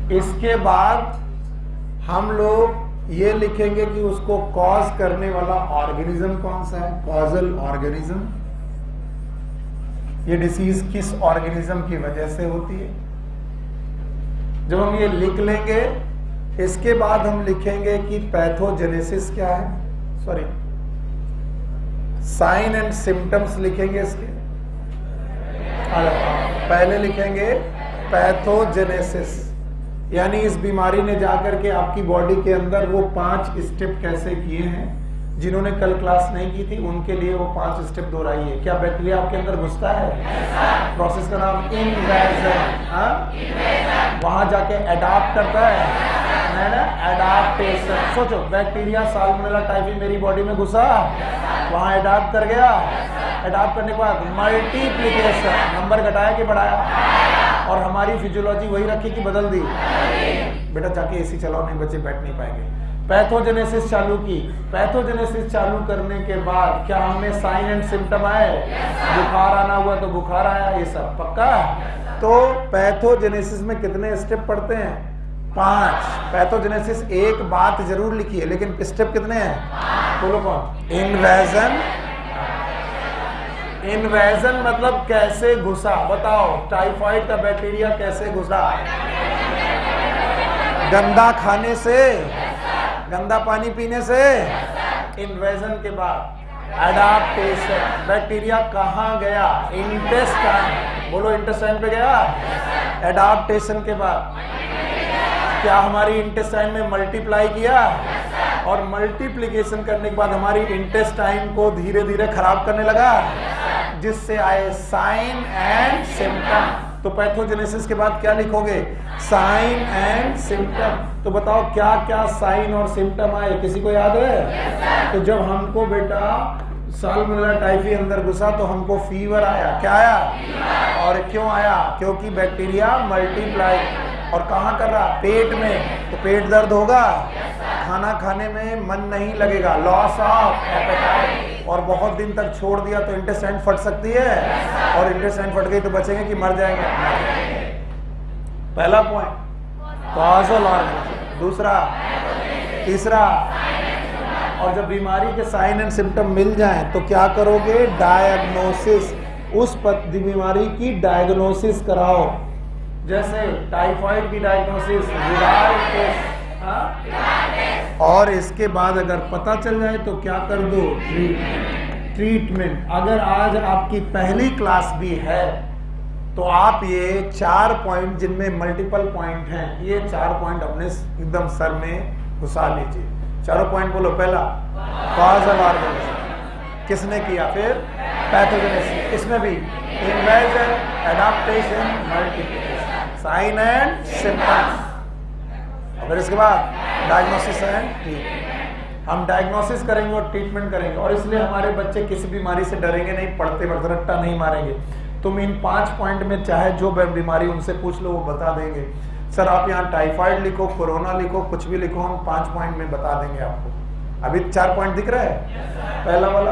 इसके बाद हम लोग ये लिखेंगे कि उसको कॉज करने वाला ऑर्गेनिज्म कौन सा है, कॉजल ऑर्गेनिज्म। ये डिसीज किस ऑर्गेनिज्म की वजह से होती है। जब हम ये लिख लेंगे, इसके बाद हम लिखेंगे कि पैथोजेनेसिस क्या है, सॉरी साइन एंड सिम्टम्स लिखेंगे इसके। पहले लिखेंगे पैथोजेनेसिस, यानी इस बीमारी ने जाकर के आपकी बॉडी के अंदर वो 5 स्टेप कैसे किए हैं। जिन्होंने कल क्लास नहीं की थी उनके लिए वो 5 स्टेप दोहराइए। क्या बैक्टीरिया आपके अंदर घुसता है? प्रोसेस का नाम इन्वेजन। वहां जाके अडॉप्ट करता है ना, एडाप्टेशन। सोचो, बैक्टीरिया साल्मोनेला टाइफी मेरी बॉडी में घुसा, वहां अडॉप्ट कर गया, अडॉप्ट करने के बाद मल्टीप्लिकेशन, नंबर घटाया कि बढ़ाया, और हमारी फिजियोलॉजी वही रखी कि बदल दी। बेटा जाके एसी चलाओ, नहीं बच्चे बैठ नहीं पाएंगे। पैथोजेनेसिस चालू की। पैथोजेनेसिस चालू करने के बाद क्या हमें साइन एंड सिम्टम आए? बुखार आना हुआ तो बुखार आया, ये सब पक्का। तो पैथोजेनेसिस में कितने स्टेप पढ़ते हैं? 5। पैथोजेनेसिस एक बात जरूर लिखिए, लेकिन स्टेप कितने हैं? बोलो कौन? इन्वेजन। इन्वेजन मतलब कैसे घुसा, बताओ। टाइफाइड का बैक्टीरिया कैसे घुसा? गंदा खाने से, गंदा पानी पीने से। इन्वेजन के बाद एडाप्टेशन। बैक्टीरिया कहाँ गया? इंटेस्टाइन। बोलो, इंटेस्टाइन पे गया। एडाप्टेशन के बाद क्या हमारी इंटेस्टाइन में मल्टीप्लाई किया, और मल्टीप्लिकेशन करने के बाद हमारी इंटेस्टाइन को धीरे धीरे खराब करने लगा, जिससे आए साइन एंड सिम्टम। तो पैथोजेनेसिस के बाद क्या लिखोगे? Sign and symptom. तो बताओ क्या क्या साइन और सिम्टम आए, किसी को याद है? तो जब हमको बेटा साल्मोनेला टाइफी अंदर घुसा तो हमको फीवर आया। क्या आया? और क्यों आया? क्योंकि बैक्टीरिया मल्टीप्लाई। और कहाँ कर रहा? पेट में। तो पेट दर्द होगा, खाना खाने में मन नहीं लगेगा, लॉस ऑफ एपेटाइट। और बहुत दिन तक छोड़ दिया तो इंटेस्टाइन फट सकती है, और इंटेस्टाइन फट गई तो बचेंगे कि मर जाएंगे? पहला पॉइंट कॉजल ऑर्गेनिज्म। दूसरा, तीसरा, और जब बीमारी के साइन एंड सिम्टम मिल जाएं तो क्या करोगे? डायग्नोसिस। उस बीमारी की डायग्नोसिस कराओ। जैसे टाइफाइड की डायग्नोसिस, और इसके बाद अगर पता चल जाए तो क्या कर दो? ट्रीटमेंट। अगर आज आपकी पहली क्लास भी है तो आप ये 4 पॉइंट, जिनमें मल्टीपल पॉइंट हैं, ये 4 पॉइंट अपने एकदम सर में घुसा लीजिए। चारों पॉइंट बोलो। पहला कॉजल ऑर्गेनिज्म, किसने किया? फिर पैथोजेनेसिस, इसमें भी invasion, adaptation, multiplication, sign and symptoms. और इसके बाद डायग्नोसिस एंड ट्रीटमेंट। हम डायग्नोसिस करेंगे और ट्रीटमेंट करेंगे, और इसलिए हमारे बच्चे किसी बीमारी से डरेंगे नहीं, पढ़ते वक्त रट्टा नहीं मारेंगे। तुम इन 5 पॉइंट में चाहे जो बीमारी उनसे पूछ लो, वो बता देंगे। सर आप यहाँ टाइफाइड लिखो, कोरोना लिखो, कुछ भी लिखो, हम 5 पॉइंट में बता देंगे आपको। अभी 4 पॉइंट दिख रहा है? पहला वाला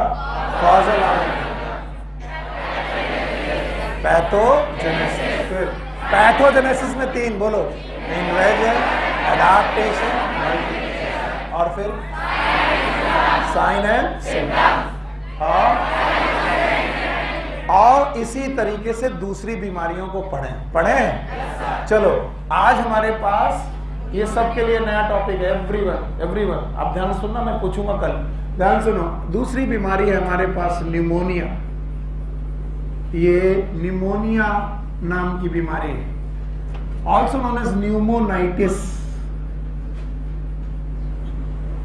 कॉजल पैथोजेनेसिस। फिर पैथोजेनेसिस में 3 बोलो, इन्वेजन, एडाप्टेशन, मल्टीप्लिकेशन, और फिर साइन एंड सिम्टम। और इसी तरीके से दूसरी बीमारियों को पढ़ें। चलो, आज हमारे पास ये सब के लिए नया टॉपिक है। एवरीवन आप ध्यान सुनना, मैं पूछूंगा कल, ध्यान सुनो। दूसरी बीमारी है हमारे पास निमोनिया। ये निमोनिया नाम की बीमारी है, also known as pneumonitis.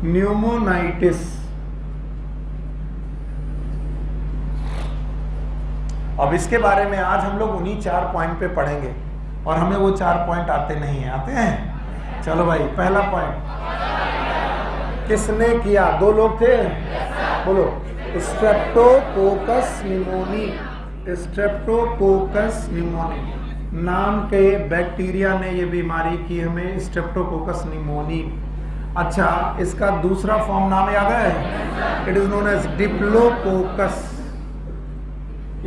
Pneumonitis. अब इसके बारे में आज हम लोग उन्हीं 4 पॉइंट पे पढ़ेंगे, और हमें वो 4 पॉइंट आते नहीं है। आते हैं? चलो भाई, पहला पॉइंट किसने किया? 2 लोग थे, बोलो। Streptococcus pneumoniae. स्ट्रेप्टोकोकस निमोनी नाम के बैक्टीरिया ने ये बीमारी की हमें, स्ट्रेप्टोकोकस निमोनी। अच्छा, इसका दूसरा फॉर्म नाम याद है? It is known as diplococcus.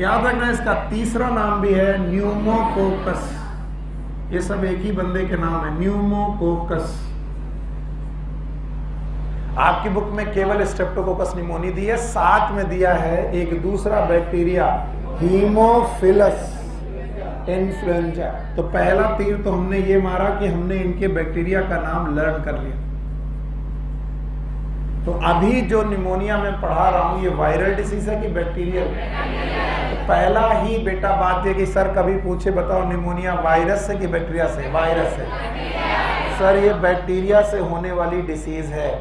याद रखना इसका तीसरा नाम भी है न्यूमोकोकस। ये सब एक ही बंदे के नाम है, न्यूमोकोकस। आपकी बुक में केवल स्ट्रेप्टोकोकस निमोनी दी है, साथ में दिया है एक दूसरा बैक्टीरिया हीमोफिलस इन्फ्लुएंजा। तो पहला तीर तो हमने ये मारा कि हमने इनके बैक्टीरिया का नाम लर्न कर लिया। तो अभी जो निमोनिया में पढ़ा रहा हूं ये वायरल डिसीज है कि बैक्टीरियल? तो पहला ही बेटा बात है कि सर कभी पूछे बताओ निमोनिया वायरस से कि बैक्टीरिया से? वायरस से। सर ये बैक्टीरिया से होने वाली डिसीज है।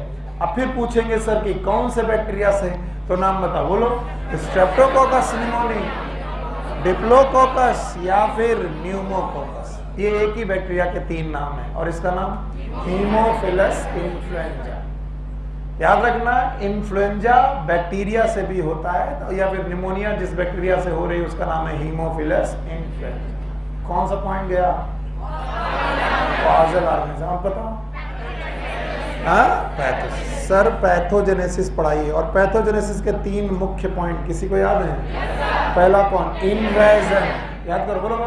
अब फिर पूछेंगे सर कि कौन से बैक्टीरिया से, तो नाम बताओ, बोलो। स्ट्रेप्टोकोकस निमोनी, डिप्लोकोकस या फिर न्यूमोकोकस। ये एक ही बैक्टीरिया के 3 नाम है और इसका नाम हीमोफिलस इन्फ्लुएंजा। याद रखना इन्फ्लुएंजा बैक्टीरिया से भी होता है तो, या फिर निमोनिया जिस बैक्टीरिया से हो रही है उसका नाम है हीमोफिलस इन्फ्लुएंजा। कौन सा पॉइंट गया? Causal organism. आप बताओ। सर पैथोजेनेसिस पढ़ाई और पैथोजेनेसिस के 3 मुख्य पॉइंट किसी को याद है? पहला कौन? इन्वेजन। याद करो, बोलो।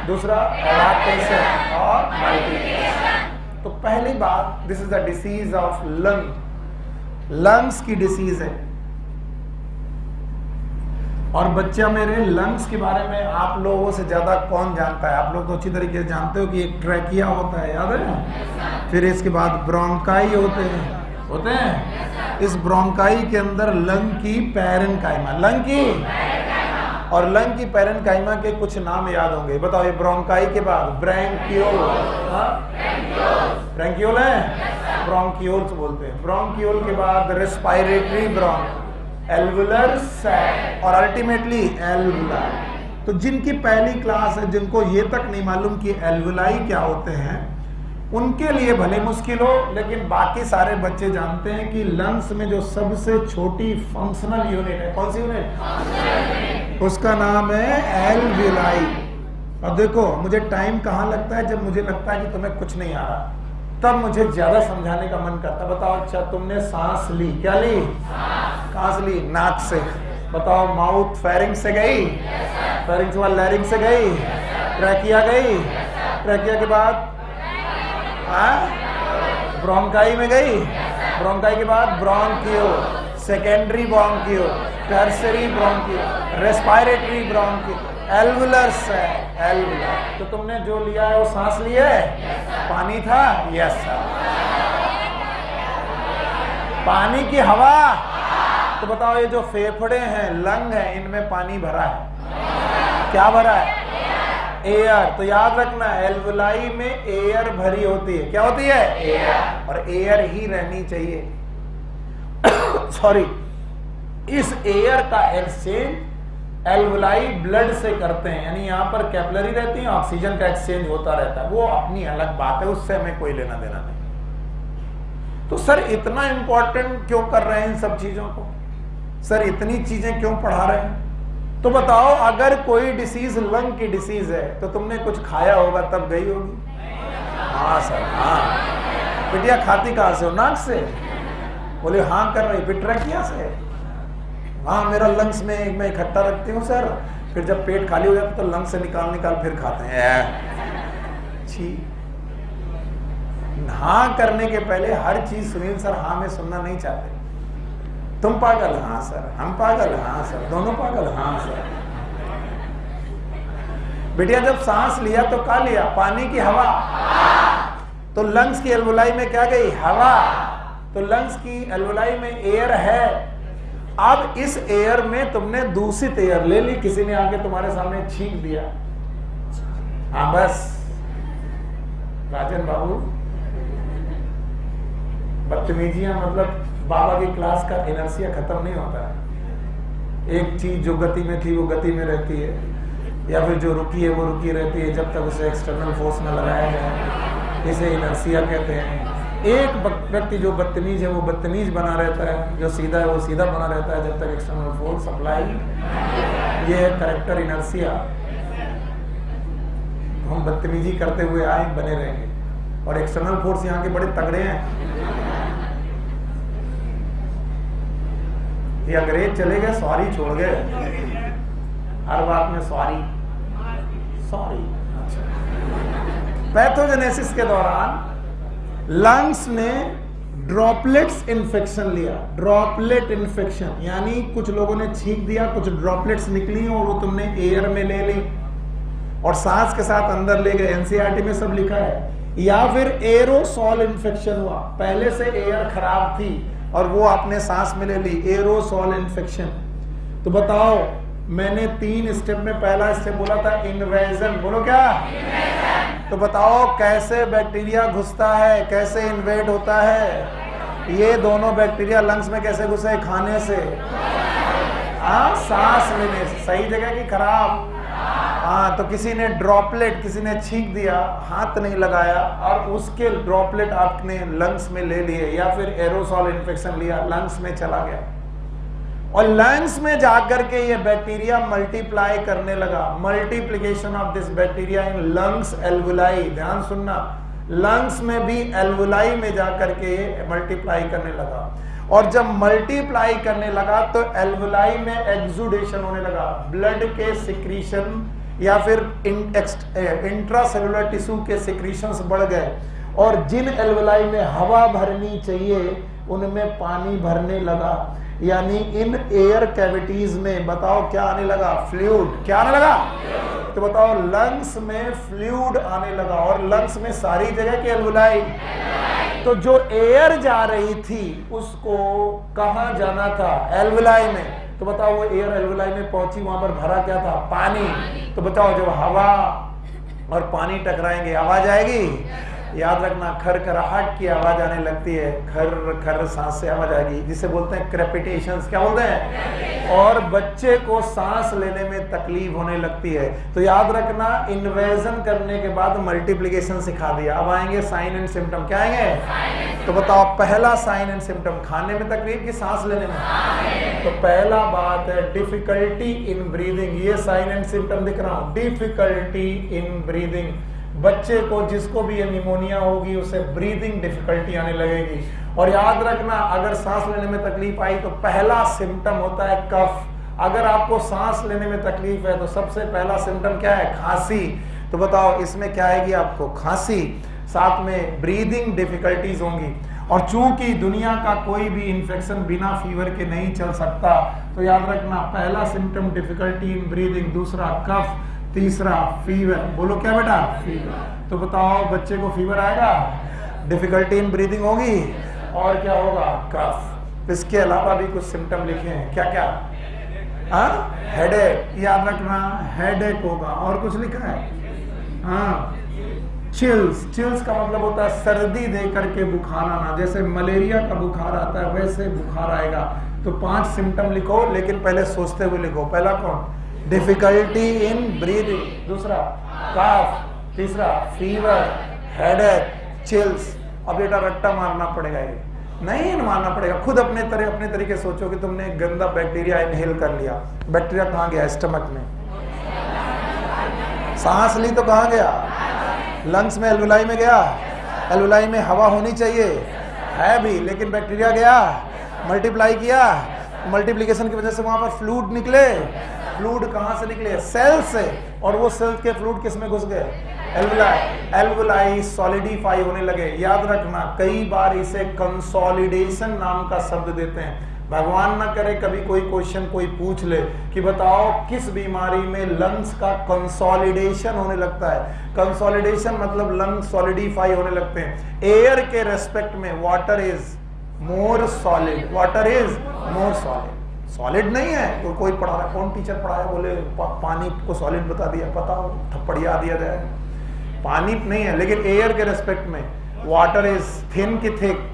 दूसरा एडाप्टेशन और मल्टीप्लिकेशन। तो पहली बात, this is the disease of lung. Lungs की डिसीज है। और बच्चा मेरे लंग्स के बारे में आप लोगों से ज्यादा कौन जानता है? आप लोग तो अच्छी तरीके से जानते हो कि एक ट्रैकिया होता है, याद है? फिर इसके बाद ब्रोंकाई होते हैं। इस ब्रोंकाई के अंदर लंग की पैरेन्काइमा, लंग की और लंग की पैरेन्काइमा के कुछ नाम याद होंगे। बताओ, ये ब्रोंकाई के बाद ब्रैंकियोल, ब्रैंकियोल है, ब्रोंकियोल्स बोलते हैं। ब्रोंकियोल के बाद रेस्पिरेटरी ब्रोंक, एल्वुलर सैक और अल्टीमेटली एल्वुलाई। तो जिनकी पहली क्लास है, जिनको ये तक नहीं मालूम कि एल्वुलाई क्या होते हैं, उनके लिए भले मुश्किल हो, लेकिन बाकी सारे बच्चे जानते हैं कि लंग्स में जो सबसे छोटी फंक्शनल यूनिट है, कौन सी यूनिट? उसका नाम है एल्वुलाई। अब देखो, मुझे टाइम कहाँ लगता है? जब मुझे लगता है कि तुम्हें कुछ नहीं आ रहा, तब मुझे ज्यादा समझाने का मन करता। बताओ, अच्छा तुमने सांस ली, क्या ली? कहां से ली? नाक से। बताओ, माउथ फेरिंग्स से गई, फेरिंग्स के बाद लैरिंग्स से गई, ट्रैकिया गई, ट्रैकिया के बाद ब्रोंकाई में गई, ब्रोंकाई के बाद bronchiole, secondary bronchiole, tertiary bronchiole, respiratory bronchiole, alveolar sac, alveolar. तो तुमने जो लिया है वो सांस लिया है? पानी था? Yes sir. पानी की हवा? तो बताओ, ये जो फेफड़े हैं, लंग है, इनमें पानी भरा है? क्या भरा है? एयर। तो याद रखना, एल्वुलाई में एयर भरी होती है। क्या होती है? एयर। और एयर ही रहनी चाहिए। सॉरी, इस एयर का एक्सचेंज एल्वुलाई ब्लड से करते हैं, यानी यहाँ पर कैपिलरी रहती है, ऑक्सीजन का एक्सचेंज होता रहता है। वो अपनी अलग बात है, उससे हमें कोई लेना देना नहीं। तो सर इतना इंपॉर्टेंट क्यों कर रहे हैं इन सब चीजों को? सर इतनी चीजें क्यों पढ़ा रहे हैं? तो बताओ, अगर कोई डिसीज लंग की डिसीज है तो तुमने कुछ खाया होगा तब गई होगी। हाँ सर, हाँ। बिटिया खाती कहाँ से हो? नाक से। बोले हाँ कर रही। फिर ट्रैकिया से? हाँ, मेरा लंग्स में मैं इकट्ठा रखती हूँ सर, फिर जब पेट खाली हो जाता है तो लंग्स से निकाल फिर खाते हैं। छी। हाँ करने के पहले हर चीज सुनील सर हाँ में सुनना नहीं चाहते। तुम पागल? हाँ सर। हम पागल? हाँ सर। दोनों पागल? हाँ सर। बेटिया जब सांस लिया तो क्या लिया? पानी की हवा। तो लंग्स की एल्वुलाई में क्या गई? हवा। तो लंग्स की एल्वुलाई में एयर है। अब इस एयर में तुमने दूषित एयर ले ली, किसी ने आके तुम्हारे सामने छींक दिया। हाँ बस राजन बाबू, बदतमीजियां, मतलब बाबा की क्लास का इनर्सिया खत्म नहीं होता है। एक चीज जो गति में थी वो गति में रहती है, या फिर जो रुकी है वो रुकी रहती है जब तक उसे एक्सटर्नल फोर्स न लगाया जाए। इसे इनर्सिया कहते हैं। एक व्यक्ति जो बदतमीज है वो बदतमीज बना रहता है, जो सीधा है वो सीधा बना रहता है जब तक एक्सटर्नल फोर्स सप्लाई। ये है कैरेक्टर इनर्सिया। हम बदतमीजी करते हुए आए, बने रहेंगे, और एक्सटर्नल फोर्स यहाँ के बड़े तगड़े हैं। ये अंग्रेज चले गए, सॉरी छोड़ गए, हर बात में सॉरी सॉरी। पैथोजेनेसिस के दौरान लंग्स ने ड्रॉपलेट्स इन्फेक्शन लिया। ड्रॉपलेट इन्फेक्शन यानी कुछ लोगों ने छींक दिया, कुछ ड्रॉपलेट्स निकली और वो तुमने एयर में ले ली और सांस के साथ अंदर ले गए। एनसीईआरटी में सब लिखा है। या फिर एरोसॉल इन्फेक्शन हुआ, पहले से एयर खराब थी और वो आपने सांस में ले ली, एरोसॉल इन्फेक्शन। तो बताओ, मैंने 3 स्टेप में पहला स्टेप बोला था इन्वेजन, बोलो क्या? तो बताओ कैसे बैक्टीरिया घुसता है, कैसे इन्वेड होता है? ये दोनों बैक्टीरिया लंग्स में कैसे घुसे? खाने से, सांस लेने से। सही जगह की खराब? हाँ, तो किसी ने ड्रॉपलेट, किसी ने छींक दिया, हाथ नहीं लगाया और उसके ड्रॉपलेट आपने लंग्स में ले लिए, या फिर एरोसॉल इन्फेक्शन लिया, लंग्स में चला गया और लंग्स में जाकर के ये बैक्टीरिया मल्टीप्लाई करने लगा। Multiplication of this bacteria in lungs alveoli, ध्यान सुनना, लंग्स में भी एल्वुलाई में जाकर के ये मल्टीप्लाई करने लगा। और जब मल्टीप्लाई करने लगा तो एल्वुलाई में एक्सुडेशन होने लगा, ब्लड के सिक्रीशन या फिर इंट्रासेलुलर टिश्यू के सिक्रीशंस बढ़ गए और जिन एल्वुलाई में हवा भरनी चाहिए उनमें पानी भरने लगा। यानी इन एयर कैविटीज में बताओ क्या आने लगा? फ्लूइड। क्या आने लगा? तो बताओ लंग्स में फ्लूइड आने लगा और लंग्स में सारी जगह के एल्वुलाई। तो जो एयर जा रही थी उसको कहां जाना था? एल्वुलाई में। तो बताओ वो एयर एल्वुलाई में पहुंची, वहां पर भरा क्या था? पानी। तो बताओ जब हवा और पानी टकराएंगे आवाज आएगी? याद रखना, खरखराहट की आवाज आने लगती है, खर खर सांस से आवाज आएगी, जिसे बोलते हैं क्रेपिटेशंस। क्या बोलते हैं? और बच्चे को सांस लेने में तकलीफ होने लगती है। तो याद रखना, इन्वेजन करने के बाद मल्टीप्लिकेशन सिखा दिया। अब आएंगे साइन एंड सिम्टम। क्या आएंगे? तो बताओ पहला साइन एंड सिम्टम, खाने में तकलीफ की सांस लेने में? तो पहला बात है डिफिकल्टी इन ब्रीदिंग। ये साइन एंड सिम्टम दिख रहा हूं, डिफिकल्टी इन ब्रीदिंग। बच्चे को जिसको भी ये निमोनिया होगी उसे ब्रीदिंग डिफिकल्टी आने लगेगी। और याद रखना, अगर सांस लेने में तकलीफ आई तो पहला सिम्टम होता है कफ। अगर आपको सांस लेने में तकलीफ है तो सबसे पहला सिम्टम क्या है? खांसी। तो बताओ इसमें क्या आएगी आपको? खांसी, साथ में ब्रीदिंग डिफिकल्टीज होंगी। और चूंकि दुनिया का कोई भी इंफेक्शन बिना फीवर के नहीं चल सकता, तो याद रखना पहला सिम्टम डिफिकल्टी इन ब्रीदिंग, दूसरा कफ, तीसरा फीवर। बोलो क्या बेटा? फीवर। तो बताओ बच्चे को फीवर आएगा, डिफिकल्टी इन ब्रीदिंग होगी और क्या होगा? कफ। इसके अलावा भी कुछ सिम्टम लिखे हैं, क्या क्या? हेडेक, याद रखना हेडेक होगा। और कुछ लिखा है? चिल्स। चिल्स का मतलब होता है सर्दी दे करके बुखार आना, जैसे मलेरिया का बुखार आता है वैसे बुखार आएगा। तो 5 सिम्टम लिखो, लेकिन पहले सोचते हुए लिखो। पहला कौन? डिफिकल्टी इन ब्रीदिंग, दूसरा कफ, तीसरा फीवर, हेडेक, चिल्स। अब बेटा रट्टा मारना पड़ेगा, ये नहीं मारना पड़ेगा, खुद अपने तरीके सोचो कि तुमने गंदा बैक्टीरिया इनहेल कर लिया। बैक्टीरिया कहाँ गया? स्टमक में। सांस ली तो कहाँ गया? लंग्स में, एल्वुलाई में गया। एल्वुलाई में हवा होनी चाहिए, है भी, लेकिन बैक्टीरिया गया, मल्टीप्लाई किया, मल्टीप्लिकेशन की वजह से वहां पर फ्लूइड निकले। फ्लूइड कहां से निकले? सेल से। और वो सेल के फ्लूइड किस में घुस गए? एल्वुलाई। एल्वुलाई सॉलिडिफाई होने लगे। याद रखना, कई बार इसे कंसोलिडेशन नाम का शब्द देते हैं। भगवान ना करे कभी कोई क्वेश्चन कोई पूछ ले कि बताओ किस बीमारी में लंग्स का कंसोलिडेशन होने लगता है। कंसोलिडेशन मतलब लंग्स सॉलिडिफाई होने लगते हैं। एयर के रेस्पेक्ट में water is more solid, water is more solid. Solid नहीं है तो कोई पढ़ा रहा, कौन टीचर पढ़ाया बोले पानी को सॉलिड बता दिया, पता हो थप्पड़िया दिया जाए। पानी नहीं है, लेकिन एयर के रेस्पेक्ट में वाटर इज थिन की थिक,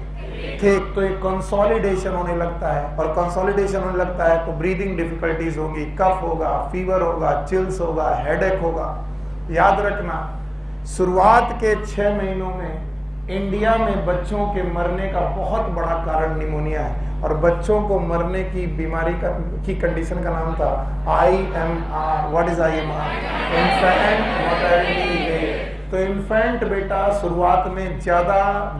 तो एक कंसोलिडेशन होने लगता है। और कंसोलिडेशन होने लगता है तो ब्रीदिंग डिफिकल्टीज होगी, कफ होगा, फीवर होगा, चिल्स होगा, हेडेक होगा। याद रखना, शुरुआत के 6 महीनों में इंडिया में बच्चों के मरने का बहुत बड़ा कारण निमोनिया है। और बच्चों को मरने की बीमारी की कंडीशन का नाम था IMR। What is IMR? Infant mortality rate. तो इन्फेंट बेटा शुरुआत में ज्यादा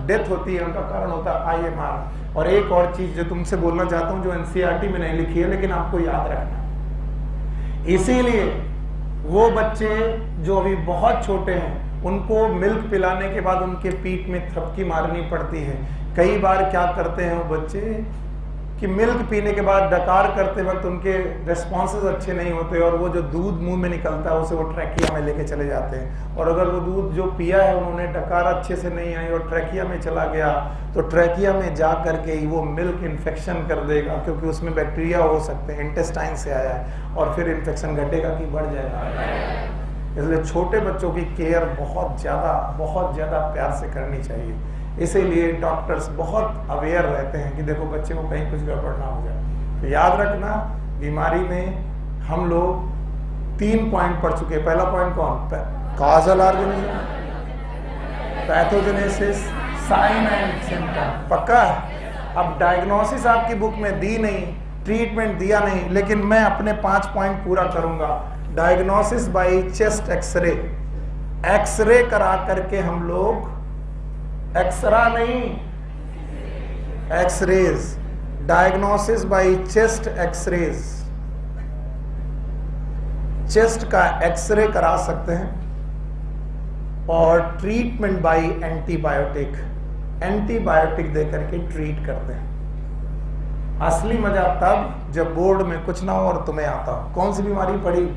डेथ होती है, उनका कारण होता है IMR। और एक और चीज जो तुमसे बोलना चाहता हूं, जो NCERT में नहीं लिखी है लेकिन आपको याद रखना, इसीलिए वो बच्चे जो अभी बहुत छोटे हैं उनको मिल्क पिलाने के बाद उनके पीठ में थपकी मारनी पड़ती है। कई बार क्या करते हैं वो बच्चे कि मिल्क पीने के बाद डकार करते वक्त उनके रेस्पॉन्सेज अच्छे नहीं होते और वो जो दूध मुंह में निकलता है उसे वो ट्रैकिया में लेके चले जाते हैं, और अगर वो दूध जो पिया है उन्होंने डकार अच्छे से नहीं आई और ट्रैकिया में चला गया तो ट्रैकिया में जा करके ही वो मिल्क इन्फेक्शन कर देगा, क्योंकि उसमें बैक्टीरिया हो सकते हैं, इंटेस्टाइन से आया है, और फिर इन्फेक्शन घटेगा कि बढ़ जाएगा। इसलिए छोटे बच्चों की केयर बहुत ज़्यादा प्यार से करनी चाहिए। इसीलिए डॉक्टर्स बहुत अवेयर रहते हैं कि देखो बच्चे को कहीं कुछ गड़बड़ ना हो जाए। तो याद रखना, बीमारी में हम लोग 3 पॉइंट पढ़ चुके हैं। पहला पॉइंट कौन? Causal organism, pathogenesis, sign and symptom. पक्का? अब डायग्नोसिस आपकी बुक में दी नहीं, ट्रीटमेंट दिया नहीं, लेकिन मैं अपने 5 पॉइंट पूरा करूंगा। Diagnosis by chest X-ray, X-ray करा करके हम लोग, एक्सरा नहीं, X-rays, diagnosis by chest X-rays, chest का एक्सरे करा सकते हैं, और ट्रीटमेंट बाय एंटीबायोटिक, एंटीबायोटिक देकर के ट्रीट करते हैं। असली मजा तब जब बोर्ड में कुछ ना हो और तुम्हें आता हो। कौन सी बीमारी पड़ी?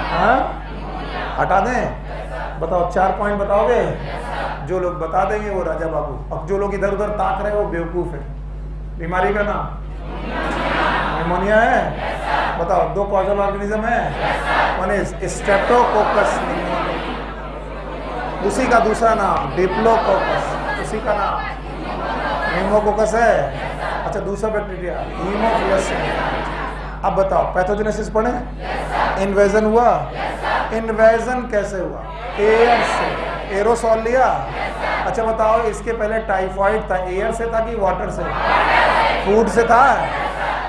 हाँ, हटा दें? बताओ, 4 पॉइंट बताओगे? जो लोग बता देंगे वो राजा बाबू। अब जो लोग इधर उधर ताक रहे हैं वो बेवकूफ है। बीमारी का नाम निमोनिया है। बताओ, 2 कॉजल ऑर्गेनिज्म है, वन इज स्ट्रेप्टोकोकस निमोनिया, उसी का दूसरा नाम डिप्लोकोकस, उसी का नाम निमोकोकस है। अच्छा, दूसरा बैक्टीरिया हीमोफिलस। अब बताओ, पैथोजेनेसिस पढ़े? इन्वेजन हुआ? इन्वेजन कैसे हुआ? एयर से, एरोसॉल लिया। अच्छा बताओ, इसके पहले टाइफाइड था, एयर से था कि वाटर से? फूड से था।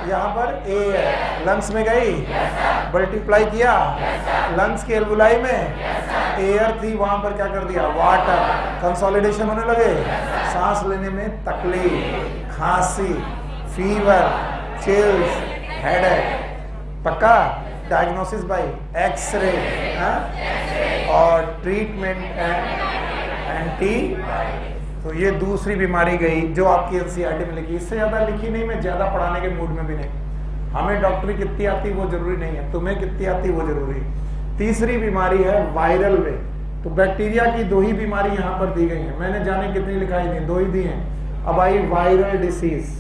यहाँ पर एयर लंग्स में गई, मल्टीप्लाई किया, लंग्स के एल्वुलाई में एयर थी, वहां पर क्या कर दिया? वाटर, कंसोलिडेशन होने लगे, सांस लेने में तकलीफ, खांसी, फीवर, चिल्स, हेडेक। पक्का? डायग्नोसिस बाय एक्सरे और ट्रीटमेंट एंटी। तो ये दूसरी बीमारी गई जो आपकी एनसीईआरटी में लिखी। इससे ज्यादा लिखी नहीं, मैं ज्यादा पढ़ाने के मूड में भी नहीं। हमें डॉक्टरी कितनी आती वो जरूरी नहीं है, तुम्हें कितनी आती वो जरूरी है। तीसरी बीमारी है वायरल वे। तो बैक्टीरिया की 2 ही बीमारी यहाँ पर दी गई है। मैंने जाने कितनी लिखाई थी? 2 ही दी हैं। अब आई वायरल डिसीज।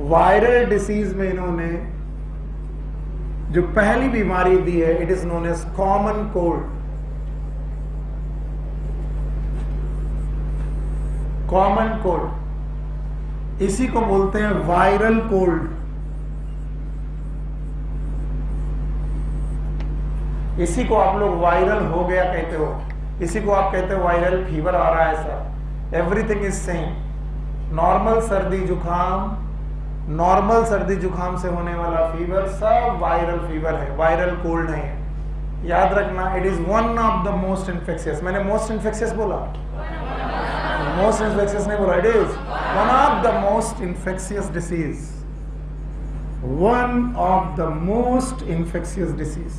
वायरल डिसीज में इन्होंने जो पहली बीमारी दी है, it is known as common cold. Common cold, इसी को बोलते हैं वायरल कोल्ड। इसी को आप लोग वायरल हो गया कहते हो, इसी को आप कहते हो वायरल फीवर आ रहा है। Sir, everything is same. Normal सर्दी जुकाम, नॉर्मल सर्दी जुकाम से होने वाला फीवर सब वायरल फीवर है, वायरल कोल्ड नहीं है। याद रखना, it is one of the most infectious. मैंने मोस्ट इन्फेक्शियस बोला? मोस्ट इन्फेक्शियस नहीं बोला। It is one of the most infectious disease, one of the most infectious disease.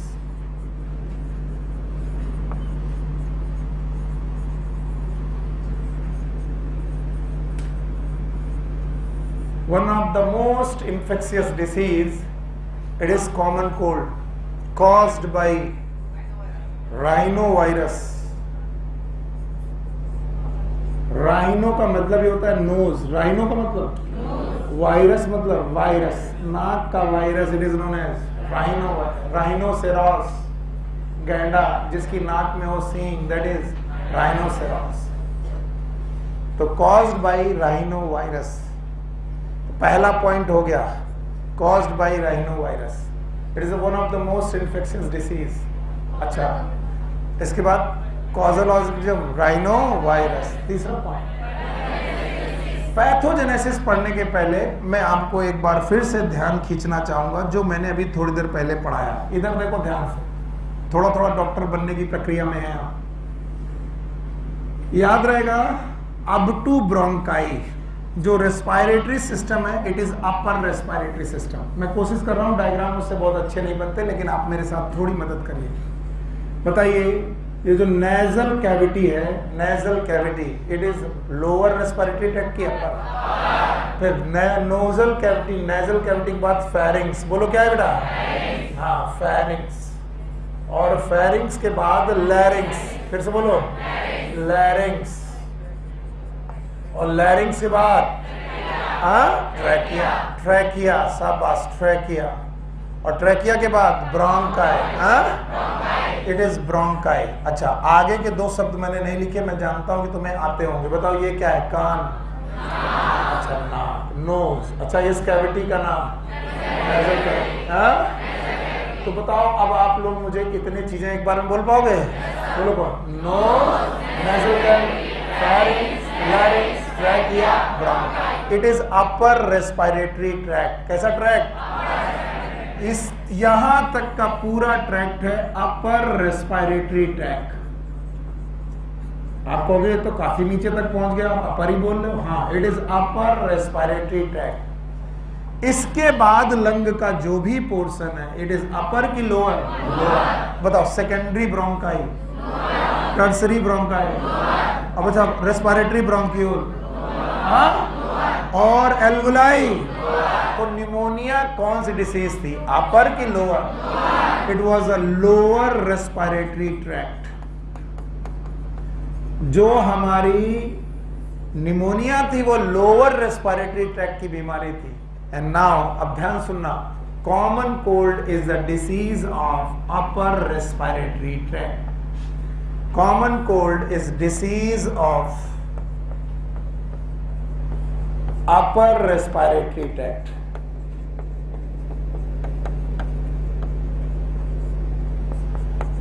One of the most infectious disease, it is common cold caused by rhinovirus. Rhino का मतलब ये होता है knows, rhino का मतलब virus, मतलब virus, नाक का virus. It is known as rhino, rhinoceros, गैंडा जिसकी नाक में हो सींग, दैट इज राइनोसेरॉस। तो कॉज्ड बाय राइनो वायरस, पहला पॉइंट हो गया, caused by rhino virus. It is one of the most infectious disease. अच्छा, इसके बाद कॉजल ऑर्गेनिज्म राइनो वायरस। तीसरा पॉइंट, पैथोजेनेसिस पढ़ने के पहले मैं आपको एक बार फिर से ध्यान खींचना चाहूंगा जो मैंने अभी थोड़ी देर पहले पढ़ाया। इधर देखो ध्यान से, थोड़ा थोड़ा डॉक्टर बनने की प्रक्रिया में है आप। याद रहेगा, अब टू ब्रोंकाई, जो रेस्पिरेटरी सिस्टम है it is upper respiratory system. मैं कोशिश कर रहा हूँ, डायग्राम मुझसे बहुत अच्छे नहीं बनते, लेकिन आप मेरे साथ थोड़ी मदद करिए। बताइए, ये जो नेजल कैविटी है, nasal cavity it is lower respiratory tract की अपर। फिर नोजल कैविटी, नेजल कैविटी के बाद फेरिंग्स। बोलो क्या है बेटा? हाँ, फेरिंग्स। और फेरिंग्स के बाद लैरिंग्स। फिर से बोलो, लैरिंग्स। और लैरिंग्स के बाद ट्रैकिया। ट्रैकिया, शाबाश, ट्रैकिया। और ट्रैकिया के बाद ब्रोंकाई। It is bronchi. अच्छा, आगे के दो शब्द मैंने नहीं लिखे, मैं जानता हूं कि तुम्हें आते होंगे। बताओ ये क्या है? कान। अच्छा, नाक, नोज। अच्छा, इस कैविटी का नाम नेजल कैविटी। तो बताओ अब आप लोग मुझे कितनी चीजें एक बार में बोल पाओगे? बोलो कौन? Nose, nasal cavity, pharynx, larynx, trachea, bronchi. It is upper respiratory tract. कैसा ट्रैक्ट? इस यहां तक का पूरा ट्रैक्ट है अपर रेस्पिरेटरी ट्रैक्ट। आप कहोगे तो काफी नीचे तक पहुंच गया, अपर ही बोल रहे हो। हाँ, it is upper respiratory tract. इसके बाद लंग का जो भी पोर्शन है इट इज अपर की लोअर? बताओ, सेकेंडरी ब्रोंकाई, टर्सरी ब्रोंकाई, अब अच्छा रेस्पिरेटरी ब्रोंक्यूल और एल्वुलाई। तो निमोनिया कौन सी डिसीज थी? अपर की lower? It was a lower respiratory tract. जो हमारी निमोनिया थी वो लोअर रेस्पिरेटरी ट्रैक्ट की बीमारी थी। एंड नाउ अब ध्यान सुनना, common cold is the disease of upper respiratory tract. Common cold is disease of upper respiratory tract.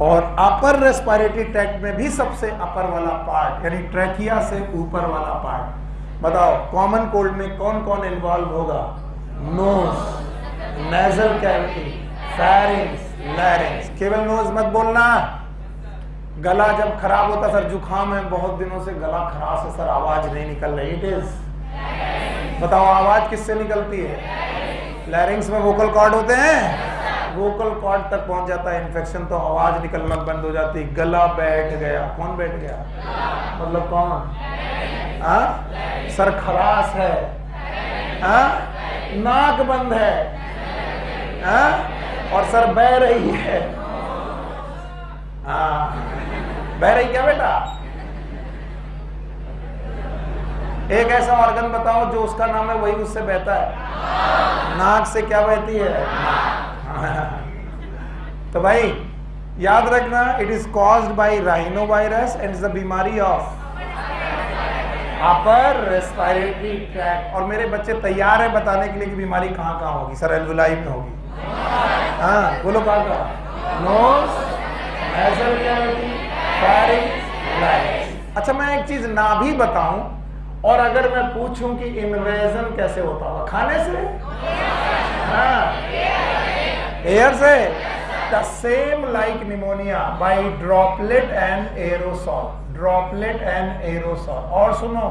और अपर रेस्पिरेटरी ट्रैक्ट में भी सबसे अपर वाला पार्ट यानी ट्रैकिया से ऊपर वाला पार्ट। बताओ, कॉमन कोल्ड में कौन कौन इन्वॉल्व होगा? Nose, nasal cavity, pharynx, larynx. केवल नोज मत बोलना। गला जब खराब होता, सर जुकाम है बहुत दिनों से, गला खराब से सर आवाज नहीं निकल रही, इट इज। बताओ, आवाज किससे निकलती है? लैरिंग्स में वोकल कॉर्ड होते हैं, वोकल कॉर्ड तक पहुंच जाता है इन्फेक्शन तो आवाज निकलना बंद हो जाती है। गला बैठ गया, कौन बैठ गया? मतलब कौन? सर खराश है, नाक बंद है, और सर बह रही है। बह रही क्या बेटा? एक ऐसा ऑर्गन बताओ जो उसका नाम है वही उससे बहता है। नाक से क्या बहती है? तो भाई याद रखना, it is caused by rhinovirus and is the बीमारी ऑफ अपर रेस्पिरेटरी ट्रैक्ट। और मेरे बच्चे तैयार है बताने के लिए कि बीमारी कहाँ कहाँ होगी। सर एल्वुलाई में होगी। हाँ बोलो, कहाँ? Nose, nasal cavity, pharynx, larynx. अच्छा, मैं एक चीज ना भी बताऊं और अगर मैं पूछूं कि इन्वेजन कैसे होता होगा? खाने से? एयर से? The same like pneumonia by droplet and aerosol. Droplet and aerosol. और सुनो,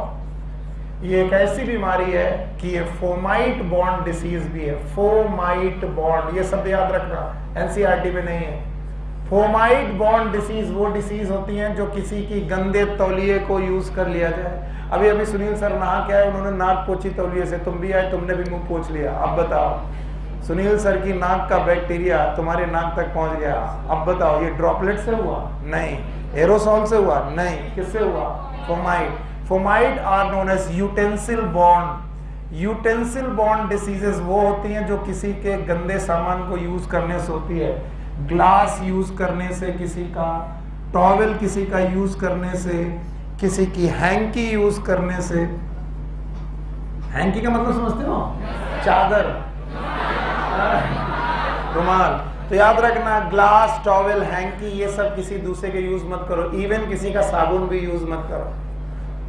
ये एक ऐसी बीमारी है कि ये फोमाइट बॉर्न डिसीज भी है। फोमाइट बॉर्न, ये सब याद रखना, एनसीईआरटी में नहीं है। फोमाइट बॉर्न डिसीज वो डिसीज होती हैं जो किसी की गंदे तौलिए को यूज कर लिया जाए। अभी अभी सुनील सर नहा के आए, उन्होंने नाक पोछी तौलिए से, तुम भी आए, तुमने भी मुंह पोछ लिया। अब बताओ, सुनील सर की नाक का बैक्टीरिया तुम्हारे नाक तक पहुंच गया। अब बताओ, ये ड्रॉपलेट से हुआ? नहीं। एरोसॉल से हुआ? नहीं। किससे हुआ? Fomite. Fomite are known as utensil borne. Utensil borne diseases वो होती हैं जो किसी के गंदे सामान को यूज करने से होती है। ग्लास यूज करने से किसी का, टॉवेल किसी का यूज करने से, किसी की हैंकी यूज करने से। हैंकी का मतलब समझते हो? चादर, रुमाल। तो याद रखना, ग्लास, टॉवेल, हैंकी ये सब किसी दूसरे के यूज मत करो। इवन किसी का साबुन भी यूज मत करो।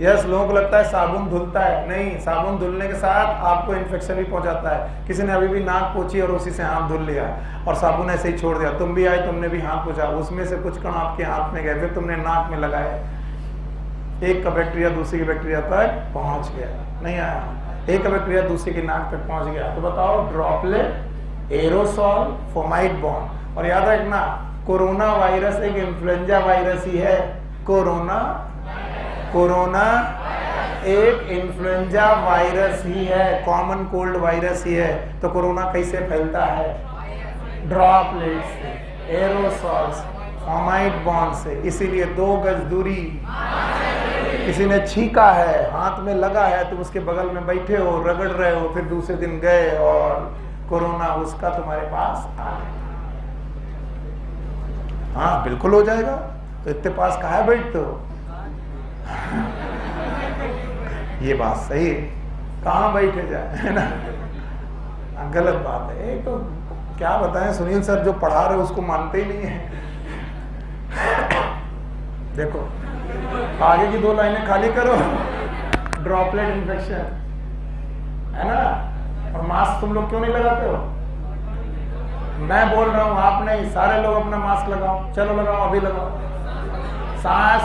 यस, लोगों को लगता है साबुन धुलता है, नहीं, साबुन धुलने के साथ आपको इन्फेक्शन भी पहुंचाता है। किसी ने अभी भी नाक पोछी और उसी से हाथ धुल लिया और साबुन ऐसे ही छोड़ दिया। तुम भी आए, तुमने भी हाथ पोछा, उसमें से कुछ कण आपके हाथ में गए, फिर तुमने नाक में लगाए, एक का बैक्टीरिया दूसरी के बैक्टीरिया तक पहुंच गया, नहीं आया। एक बैक्टीरिया दूसरे की नाक तक पहुंच गया, तो बताओ ड्रॉपलेट, एरोसॉल, फोमाइट बॉन्ड। और याद रखना कोरोना वायरस एक इन्फ्लुएंजा वायरस ही है। कोरोना एक इन्फ्लुएंजा वायरस ही है, कॉमन कोल्ड वायरस ही है। तो कोरोना कैसे फैलता है? ड्रॉपलेट से, एरोसॉल से, फोमाइट बॉन्ड से। इसीलिए 2 गज दूरी। किसी ने छींका है, हाथ में लगा है, तुम उसके बगल में बैठे हो, रगड़ रहे हो, फिर दूसरे दिन गए और कोरोना उसका तुम्हारे पास आ गया। हाँ बिल्कुल हो जाएगा, तो इतने पास कहाँ बैठते हो? ये बात सही है, कहाँ बैठे जाए, है ना? गलत बात है। एक तो क्या बताएं, सुनील सर जो पढ़ा रहे उसको मानते ही नहीं है। देखो आगे की 2 लाइनें खाली करो, ड्रॉपलेट इन्फेक्शन, है ना? और मास्क तुम लोग क्यों नहीं लगाते हो? मैं बोल रहा हूं, आप नहीं, सारे लोग अपना मास्क लगाओ। चलो लगाओ, अभी लगाओ। सांस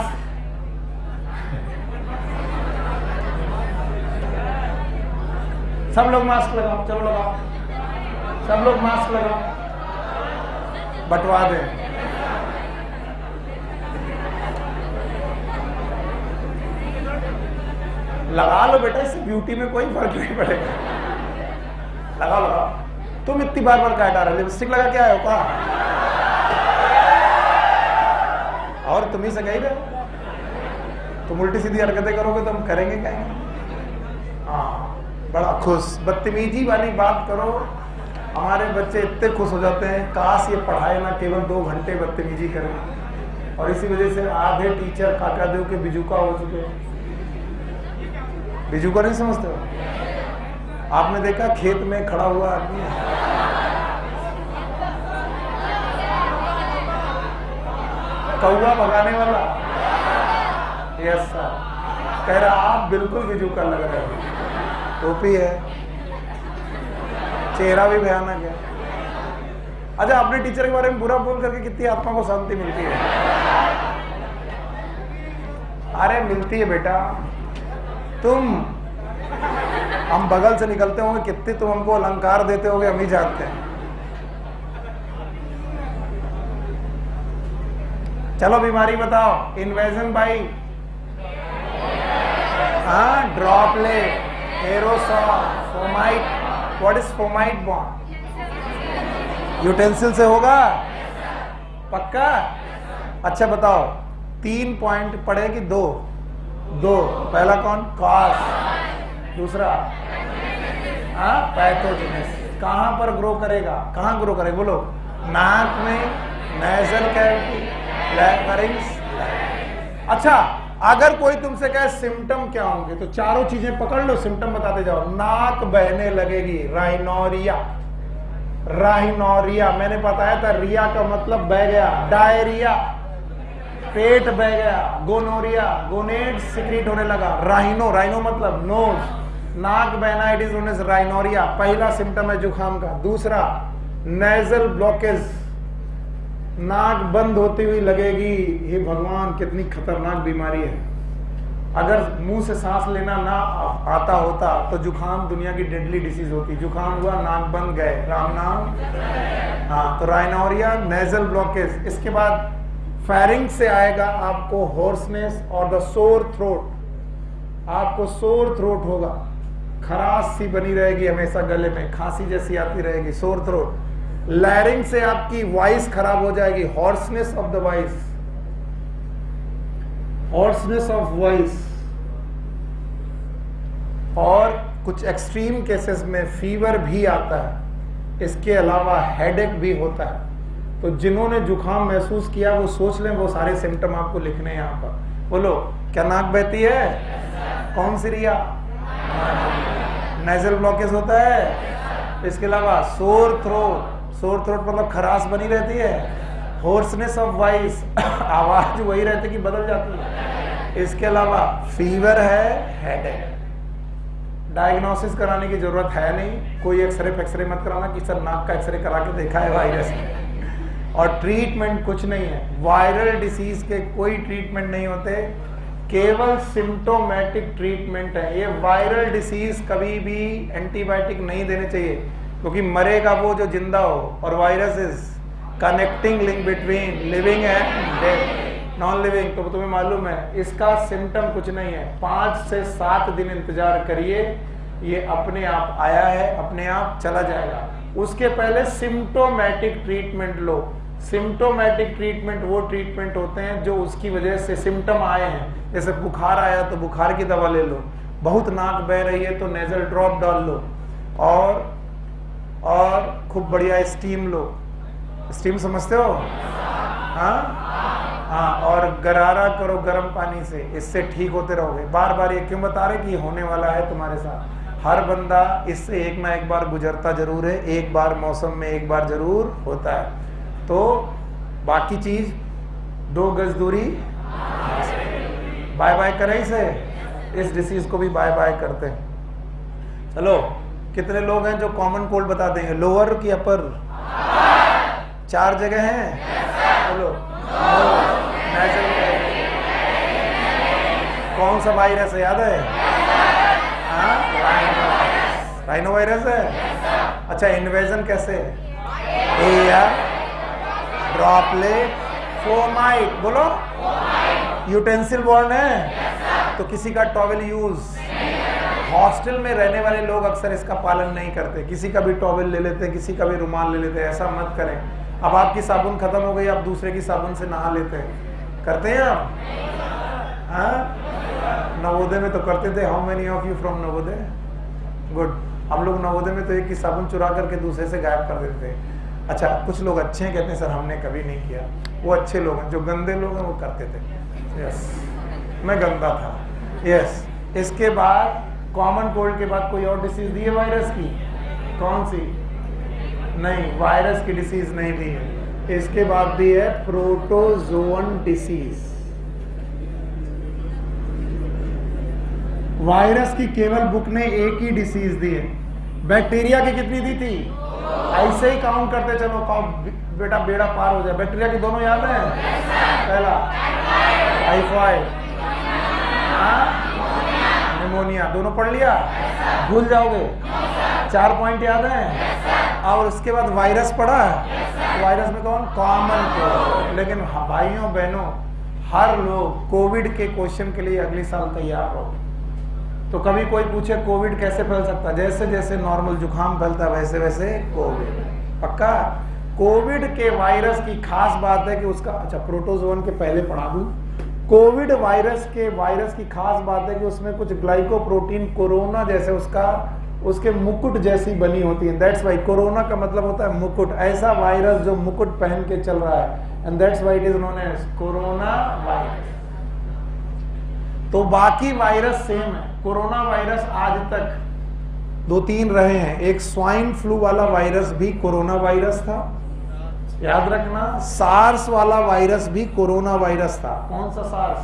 सब लोग मास्क लगाओ, चलो लगाओ, सब लोग मास्क लगाओ, बंटवा दें। लगा लो बेटा, इससे ब्यूटी में कोई फर्क नहीं पड़ेगा। लगाओ लगाओ। तुम इतनी बार क्या हटा रहे हो? लिपस्टिक लगा के आए हो क्या? और तुम ही से गई रहे, तुम उल्टी सीधी हरकतें करोगे तो हम करेंगे क्या? हाँ बड़ा खुश, बदतमीजी वाली बात करो, हमारे बच्चे इतने खुश हो जाते हैं, काश ये पढ़ाए ना, केवल 2 घंटे बदतमीजी करें। और इसी वजह से आधे टीचर काका देव के बिजुका हो चुके हैं। बिजुका नहीं समझते हो? आपने देखा खेत में खड़ा हुआ आदमी, कौवा भगाने वाला, यस सर, कह रहा आप बिल्कुल बिजुका लग रहे हो। टोपी है, चेहरा भी भयानक है। अच्छा, अपने टीचर के बारे में बुरा बोल करके कितनी आत्मा को शांति मिलती है? अरे मिलती है बेटा। हम बगल से निकलते होंगे, कितने तुम हमको अलंकार देते होगे, हम ही जानते हैं। चलो बीमारी बताओ। Invasion by droplet, aerosol, fomite. What is fomite bond? Utensil से होगा पक्का? अच्छा बताओ, 3 पॉइंट पढ़े कि 2? पहला कौन? कॉज, दूसरा पैथोजेनेसिस। कहां पर ग्रो करेगा? कहां ग्रो करेगा बोलो? नाक में, नेजल कैविटी, लैरिंक्स। अच्छा, अगर कोई तुमसे कहे सिम्टम क्या होंगे, तो चारों चीजें पकड़ लो, सिम्टम बताते जाओ। नाक बहने लगेगी, राइनोरिया। मैंने बताया था, रिया का मतलब बह गया। डायरिया, पेट बह गया। गोनोरिया, गोनेड सिक्रीट होने लगा। राइनो मतलब नोज, नाक बहना, it is known as rhinorrhoea. पहला सिम्टम है जुकाम का। दूसरा नेजल ब्लॉकेज, नाक बंद होती हुई लगेगी। हे भगवान, कितनी खतरनाक बीमारी है। अगर मुंह से सांस लेना ना आता होता तो जुकाम दुनिया की डेडली डिसीज होती। जुकाम हुआ, नाक बंद, गए, राम नाम। हाँ, तो राइनोरिया, नेजल ब्लॉकेज। इसके बाद फेरिंक्स से आएगा आपको होर्सनेस और द सोर थ्रोट। आपको सोर थ्रोट होगा, खराश सी बनी रहेगी हमेशा गले में, खांसी जैसी आती रहेगी, सोर थ्रोट। लैरिंग से आपकी वॉइस खराब हो जाएगी, hoarseness of the voice, hoarseness of voice. और कुछ एक्सट्रीम केसेस में फीवर भी आता है। इसके अलावा हेडेक भी होता है। तो जिन्होंने जुकाम महसूस किया वो सोच लें, वो सारे सिम्टम आपको लिखने हैं यहाँ पर। बोलो, क्या नाक बहती है? कौन सी रिया? नेजल ब्लॉकेज होता है। इसके अलावा सोर थ्रोट, सोर थ्रोट मतलब खराश बनी रहती है। होर्सनेस ऑफ वॉइस, आवाज वही रहती कि बदल जाती है। इसके अलावा फीवर है, हेडेक। डायग्नोसिस कराने की जरूरत है नहीं, कोई एक्सरे मत कराना कि सर नाक का एक्सरे करा के देखा है वायरस। और ट्रीटमेंट कुछ नहीं है। वायरल डिसीज के कोई ट्रीटमेंट नहीं होते। केवल सिम्टोमेटिक ट्रीटमेंट है। ये वायरल डिसीज कभी भी एंटीबायोटिक नहीं देने चाहिए, क्योंकि मरेगा वो जो जिंदा हो, और virus is connecting link between living and dead, non living. तो तुम्हें मालूम है इसका सिम्टम कुछ नहीं है, 5 से 7 दिन इंतजार करिए, ये अपने आप आया है, अपने आप चला जाएगा। उसके पहले सिम्टोमेटिक ट्रीटमेंट लो। सिम्टोमेटिक ट्रीटमेंट वो ट्रीटमेंट होते हैं जो उसकी वजह से सिम्टम आए हैं। जैसे बुखार आया तो बुखार की दवा ले लो, बहुत नाक बह रही है तो नेजल ड्रॉप डाल लो, और खूब बढ़िया स्टीम लो। स्टीम समझते हो? हाँ, और गरारा करो गर्म पानी से, इससे ठीक होते रहोगे। बार बार ये क्यों बता रहे कि होने वाला है तुम्हारे साथ। हर बंदा इससे एक ना एक बार गुजरता जरूर है, एक बार मौसम में एक बार जरूर होता है। तो बाकी चीज 2 गज दूरी, बाय बाय करें इसे, इस डिसीज को भी बाय बाय करते हैं। चलो, कितने लोग हैं जो कॉमन कोल्ड बता देंगे? लोअर की अपर? 4 जगह हैं। बोलो। कौन सा वायरस है याद है? राइनो वायरस है। अच्छा, इन्वेजन कैसे? Air droplet fomite. बोलो। यूटेंसिल बॉर्न है तो किसी का टॉवेल यूज। हॉस्टल में रहने वाले लोग अक्सर इसका पालन नहीं करते, किसी का भी टॉवेल ले लेते हैं, किसी का भी रुमाल ले लेते हैं। ऐसा मत करें। अब आपकी साबुन खत्म हो गई, आप दूसरे की साबुन से नहा लेते हैं, करते हैं आप? हाँ, नवोदय में तो करते थे। How many of you from Navodaya? Good. हम लोग नवोदय में तो एक की साबुन चुरा करके दूसरे से गायब कर देते हैं। अच्छा, कुछ लोग अच्छे हैं, कहते हैं सर हमने कभी नहीं किया। वो अच्छे लोग हैं, जो गंदे लोग हैं वो करते थे। यस, मैं गंदा था। यस। इसके बाद कॉमन कोल्ड के बाद कोई और डिसीज दी है वायरस की? कौन सी? नहीं, वायरस की डिसीज नहीं दी है। इसके बाद दी है प्रोटोजोअन डिसीज। वायरस की केवल बुक ने एक ही डिसीज दी है। बैक्टीरिया की कितनी दी थी? ऐसे ही काउंट करते चलो, बेटा बेड़ा पार हो जाए। बैक्टीरिया की दोनों याद है? पहला टाइफाइड, निमोनिया, दोनों पढ़ लिया? भूल जाओगे? 4 पॉइंट याद है? और उसके बाद वायरस पढ़ा। वायरस में कौन? Common cold. लेकिन भाइयों बहनों, हर लोग कोविड के क्वेश्चन के लिए अगले साल तैयार हो। तो कभी कोई पूछे कोविड कैसे फैल सकता है? जैसे जैसे नॉर्मल जुकाम फैलता है वैसे वैसे कोविड। पक्का? कोविड के वायरस की खास बात है कि उसका, अच्छा प्रोटोजोन के पहले पढ़ा दूं। कोविड वायरस की खास बात है कि उसमें कुछ ग्लाइकोप्रोटीन कोरोना जैसे उसके मुकुट जैसी बनी होती है। दैट्स वाई कोरोना का मतलब होता है मुकुट। ऐसा वायरस जो मुकुट पहन के चल रहा है, and that's why it is known as corona virus. तो बाकी वायरस सेम है। कोरोना वायरस आज तक 2-3 रहे हैं। एक स्वाइन फ्लू वाला वायरस भी कोरोना वायरस था, याद रखना। सार्स वाला वायरस भी कोरोना वायरस था। कौन सा SARS?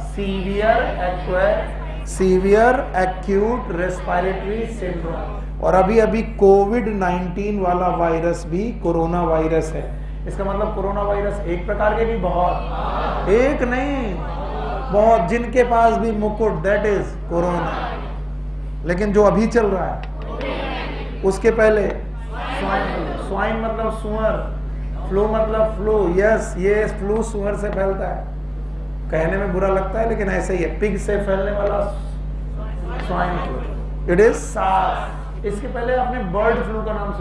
Severe acute respiratory syndrome. और अभी अभी कोविड-19 वाला वायरस भी कोरोना वायरस है। इसका मतलब कोरोना वायरस एक प्रकार के भी बहुत, एक नहीं बहुत, जिनके पास भी मुकुट, दैट इज कोरोना। लेकिन जो अभी चल रहा है उसके पहले स्वाइन मतलब सुअर, फ्लू मतलब फ्लू। यस, ये फ्लू सुअर से फैलता है। कहने में बुरा लगता है लेकिन ऐसे ही है। पिग से फैलने वाला swine flu, it is SARS. इसके पहले आपने बर्ड फ्लू का नाम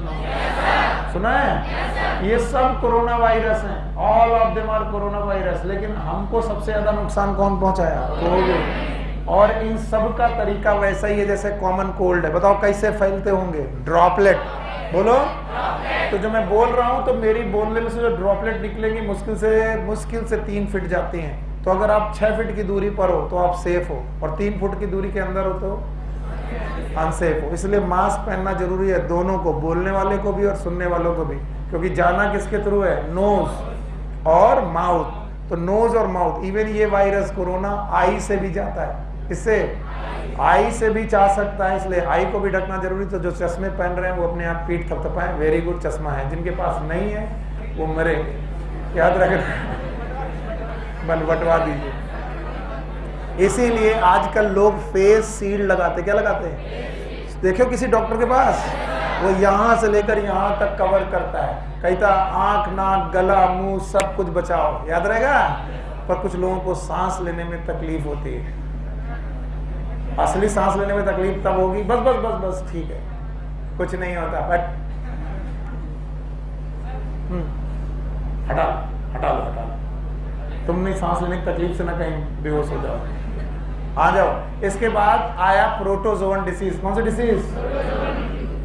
सुना है? ये सब कोरोना वायरस हैं। All of them are coronavirus. लेकिन हमको सबसे ज्यादा नुकसान कौन पहुंचाया? कोविड। और इन सब का तरीका वैसा ही है जैसे कॉमन कोल्ड है। बताओ कैसे फैलते होंगे? ड्रॉपलेट। बोलो। तो जो मैं बोल रहा हूं तो मेरी बोलने में से जो ड्रॉपलेट निकलेंगी मुश्किल से 3 फीट जाती हैं। तो अगर आप 6 फीट की दूरी पर हो तो आप सेफ हो, और 3 फुट की दूरी के अंदर हो तो अनसेफ हो। इसलिए मास्क पहनना जरूरी है, दोनों को, बोलने वाले को भी और सुनने वालों को भी। क्योंकि जाना किसके थ्रू है? नोज और माउथ। तो नोज और माउथ, इवन ये वायरस कोरोना आई से भी जाता है। इससे आई से भी जा सकता है, इसलिए आई को भी ढकना जरूरी। तो जो चश्मे पहन रहे हैं वो अपने आप पीठ थपथपाएं, वेरी गुड चश्मा है। जिनके पास नहीं है वो मरेंगे, याद रखना। बटवा दीजिए। इसीलिए आजकल लोग फेस शील्ड लगाते, क्या लगाते हैं? देखो किसी डॉक्टर के पास, वो यहां से लेकर यहां तक कवर करता है, कहता आंख नाक गला मुंह सब कुछ बचाओ, याद रहेगा। पर कुछ लोगों को सांस लेने में तकलीफ होती है। असली सांस लेने में तकलीफ तब होगी, बस बस बस बस ठीक है, कुछ नहीं होता, बट हटा हटा लो, हटा लो, तुम नहीं सांस लेने की तकलीफ से ना कहीं बेहोश हो जाओ, आ जाओ। इसके बाद आया प्रोटोजोवन डिसीज। कौन सा डिसीज?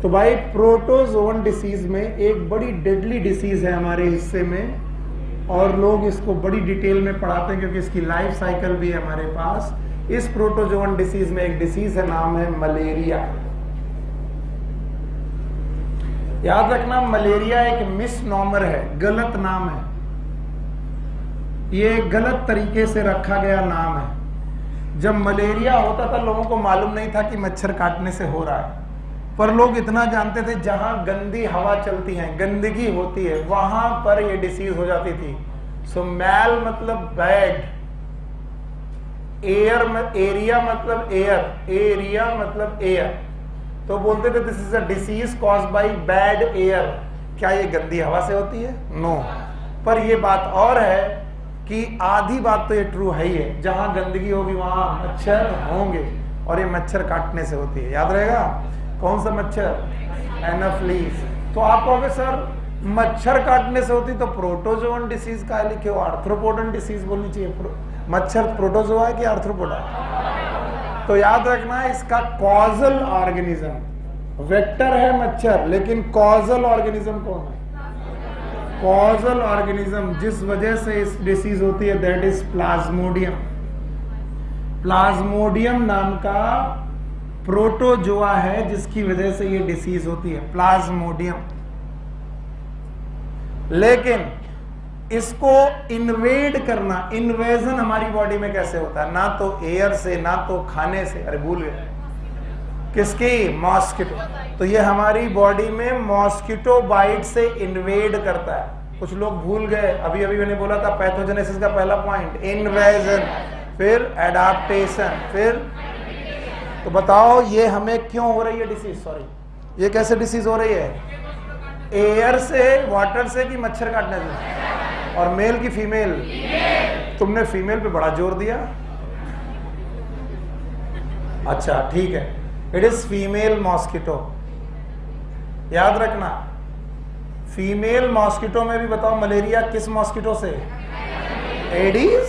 तो भाई प्रोटोजोवन डिसीज में एक बड़ी डेडली डिसीज है हमारे हिस्से में, और लोग इसको बड़ी डिटेल में पढ़ाते हैं क्योंकि इसकी लाइफ साइकिल भी है हमारे पास। इस प्रोटोजोवन डिसीज में एक डिसीज है, नाम है मलेरिया। याद रखना, मलेरिया एक मिसनॉमर है, गलत नाम है, ये गलत तरीके से रखा गया नाम है। जब मलेरिया होता था लोगों को मालूम नहीं था कि मच्छर काटने से हो रहा है, पर लोग इतना जानते थे जहां गंदी हवा चलती है, गंदगी होती है, वहां पर ये डिसीज हो जाती थी। सो मैल मतलब बैड, एयर में एरिया मतलब एयर, एरिया मतलब एयर, तो बोलते थे this is a disease caused by bad air. क्या ये गंदी हवा से होती है? नो। पर ये बात और है कि आधी बात तो ये ट्रू है ही है, जहां गंदगी होगी वहां मच्छर होंगे, और ये मच्छर काटने से होती है, याद रहेगा। कौन सा मच्छर? एनाफ्लीज। तो आप कहोगे सर मच्छर काटने से होती तो प्रोटोजोवन डिसीज का लिखे हो, आर्थ्रोपोडन डिसीज बोलनी चाहिए। मच्छर प्रोटोजोआ है कि आर्थ्रोपोडा? तो याद रखना इसका कॉजल ऑर्गेनिज्म, वेक्टर है मच्छर लेकिन कॉजल ऑर्गेनिज्म कौन है? कॉजल ऑर्गेनिज्म जिस वजह से इस डिसीज होती है दैट इज प्लाज्मोडियम। प्लाज्मोडियम नाम का प्रोटोजोआ है जिसकी वजह से ये डिसीज होती है, प्लाज्मोडियम। लेकिन इसको इन्वेड करना, इन्वेजन हमारी बॉडी में कैसे होता है? ना तो एयर से, ना तो खाने से, अरे भूल गए किसकी? मॉस्किटो। तो ये हमारी बॉडी में मॉस्किटो बाइट से इन्वेड करता है। कुछ लोग भूल गए, अभी अभी मैंने बोला था पैथोजेनेसिस का पहला पॉइंट इन्वेजन, फिर एडाप्टेशन, फिर तो बताओ ये हमें क्यों हो रही है डिसीज? सॉरी, ये कैसे डिसीज हो रही है? एयर से, वाटर से कि मच्छर काटने से? और मेल की फीमेल? तुमने फीमेल पे बड़ा जोर दिया। अच्छा ठीक है, इट इज फीमेल मॉस्किटो। याद रखना फीमेल मॉस्किटो में भी बताओ मलेरिया किस मॉस्किटो से? एडीज।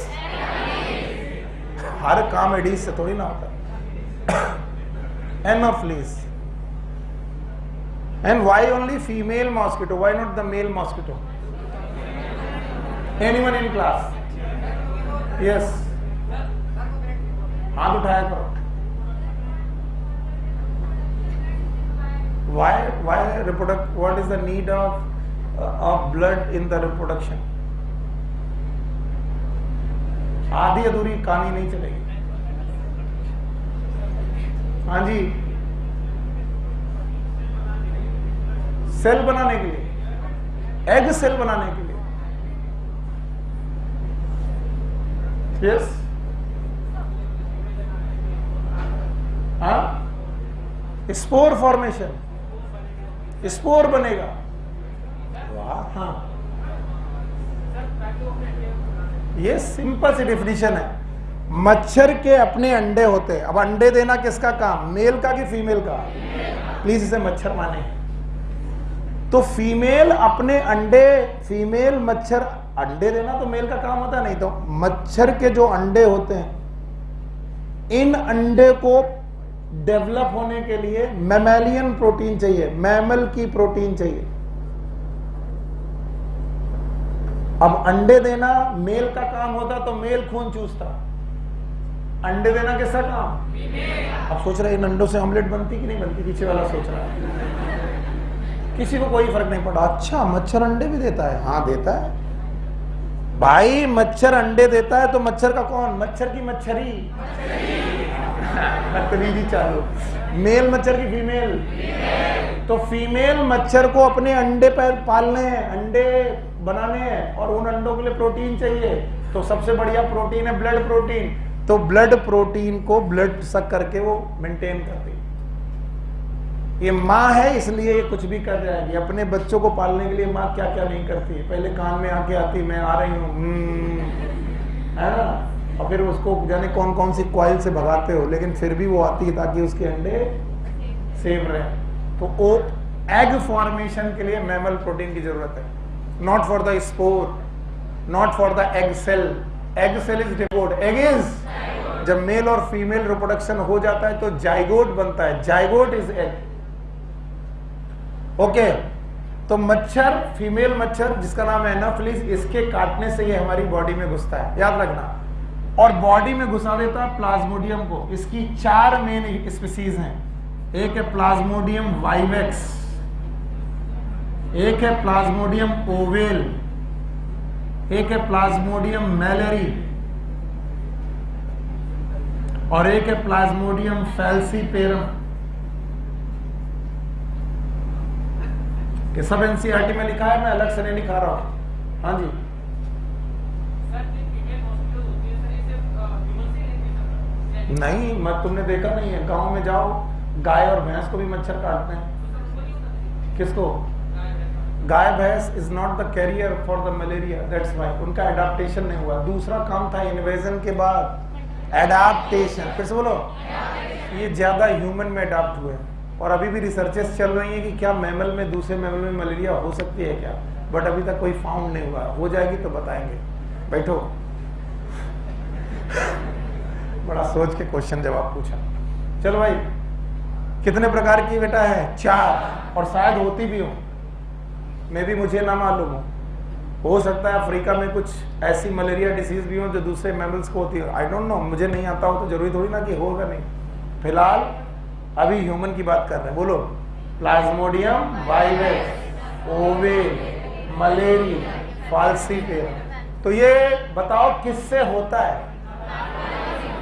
हर काम एडीज से थोड़ी ना होता। Anopheles. And why only female mosquito? Why not the male mosquito? Anyone in class? Yes. हाथ उठाया करो। Why reproduct? What is the need of blood in the reproduction? आधी अधूरी कहानी नहीं चलेगी। हाँ जी, सेल बनाने के लिए, एग सेल बनाने के लिए। यस, हाँ, स्पोर फॉर्मेशन, स्पोर बनेगा। वाह, हाँ, ये सिंपल सी डिफिनीशन है। मच्छर के अपने अंडे होते हैं। अब अंडे देना किसका काम? मेल का कि फीमेल का? प्लीज इसे मच्छर माने। तो फीमेल अपने अंडे, फीमेल मच्छर अंडे देना तो मेल का काम होता है। नहीं तो मच्छर के जो अंडे होते हैं, इन अंडे को डेवलप होने के लिए मैमेलियन प्रोटीन चाहिए, मैमल की प्रोटीन चाहिए। अब अंडे देना मेल का काम होता तो मेल खून चूसता, अंडे देना किसका काम? अब सोच रहे इन अंडों से ऑमलेट बनती कि नहीं बनती? पीछे वाला सोच रहा है, किसी को कोई फर्क नहीं पड़ा। अच्छा, मच्छर अंडे भी देता है? हाँ देता है भाई, मच्छर अंडे देता है तो मच्छर का कौन? मच्छर की मच्छरी, बदतमीजी चालू। मेल मच्छर की फीमेल, तो फीमेल मच्छर को अपने अंडे पर पालने हैं, अंडे बनाने हैं, और उन अंडों के लिए प्रोटीन चाहिए। तो सबसे बढ़िया प्रोटीन है ब्लड प्रोटीन। तो ब्लड प्रोटीन को ब्लड सक करके वो मेंटेन करती है। ये माँ है इसलिए ये कुछ भी कर जाएगी। अपने बच्चों को पालने के लिए माँ क्या क्या नहीं करती है। पहले कान में आके आती, मैं आ रही हूँ, है ना, और फिर उसको जाने कौन कौन सी कॉइल से भगाते हो, लेकिन फिर भी वो आती है ताकि उसके अंडे सेफ रहे। तो वो एग फॉर्मेशन के लिए मैमल प्रोटीन की जरूरत है, not for the spore, not for the egg cell. Egg cell is डिवोर्ड, एग इज, जब मेल और फीमेल रिप्रोडक्शन हो जाता है तो जाइगोट बनता है, जाइगोट इज एग। ओके, तो मच्छर, फीमेल मच्छर जिसका नाम है एनाफिलिस, इसके काटने से ये हमारी बॉडी में घुसता है, याद रखना, और बॉडी में घुसा देता है प्लाज्मोडियम को। इसकी 4 मेन स्पीसीज हैं। एक है प्लाज्मोडियम वाइवेक्स, एक है प्लाज्मोडियम ओवेल, एक है प्लाज्मोडियम मैलेरी, और एक है प्लाज्मोडियम फैल्सीपेरम। कि सब एनसीईआरटी में लिखा है, मैं अलग से नहीं लिखा रहा हूं। हाँ जी, नहीं, मैं तुमने देखा नहीं है, गांव में जाओ, गाय और भैंस को भी मच्छर काटते हैं। किसको? गाय भैंस is not the carrier for the malaria, that's why उनका एडाप्टेशन नहीं हुआ। दूसरा काम था इन्वेजन के बाद एडाप्टेशन। फिर से बोलो, ये ज्यादा ह्यूमन में अडाप्ट हुए, और अभी भी रिसर्चेस चल रही हैं कि क्या मैमल में, दूसरे मैमल में मलेरिया हो सकती है क्या, बट अभी तक कोई फाउंड नहीं हुआ। हो जाएगी तो बताएंगे। बैठो। बड़ा सोच के क्वेश्चन जवाब पूछा। चलो भाई, कितने प्रकार की बेटा है? 4, और शायद होती भी हो, मैं भी मुझे ना मालूम हो सकता है अफ्रीका में कुछ ऐसी मलेरिया डिसीज भी हो जो दूसरे मैमल्स को होती है, आई डोंट नो, मुझे नहीं आता हो तो जरूरी थोड़ी ना कि होगा नहीं। फिलहाल अभी ह्यूमन की बात कर रहे हैं। बोलो, Plasmodium vivax, oval, malariae, falciparum. तो ये बताओ किससे होता है,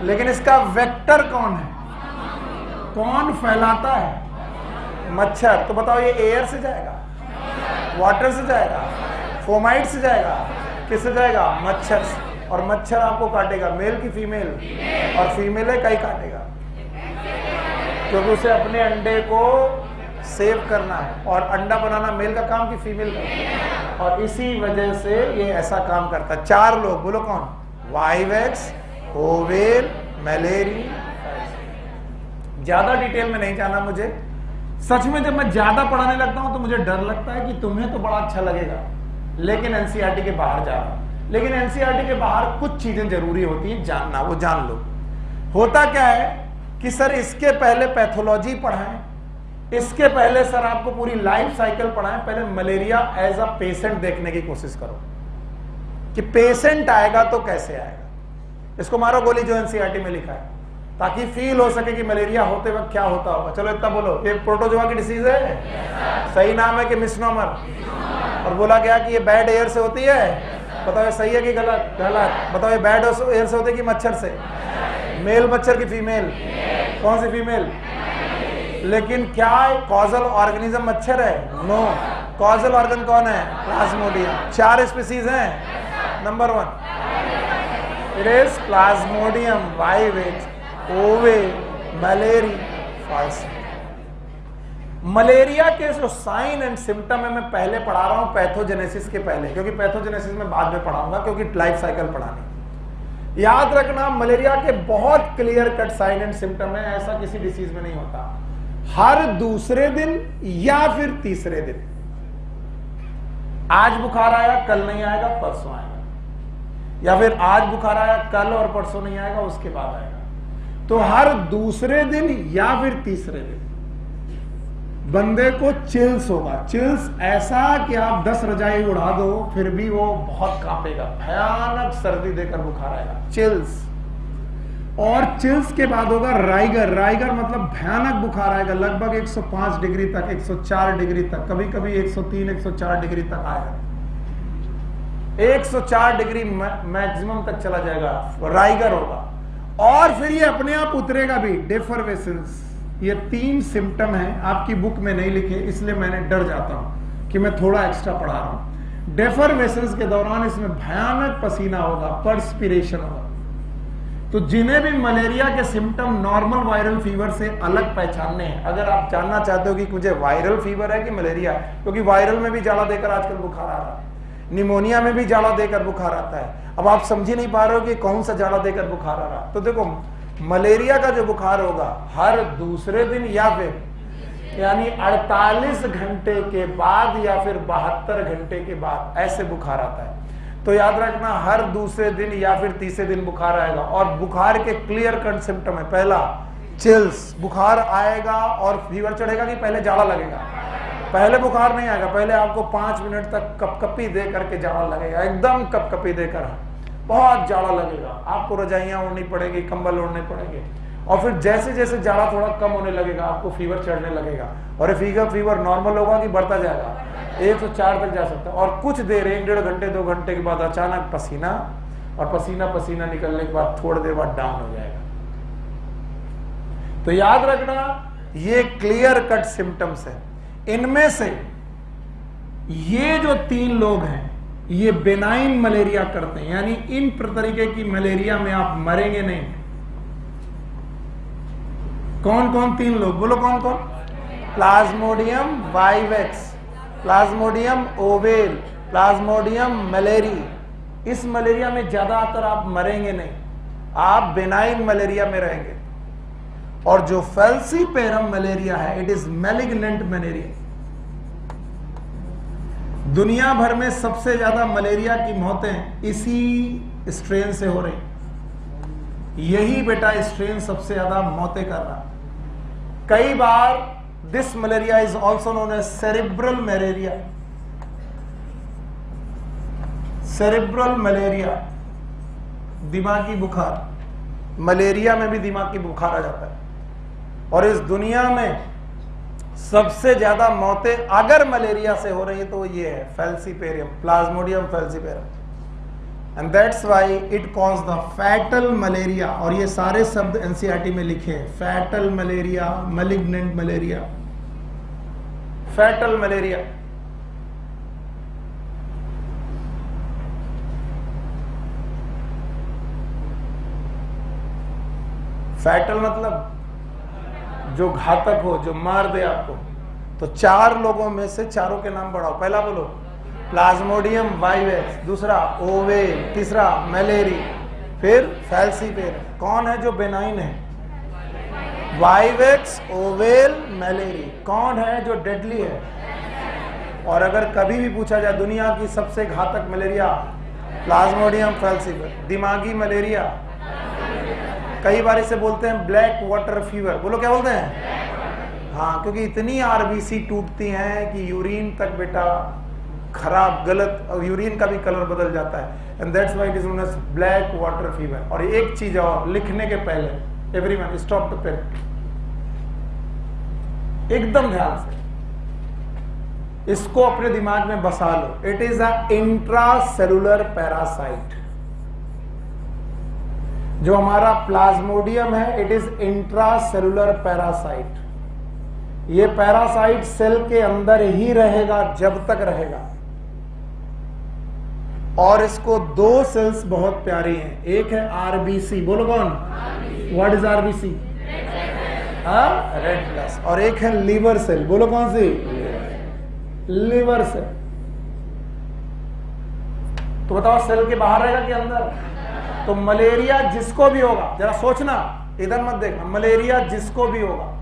लेकिन इसका वेक्टर कौन है, कौन फैलाता है? मच्छर। तो बताओ ये एयर से जाएगा, वाटर से जाएगा, फोमाइट से जाएगा, किससे जाएगा? मच्छर से। और मच्छर आपको काटेगा, मेल की फीमेल, और फीमेल है कई काटेगा, क्योंकि उसे अपने अंडे को सेव करना है, और अंडा बनाना मेल का काम कि फीमेल का, और इसी वजह से ये ऐसा काम करता है। 4 लोग, बोलो कौन? Vivax, ovale, malariae. ज्यादा डिटेल में नहीं जाना मुझे। सच में जब मैं ज्यादा पढ़ाने लगता हूं तो मुझे डर लगता है कि तुम्हें तो बड़ा अच्छा लगेगा, लेकिन एनसीईआरटी के बाहर जा रहा हूं। लेकिन एनसीईआरटी के बाहर कुछ चीजें जरूरी होती हैं जानना, वो जान लो। होता क्या है कि सर इसके पहले पैथोलॉजी पढ़ाएं, इसके पहले सर आपको पूरी लाइफ साइकिल पढ़ाएं। पहले मलेरिया एज अ पेशेंट देखने की कोशिश करो कि पेशेंट आएगा तो कैसे आएगा। इसको मारो गोली जो एनसीईआरटी में लिखा है, ताकि फील हो सके कि मलेरिया होते वक्त क्या होता होगा। चलो इतना बोलो, ये प्रोटोजोआ की डिसीज है, सही नाम है कि मिसनोमर, और बोला गया कि ये बैड एयर से होती है। बताओ ये सही है कि गलत? गलत। बताओ ये बैड एयर से होती है कि मच्छर से? मेल मच्छर की फीमेल? कौन सी फीमेल? लेकिन क्या कॉजल ऑर्गेनिज्म मच्छर है? नो। कॉजल ऑर्गन कौन है? प्लाज्मोडियम। 4 स्पीसीज हैं। Number 1 it is Plasmodium vivax, ovale, malariae, falciparum. Malaria के जो साइन एंड सिम्टम है मैं पहले पढ़ा रहा हूं पैथोजेनेसिस के पहले, क्योंकि पैथोजेनेसिस में बाद में पढ़ाऊंगा, क्योंकि लाइफ साइकिल पढ़ानी। याद रखना, मलेरिया के बहुत clear cut sign and symptom है, ऐसा किसी डिसीज में नहीं होता। हर दूसरे दिन या फिर तीसरे दिन, आज बुखार आया कल नहीं आएगा, परसों आएगा, या फिर आज बुखार आया कल और परसों नहीं आएगा, उसके बाद आएगा। तो हर दूसरे दिन या फिर तीसरे दिन बंदे को चिल्स होगा। चिल्स ऐसा कि आप 10 रजाई उड़ा दो फिर भी वो बहुत कांपेगा, भयानक सर्दी देकर बुखार आएगा, चिल्स। और चिल्स के बाद होगा राइगर। राइगर मतलब भयानक बुखार आएगा, लगभग 105 डिग्री तक, 104 डिग्री तक, कभी कभी 103, 104 डिग्री तक आएगा। 104 डिग्री मैक्सिमम तक चला जाएगा, राइगर होगा। और फिर ये अपने आप उतरेगा भी, डेफरवेसेंस। ये 3 सिम्टम हैं, आपकी बुक में नहीं लिखे, इसलिए मैंने डर जाता हूं कि मैं थोड़ा एक्स्ट्रा पढ़ा रहा हूं। डेफरवेसेंस के दौरान इसमें भयानक पसीना होगा, पर्सपिरेशन होगा। तो जिन्हें भी मलेरिया के सिम्टम नॉर्मल वायरल फीवर से अलग पहचानने हैं, अगर आप जानना चाहते हो कि मुझे वायरल फीवर है कि मलेरिया है, क्योंकि वायरल में भी जाला देकर आजकल बुखार आ रहा है, निमोनिया में भी जाला देकर बुखार आता है। अब आप समझ ही नहीं पा रहे हो कि कौन सा जाला देकर बुखार आ रहा है। तो देखो, मलेरिया का जो बुखार होगा हर दूसरे दिन या फिर यानी 48 घंटे के बाद या फिर 72 घंटे के बाद ऐसे बुखार आता है। तो याद रखना, हर दूसरे दिन या फिर तीसरे दिन बुखार आएगा। और बुखार के क्लियर कट सिम्टम है, पहला चिल्स, बुखार आएगा और फीवर चढ़ेगा कि पहले जाला लगेगा? पहले बुखार नहीं आएगा, पहले आपको 5 मिनट तक कपकपी दे करके जाला लगेगा, एकदम कपकपी देकर बहुत जाला लगेगा, आपको रजाइयां ओढ़नी पड़ेगी, कंबल ओढ़ने पड़ेंगे। और फिर जैसे जैसे जाला थोड़ा कम होने लगेगा आपको फीवर चढ़ने लगेगा, और फीवर नॉर्मल होगा कि बढ़ता जाएगा, 104 तक जा सकता है। और कुछ देर 1-1.5 घंटे 2 घंटे के बाद अचानक पसीना, और पसीना निकलने के बाद थोड़ी देर बाद डाउन हो जाएगा। तो याद रखना, ये क्लियर कट सिम्टम्स है। इनमें से ये जो 3 लोग हैं ये बेनाइन मलेरिया करते हैं, यानी इन तरीके की मलेरिया में आप मरेंगे नहीं। कौन कौन 3 लोग? बोलो कौन कौन? Plasmodium vivax, Plasmodium oval, Plasmodium malariae. इस मलेरिया में ज्यादातर आप मरेंगे नहीं, आप बेनाइन मलेरिया में रहेंगे। और जो फैल्सीपेरम मलेरिया है, इट इज मैलिग्नेंट मलेरिया। दुनिया भर में सबसे ज्यादा मलेरिया की मौतें इसी स्ट्रेन से हो रही। यही बेटा स्ट्रेन सबसे ज्यादा मौतें कर रहा। कई बार this malaria is also known as cerebral malaria. Cerebral malaria, दिमागी बुखार। मलेरिया में भी दिमागी बुखार आ जाता है। और इस दुनिया में सबसे ज्यादा मौतें अगर मलेरिया से हो रही है तो ये है falciparum, Plasmodium falciparum, and that's why it cause the fatal malaria. और ये सारे शब्द एनसीईआरटी में लिखे हैं, fatal malaria, malignant malaria, fatal malaria. Fatal मतलब जो घातक हो, जो मार दे आपको। तो 4 लोगों में से चारों के नाम बढ़ाओ। पहला बोलो प्लाज्मोडियम वाइवेक्स, दूसरा ओवेल, तीसरा मलेरी, फिर फैल्सीपेरम। कौन है जो बेनाइन है? Vivax, oval, malariae. कौन है जो डेडली है? और अगर कभी भी पूछा जाए दुनिया की सबसे घातक मलेरिया, प्लाज्मोडियम फैल्सीपेरम। दिमागी मलेरिया, कई बार इसे बोलते हैं ब्लैक वाटर फीवर। बोलो क्या बोलते हैं? हाँ, क्योंकि इतनी आरबीसी टूटती हैं कि यूरिन तक बेटा खराब, गलत, और यूरिन का भी कलर बदल जाता है, and that's why it is known as black water fever. और एक चीज और, लिखने के पहले एवरीवन स्टॉप द पेन, एकदम ध्यान से इसको अपने दिमाग में बसा लो। It is a intracellular parasite. जो हमारा प्लाज्मोडियम है, इट इज इंट्रासेलुलर पैरासाइट। ये पैरासाइट सेल के अंदर ही रहेगा जब तक रहेगा। और इसको 2 सेल्स बहुत प्यारी हैं, एक है आरबीसी। बोलो कौन? What is RBC? Red blood. और एक है लीवर सेल। बोलो कौन सी? Liver cell. तो बताओ सेल के बाहर रहेगा कि अंदर? तो मलेरिया जिसको भी होगा, जरा सोचना, इधर मत देखना, मलेरिया जिसको भी होगा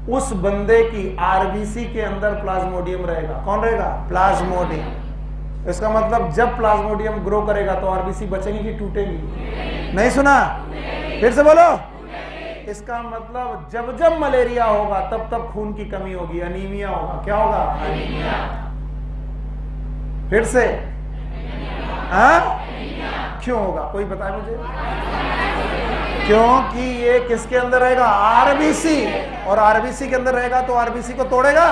उस बंदे की आरबीसी के अंदर प्लाज्मोडियम रहेगा। कौन रहेगा? प्लाज्मोडियम। इसका मतलब जब प्लाज्मोडियम ग्रो करेगा तो आरबीसी बचेगी कि टूटेगी? नहीं सुना? फिर से बोलो। इसका मतलब जब जब मलेरिया होगा तब तब खून की कमी होगी, अनीमिया होगा। क्या होगा? अनीमिया। फिर से क्यों होगा? कोई बताए मुझे? क्योंकि ये किसके अंदर रहेगा? आरबीसी। और आरबीसी के अंदर रहेगा तो आरबीसी को तोड़ेगा,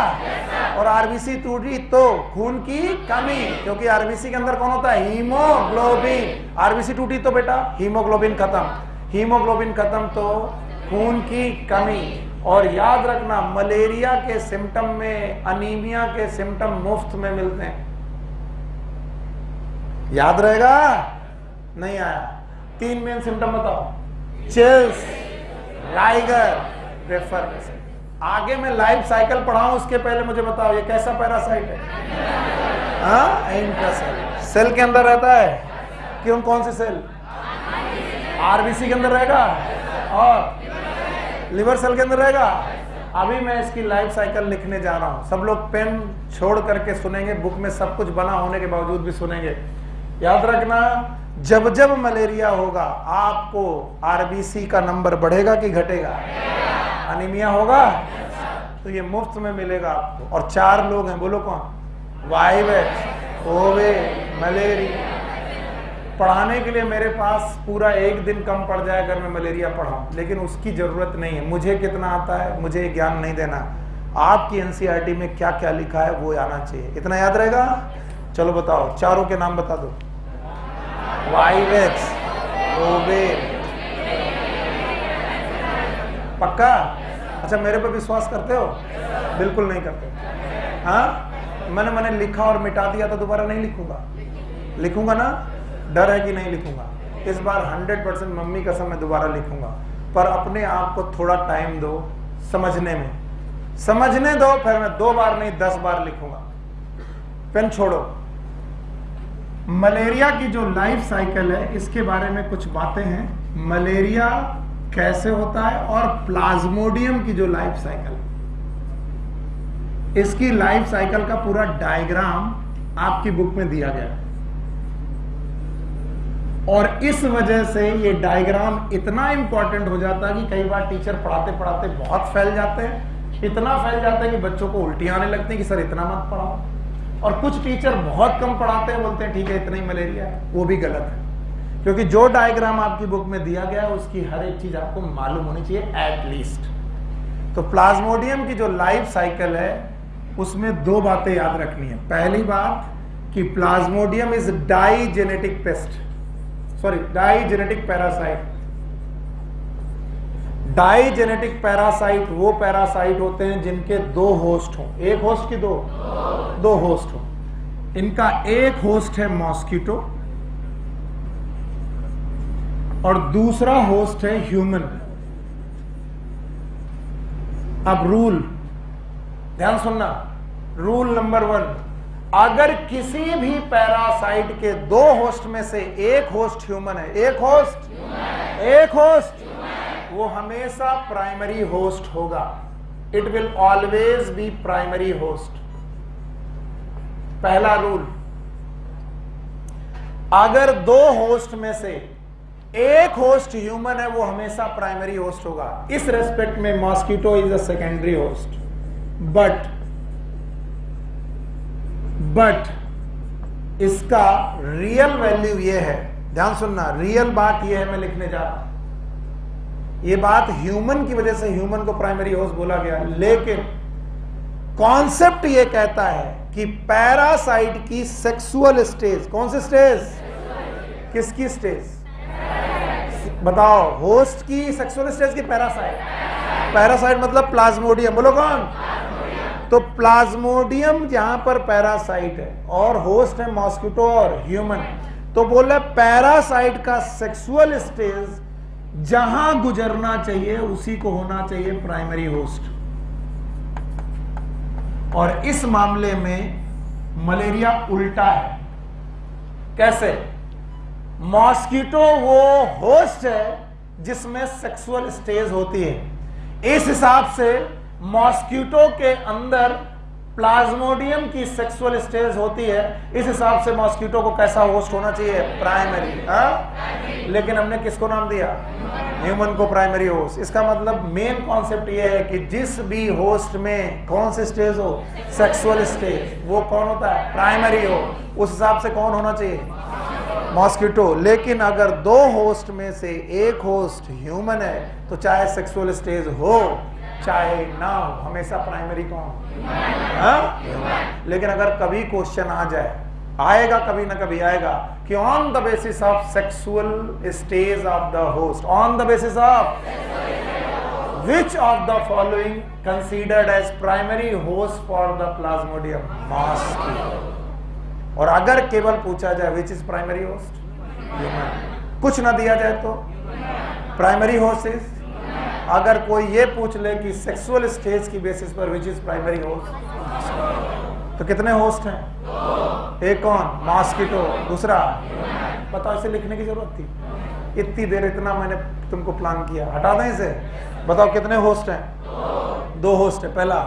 और आरबीसी टूटी तो खून की कमी। क्योंकि आरबीसी के अंदर कौन होता है? हीमोग्लोबिन। आरबीसी टूटी तो बेटा हीमोग्लोबिन खत्म, हीमोग्लोबिन खत्म तो खून की कमी। और याद रखना, मलेरिया के सिम्टम में अनीमिया के सिम्टम मुफ्त में मिलते हैं। याद रहेगा? नहीं आया? 3 मेन सिम्टम बताओ, चिल्स, लाइगर, रेफर। आगे मैं लाइफ साइकिल पढ़ाऊं उसके पहले मुझे बताओ ये कैसा पैरासाइट है? हाँ, इंट्रासेल। सेल के अंदर रहता है। क्यों? कौन सी सेल? आरबीसी के अंदर रहेगा और लिवर सेल के अंदर रहेगा। अभी मैं इसकी लाइफ साइकिल लिखने जा रहा हूं, सब लोग पेन छोड़ करके सुनेंगे, बुक में सब कुछ बना होने के बावजूद भी सुनेंगे। याद रखना, जब जब मलेरिया होगा आपको आरबीसी का नंबर बढ़ेगा कि घटेगा? अनीमिया होगा तो ये मुफ्त में मिलेगा आपको। और 4 लोग हैं, बोलो कौन? Vivax, Covid, malaria. पढ़ाने के लिए मेरे पास पूरा 1 दिन कम पड़ जाए अगर मैं मलेरिया पढ़ाऊं, लेकिन उसकी जरूरत नहीं है। मुझे कितना आता है मुझे ज्ञान नहीं देना, आपकी एनसीईआरटी में क्या क्या लिखा है वो आना चाहिए। इतना याद रहेगा? चलो बताओ, चारों के नाम बता दो। वाइवेक्स, कोविड, पक्का? अच्छा, मेरे पे विश्वास करते हो? बिल्कुल नहीं करते। हाँ, मैंने लिखा और मिटा दिया तो दोबारा नहीं लिखूंगा। लिखूंगा ना? डर है कि नहीं लिखूंगा? इस बार 100% मम्मी कसम मैं दोबारा लिखूंगा, पर अपने आप को थोड़ा टाइम दो समझने में। समझने दो, फिर मैं 2 बार नहीं 10 बार लिखूंगा। पेन छोड़ो। मलेरिया की जो लाइफ साइकिल है इसके बारे में कुछ बातें हैं। मलेरिया कैसे होता है और प्लाज्मोडियम की जो लाइफ साइकिल, इसकी लाइफ साइकिल का पूरा डायग्राम आपकी बुक में दिया गया है। और इस वजह से ये डायग्राम इतना इंपॉर्टेंट हो जाता है कि कई बार टीचर पढ़ाते पढ़ाते बहुत फैल जाते हैं, इतना फैल जाता है कि बच्चों को उल्टी आने लगती है कि सर इतना मत पढ़ाओ। और कुछ टीचर बहुत कम पढ़ाते हैं, बोलते हैं ठीक है इतना ही मलेरिया है। वो भी गलत है, क्योंकि जो डायग्राम आपकी बुक में दिया गया है उसकी हर एक चीज आपको मालूम होनी चाहिए एटलीस्ट। तो प्लाज्मोडियम की जो लाइफ साइकिल है उसमें 2 बातें याद रखनी है। पहली बात कि Plasmodium is digenetic paste, sorry digenetic parasite. Digenetic parasite वो पैरासाइट होते हैं जिनके 2 होस्ट हों। एक होस्ट की 2 होस्ट हो। इनका एक होस्ट है मॉस्किटो और दूसरा होस्ट है ह्यूमन। अब रूल ध्यान सुनना, रूल नंबर 1, अगर किसी भी पैरासाइट के 2 होस्ट में से एक होस्ट ह्यूमन है, एक होस्ट वो हमेशा प्राइमरी होस्ट होगा। It will always be primary host. पहला रूल, अगर 2 होस्ट में से एक होस्ट ह्यूमन है वो हमेशा प्राइमरी होस्ट होगा। इस रेस्पेक्ट में mosquito is a secondary host. But इसका रियल वैल्यू ये है, ध्यान सुनना, रियल बात ये है, मैं लिखने जा रहा हूं ये बात ह्यूमन की वजह से ह्यूमन को प्राइमरी होस्ट बोला गया, लेकिन कॉन्सेप्ट ये कहता है कि पैरासाइट की सेक्सुअल स्टेज, कौन सी स्टेज? किसकी स्टेज बताओ? होस्ट की सेक्सुअल स्टेज की पैरासाइट? पैरासाइट मतलब प्लाज्मोडियम, बोलो कौन? तो प्लाज्मोडियम जहां पर पैरासाइट है और होस्ट है मॉस्किटो और ह्यूमन, तो बोले पैरासाइट का सेक्सुअल स्टेज जहां गुजरना चाहिए उसी को होना चाहिए प्राइमरी होस्ट। और इस मामले में मलेरिया उल्टा है। कैसे? मॉस्किटो वो होस्ट है जिसमें सेक्सुअल स्टेज होती है, इस हिसाब से मॉस्किटो के अंदर प्लाज्मोडियम की सेक्सुअल स्टेज होती है, इस हिसाब से मॉस्किटो को कैसा होस्ट होना चाहिए? प्राइमरी। लेकिन हमने किसको नाम दिया? ह्यूमन को प्राइमरी होस्ट। इसका मतलब मेन कॉन्सेप्ट ये है कि जिस भी होस्ट में कौन सी स्टेज हो, सेक्सुअल स्टेज, वो कौन होता है? प्राइमरी हो। उस हिसाब से कौन होना चाहिए? मॉस्किटो। लेकिन अगर 2 होस्ट में से एक होस्ट ह्यूमन है तो चाहे सेक्सुअल स्टेज हो चाहे ना हो, हमेशा प्राइमरी कौन? लेकिन अगर कभी क्वेश्चन आ जाए, आएगा कभी ना कभी आएगा, कि on the basis of sexual stage of the host, on the basis of which of the following considered as primary host for the plasmodium? Mosquito. और अगर केवल पूछा जाए which is primary host? Human. कुछ ना दिया जाए तो प्राइमरी होस्ट इज। अगर कोई ये पूछ ले कि सेक्सुअल स्टेज की बेसिस पर विच इज प्राइमरी होस्ट, तो कितने होस्ट हैं? एक कौन? मॉस्किटो। दूसरा बताओ, इसे लिखने की जरूरत थी? इतनी देर इतना मैंने तुमको प्लान किया, हटा दें इसे। बताओ कितने होस्ट हैं? दो होस्ट है। पहला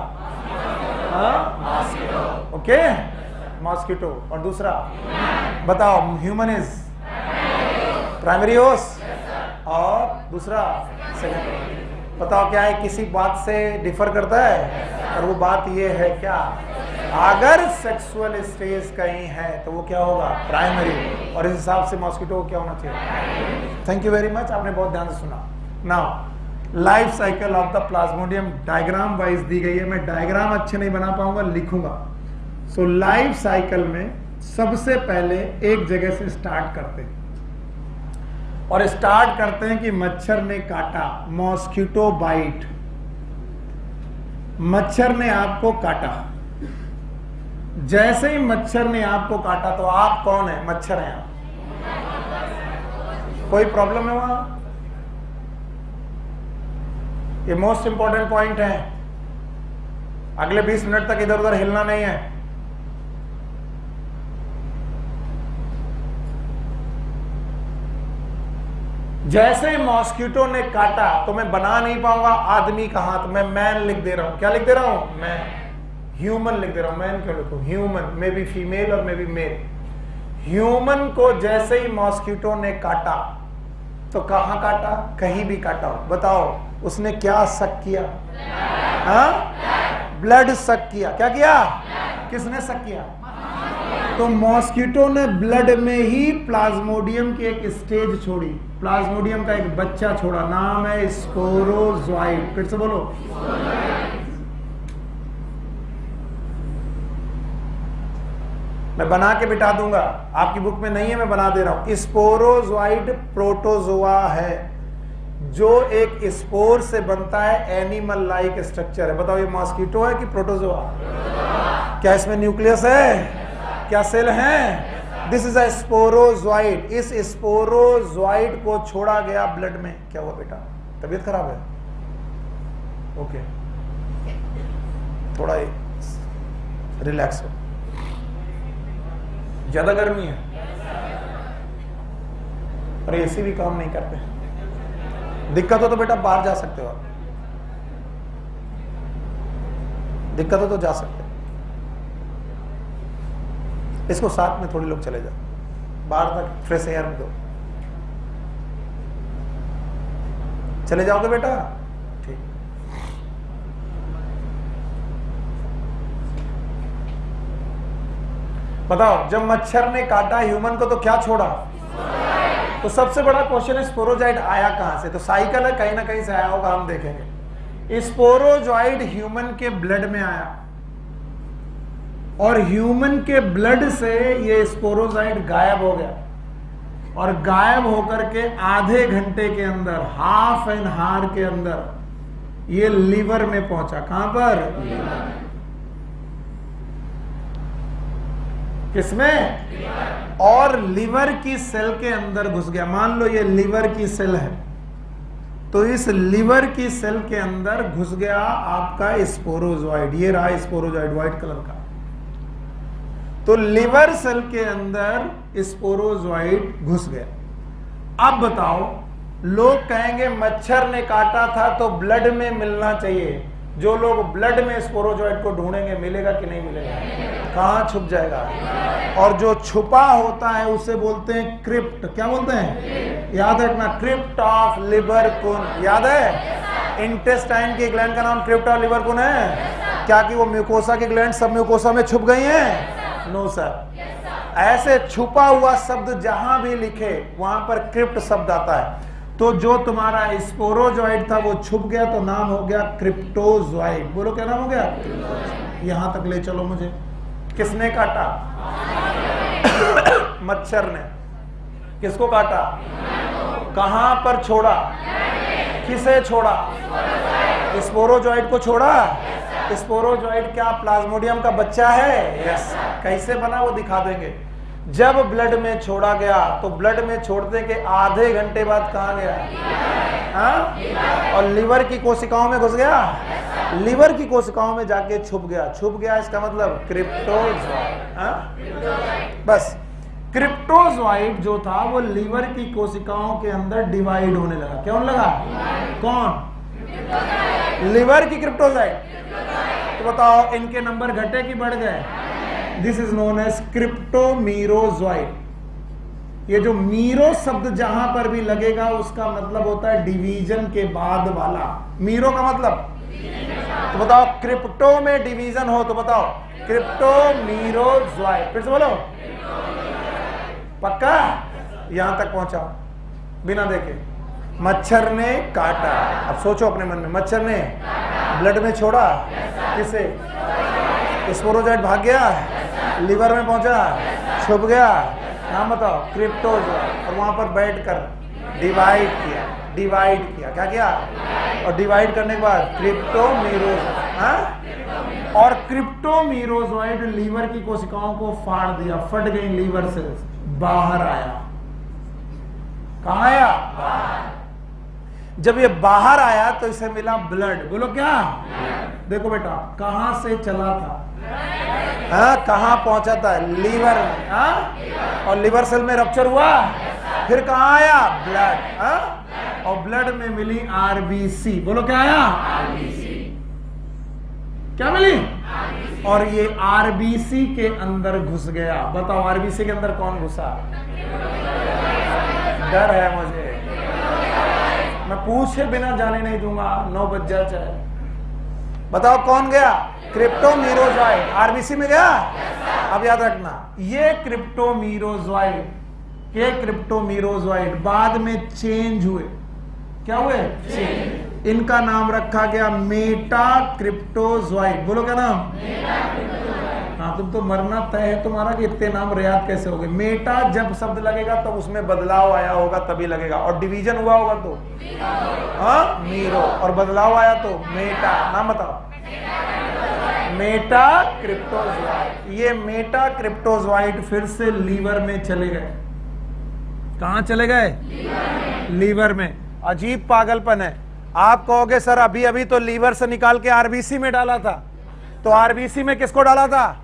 ओके मॉस्किटो, और दूसरा बताओ ह्यूमन इज प्राइमरी होस्ट और दूसरा सेकेंडरी। बताओ क्या है, किसी बात से डिफर करता है? और वो बात ये है क्या, अगर सेक्सुअल स्टेज कहीं है तो वो क्या होगा? प्राइमरी। और इस हिसाब से मॉस्किटो क्या होना चाहिए? थैंक यू वेरी मच, आपने बहुत ध्यान से सुना। Now life cycle of the Plasmodium diagram wise दी गई है। मैं डायग्राम अच्छे नहीं बना पाऊंगा, लिखूंगा। सो लाइफ साइकिल में सबसे पहले एक जगह से स्टार्ट करते हैं, और स्टार्ट करते हैं कि मच्छर ने काटा, मॉस्किटो बाइट। मच्छर ने आपको काटा। जैसे ही मच्छर ने आपको काटा तो आप कौन है? मच्छर हैं आप। कोई प्रॉब्लम है वहां? ये मोस्ट इंपॉर्टेंट पॉइंट है। अगले 20 मिनट तक इधर उधर हिलना नहीं है। जैसे मॉस्किटो ने काटा तो मैं बना नहीं पाऊंगा आदमी का हाथ, मैं मैन लिख दे रहा हूं। क्या लिख दे रहा हूं? मैं ह्यूमन लिख दे रहा हूं। मैन क्यों लिखूं? ह्यूमन, मे बी फीमेल और मे बी मेल। ह्यूमन को जैसे ही मॉस्किटो ने काटा, तो कहां काटा? कहीं भी काटा हो। बताओ उसने क्या सक किया? ब्लड सक किया। क्या किया? किसने सक किया? तो मॉस्किटो ने ब्लड में ही प्लाज्मोडियम की एक स्टेज छोड़ी, प्लाज्मोडियम का एक बच्चा छोड़ा, नाम है स्पोरोजोइड। फिर से बोलो। मैं बना के बिठा दूंगा, आपकी बुक में नहीं है, मैं बना दे रहा हूं। स्पोरोजोइड प्रोटोजोआ है, जो एक स्पोर से बनता है, एनिमल लाइक स्ट्रक्चर है। बताओ ये मॉस्किटो है कि प्रोटोजोआ? क्या इसमें न्यूक्लियस है? क्या सेल हैं? This is a sporozoite. इस स्पोरोजोइड को छोड़ा गया ब्लड में। क्या हुआ बेटा? तबीयत खराब है? ओके, थोड़ा रिलैक्स हो। ज्यादा गर्मी है और एसी भी काम नहीं करते। दिक्कत हो तो बेटा बाहर जा सकते हो आप, दिक्कत हो तो जा सकते हो। इसको साथ में थोड़ी लोग चले जाओ, बाहर तक फ्रेश एयर में दो। चले जाओगे बेटा? ठीक। बताओ जब मच्छर ने काटा ह्यूमन को तो क्या छोड़ा? तो सबसे बड़ा क्वेश्चन है स्पोरोजोइड आया कहां से? तो साइकिल है, कहीं ना कहीं से आया होगा, हम देखेंगे। स्पोरोजोइड ह्यूमन के ब्लड में आया और ह्यूमन के ब्लड से ये स्पोरोजोइड गायब हो गया, और गायब होकर के आधे घंटे के अंदर, हाफ एन हार के अंदर ये लीवर में पहुंचा। कहां पर? किसमें? और लीवर की सेल के अंदर घुस गया। मान लो ये लीवर की सेल है, तो इस लीवर की सेल के अंदर घुस गया आपका स्पोरोजोइड। ये रहा स्पोरोजोइड व्हाइट कलर का। तो लीवर सेल के अंदर स्पोरोजोइड घुस गया। अब बताओ, लोग कहेंगे मच्छर ने काटा था तो ब्लड में मिलना चाहिए। जो लोग ब्लड में स्पोरोजोइड को ढूंढेंगे, मिलेगा कि नहीं मिलेगा? कहां छुप जाएगा? और जो छुपा होता है उसे बोलते हैं क्रिप्ट। क्या बोलते हैं? याद रखना, क्रिप्ट ऑफ लिबरकुन। याद है? इंटेस्टाइन की ग्लैंड का नाम क्रिप्ट ऑफ लिबरकुन है। क्या कि वो म्यूकोसा की ग्लैंड सब म्यूकोसा में छुप गई हैं? No sir. ऐसे छुपा हुआ शब्द जहां भी लिखे वहां पर क्रिप्ट शब्द आता है। तो जो तुम्हारा स्पोरोजोइड था वो छुप गया, तो नाम हो गया क्रिप्टोजोइड। बोलो क्या नाम हो गया? यहां तक ले चलो मुझे। किसने काटा? मच्छर ने। किसको काटा? कहां पर छोड़ा? किसे छोड़ा? स्पोरोजोइड को छोड़ा। स्पोरोजोइड क्या प्लाज्मोडियम का बच्चा है? यस। कैसे बना वो दिखा देंगे। जब ब्लड में छोड़ा गया तो ब्लड में छोड़ने के आधे घंटे बाद कहाँ गया? हाँ? और लीवर की कोशिकाओं में घुस गया, लीवर की कोशिकाओं में जाके छुप गया। छुप गया इसका मतलब क्रिप्टोजोइट। बस क्रिप्टोजोइट जो था वो लीवर की कोशिकाओं के अंदर डिवाइड होने लगा। क्या होने लगा? कौन? लीवर की क्रिप्टोजोइट। तो बताओ इनके नंबर घटे कि बढ़ गए? This is known as cryptomerozoite. ये जो मीरो शब्द जहां पर भी लगेगा उसका मतलब होता है डिवीजन के बाद वाला। मीरो का मतलब, तो बताओ क्रिप्टो में डिवीजन हो तो बताओ क्रिप्टोमीरोजोइट। फिर से बोलो, पक्का? यहां तक पहुंचाओ बिना देखे। मच्छर ने काटा। अब सोचो अपने मन में, मच्छर ने ब्लड में छोड़ा, किसे? स्पोरोजोइट भाग गया, लीवर में पहुंचा, छुप गया, नाम बताओ? क्रिप्टोजोइट। और वहां पर बैठकर डिवाइड किया, डिवाइड किया। क्या किया? और डिवाइड करने के बाद क्रिप्टोमीरोजोइट। हाँ? और क्रिप्टोमीरोजोइट लीवर की कोशिकाओं को फाड़ दिया, फट गई लीवर से, बाहर आया। कहां आया? बाहर। जब ये बाहर आया तो इसे मिला ब्लड। बोलो क्या? देखो बेटा, कहां से चला था? हाँ, कहां पहुंचा था? लीवर में। हाँ? और लीवर सेल में रप्चर हुआ, फिर कहां आया? ब्लड। हाँ? और ब्लड में मिली आरबीसी। बोलो क्या आया? आरबीसी। क्या मिली? आरबीसी। और ये आरबीसी के अंदर घुस गया। बताओ आरबीसी के अंदर कौन घुसा? डर है मुझे, मैं पूछे बिना जाने नहीं दूंगा। 9 बज जाए। बताओ कौन गया? क्रिप्टोमीरोजोइट आरबीसी में गया। अब याद रखना, ये क्रिप्टोमीरोजोइट के क्रिप्टोमीरोजोइट बाद में चेंज हुए। क्या हुए? चेंज। इनका नाम रखा गया मेटा क्रिप्टोजोइट। बोलो क्या नाम? हाँ, तुम तो मरना तय है तुम्हारा कि इतने नाम याद कैसे हो गए। मेटा जब शब्द लगेगा तब उसमें बदलाव आया होगा तभी लगेगा, और डिवीजन हुआ होगा तो हाँ मीरो, और बदलाव आया तो मेटा। नाम बताओ? Meta cryptozoite. ये मेटा क्रिप्टोजोइट फिर से लीवर में चले गए। कहां चले गए? लीवर में। अजीब पागलपन है। आप कहोगे सर अभी अभी तो लीवर से निकाल के आरबीसी में डाला था, तो आरबीसी में किसको डाला था?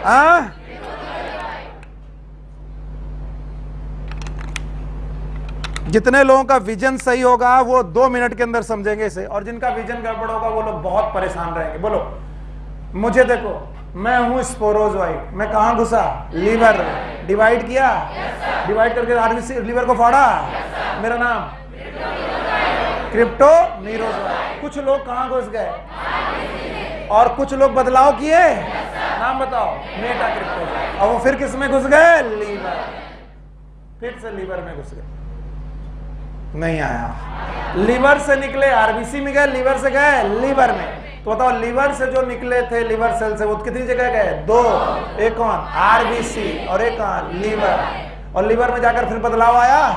हाँ? जितने लोगों का विजन सही होगा वो 2 मिनट के अंदर समझेंगे इसे, और जिनका विजन गड़बड़ होगा वो लोग बहुत परेशान रहेंगे। बोलो, मुझे देखो, मैं हूं स्पोरोजोइट। मैं कहां घुसा? लीवर। डिवाइड किया, डिवाइड करके आरबीसी लीवर को फाड़ा। मेरा नाम क्रिप्टोमीरोजोइट। कुछ लोग कहां घुस गए? और कुछ लोग बदलाव किए। नाम बताओ? Metacryptozoite. और वो फिर किस में घुस गए? लीवर। फिर से लीवर में घुस गए, नहीं आया। लीवर से निकले आरबीसी में गए, लीवर से गए लीवर में। तो बताओ लीवर से जो निकले थे लीवर सेल से, वो कितनी जगह गए? 2। एक कौन? आरबीसी, और एक कौन? लीवर। और लीवर में जाकर फिर बदलाव आया।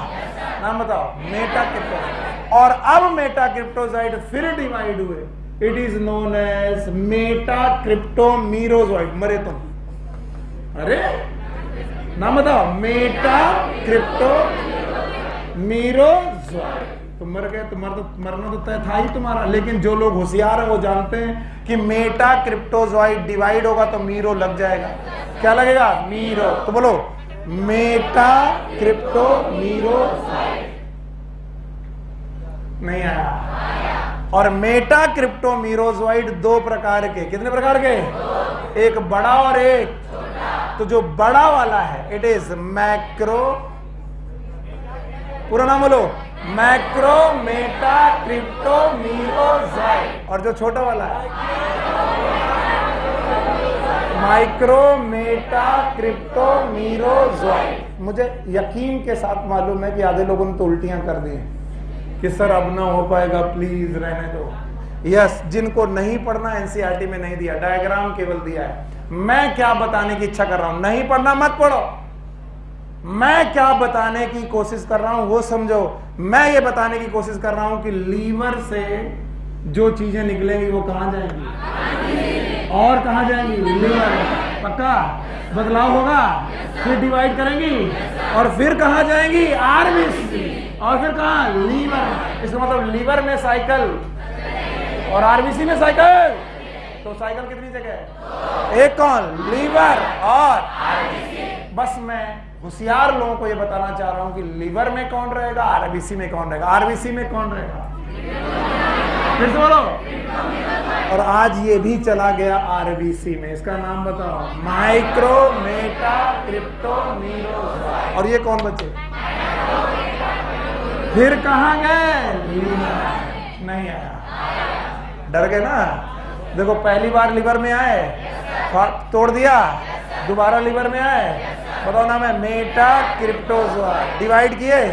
नाम बताओ? Metacryptozoite. और अब मेटा क्रिप्टोजोइट फिर डिवाइड हुए। It is known as metacryptomerozoite. मरे तुम? अरे नाम बताओ? Metacryptomerozoite. तुम मर गए, तुम्हारा तो मरना तो तय था ही तुम्हारा। लेकिन जो लोग होशियार है वो जानते हैं कि मेटा क्रिप्टोजोइट डिवाइड होगा तो मीरो लग जाएगा। क्या लगेगा? मीरो। तो बोलो मेटा क्रिप्टोमीरोजोइट। नहीं आया। और मेटा क्रिप्टोमीरोजोइट 2 प्रकार के। कितने प्रकार के? एक बड़ा और एक। तो जो बड़ा वाला है इट इज मैक्रो, पूरा नाम बोलो, मैक्रो मेटा क्रिप्टोमीरोजोइट। और जो छोटा वाला है माइक्रो मेटा क्रिप्टोमीरोजोइट। मुझे यकीन के साथ मालूम है कि आधे लोगों ने तो उल्टियां कर दी कि सर अब ना हो पाएगा, प्लीज रहने दो। यस, जिनको नहीं पढ़ना एनसीईआरटी में नहीं दिया, डायग्राम केवल दिया है। मैं क्या बताने की इच्छा कर रहा हूं? नहीं पढ़ना मत पढ़ो। मैं क्या बताने की कोशिश कर रहा हूं वो समझो। मैं ये बताने की कोशिश कर रहा हूं कि लीवर से जो चीजें निकलेंगी वो कहां जाएंगी? और कहां जाएंगी? लीवर। पक्का बदलाव होगा, फिर डिवाइड करेंगी और फिर कहाँ जाएंगी, आरबीसी, और फिर कहाँ, लीवर। इसका मतलब लीवर में साइकिल और आरबीसी में साइकिल, तो साइकिल कितनी जगह, एक कौन, लीवर और आरबीसी। बस मैं होशियार लोगों को ये बताना चाह रहा हूं कि लीवर में कौन रहेगा, आरबीसी में कौन रहेगा, आरबीसी में कौन रहेगा, फिर से बोलो। और आज ये भी चला गया आरबीसी में, इसका नाम बताओ, माइक्रो मेटा क्रिप्टो मीरो। और ये कौन बचे, फिर कहां गए, लीवर। नहीं आया, डर गए ना। देखो पहली बार लीवर में आए, तोड़ दिया, दोबारा लीवर में आए, बताओ नाम है मेटा क्रिप्टोजोआ, डिवाइड किए,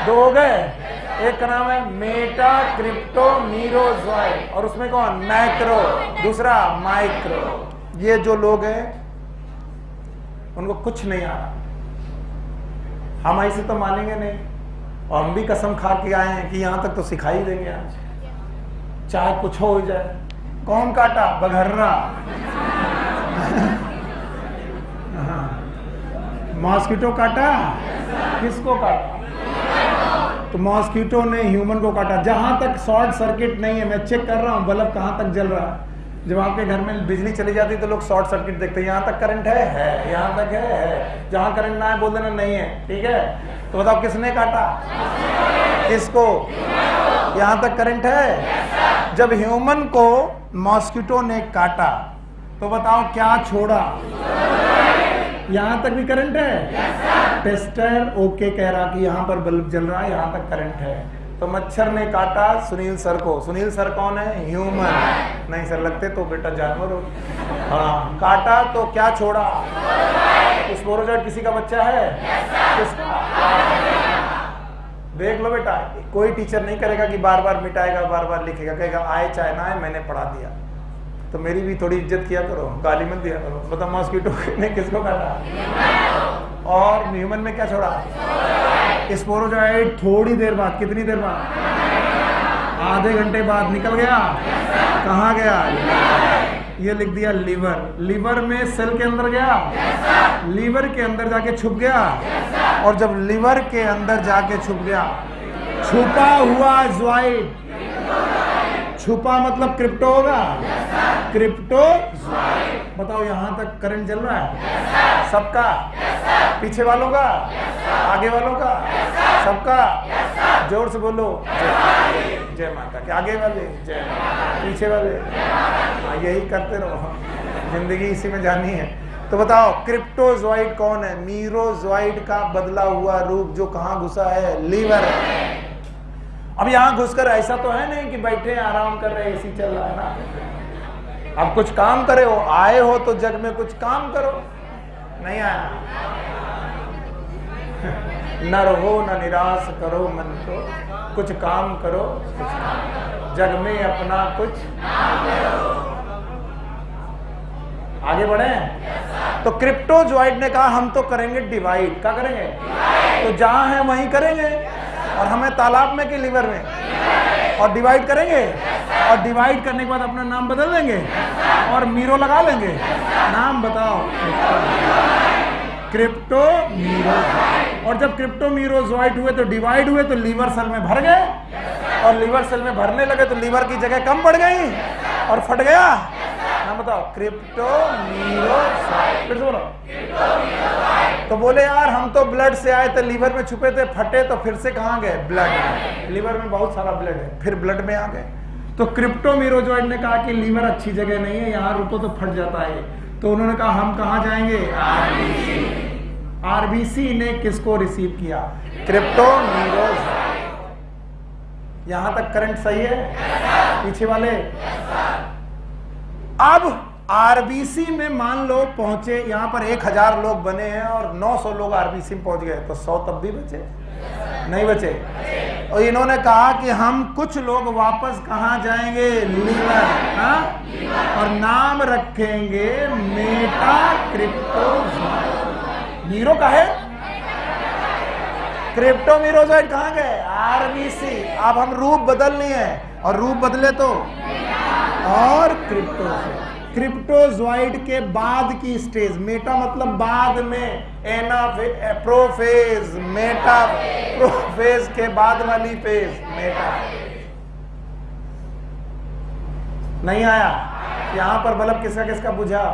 दो हो गए, एक का नाम है मेटा क्रिप्टो मीरोजोइड, और उसमें कौन, मैक्रो, दूसरा माइक्रो। ये जो लोग हैं उनको कुछ नहीं आ रहा, हम ऐसे तो मानेंगे नहीं, और हम भी कसम खा के आए हैं कि यहां तक तो सिखाई देंगे आज, चाहे कुछ हो जाए। कौन काटा, बघर्रा। मॉस्किटो काटा, किसको काटा, तो मॉस्किटो ने ह्यूमन को काटा। जहां तक शॉर्ट सर्किट नहीं है, मैं चेक कर रहा हूं बल्ब कहां तक जल रहा है। जब आपके घर में बिजली चली जाती है तो लोग शॉर्ट सर्किट देखते हैं, यहां तक करंट है, यहां तक है, जहां करंट ना है बोल देना नहीं है, ठीक है। तो बताओ किसने काटा, किसको, यहां तक करंट है। जब ह्यूमन को मॉस्किटो ने काटा तो बताओ क्या छोड़ा, यहां तक भी करंट है। टेस्टर ओके कह रहा कि यहां पर बल्ब जल रहा है, यहां तक करंट है। तो मच्छर ने काटा सुनील सर को, सुनील सर कौन है, ह्यूमन। नहीं सर लगते तो बेटा जानवर हो। हाँ, काटा तो क्या छोड़ा, स्पोरोजोइड किसी का बच्चा है, किसका, देख लो बेटा। कोई टीचर नहीं करेगा कि बार बार मिटाएगा, बार बार लिखेगा, कहेगा आए चाहे ना आए मैंने पढ़ा दिया। तो मेरी भी थोड़ी इज्जत किया करो, गाली मत दिया करो। बताओ मॉस्किटो ने किसको काटा, और ह्यूमन में क्या छोड़ा, स्पोरोजोइड। थोड़ी देर बाद, कितनी देर बाद, आधे घंटे बाद निकल गया, कहाँ गया, ये लिख दिया लीवर। लीवर में सेल के अंदर गया, लीवर के अंदर जाके छुप गया, और जब लीवर के अंदर जाके छुप गया, छुपा हुआ ज़्वाइड, छुपा मतलब क्रिप्टो होगा, क्रिप्टो। बताओ यहां तक करंट चल रहा है, सबका, पीछे वालों का, आगे वालों का, सबका। जोर से बोलो, जय माता के, आगे वाले जय, पीछे वाले, यही करते रहो, जिंदगी इसी में जानी है। तो बताओ क्रिप्टोजोइड कौन है, मीरोजोइड का बदला हुआ रूप, जो कहां घुसा है, लीवर। अब यहां घुसकर ऐसा तो है नहीं कि बैठे आराम कर रहे, एसी चल रहा है ना। अब कुछ काम करे हो, आए हो तो जग में कुछ काम करो, नहीं आया न रहो न निराश करो मन को, कुछ काम करो, जग में अपना कुछ आगे बढ़े। तो क्रिप्टोजोइड ने कहा हम तो करेंगे डिवाइड, क्या करेंगे, तो जहां है वहीं करेंगे, और हमें तालाब में कि लीवर में, और डिवाइड करेंगे, और डिवाइड करने के बाद अपना नाम बदल देंगे और मीरो लगा लेंगे। नाम बताओ, क्रिप्टो मीरो। और जब क्रिप्टो मीरोजोइड हुए तो डिवाइड हुए, तो लीवर सेल में भर गए, और लीवर सेल में भरने लगे तो लीवर की जगह कम पड़ गई और फट गया। नाम बताओ, क्रिप्टो मीरोजोइड। फिर बोलो, तो बोले यार हम तो ब्लड से आए थे, लीवर में छुपे थे, फटे, तो फिर से कहाँ गए, ब्लड। लीवर में बहुत सारा ब्लड है, फिर ब्लड में आ गए। तो क्रिप्टो मीरोजोइड ने कहा कि लीवर अच्छी जगह नहीं है, यहाँ रुको तो फट जाता है। तो उन्होंने कहा हम कहाँ जाएंगे, आरबीसी। आरबीसी ने किसको रिसीव किया, क्रिप्टो मीरोजोइड। यहां तक करंट सही है, पीछे वाले। अब आरबीसी में मान लो पहुंचे, यहां पर 1000 लोग बने हैं और 900 लोग आरबीसी में पहुंच गए, तो 100 तब भी बचे, नहीं बचे। और इन्होंने कहा कि हम कुछ लोग वापस कहां जाएंगे, लीवर, हाँ? और नाम रखेंगे मेटा क्रिप्टोजोइड। मीरो का है, क्रिप्टो मीरोजोइड कहां गए, आरबीसी। अब हम रूप बदलनी है, और रूप बदले तो और क्रिप्टो। क्रिप्टोजॉइड के बाद की स्टेज, मेटा मतलब बाद में, प्रोफेज, मेटा प्रोफेज के बाद वाली फेज मेटा। नहीं आया? यहां पर बल्ब किसका किसका बुझा?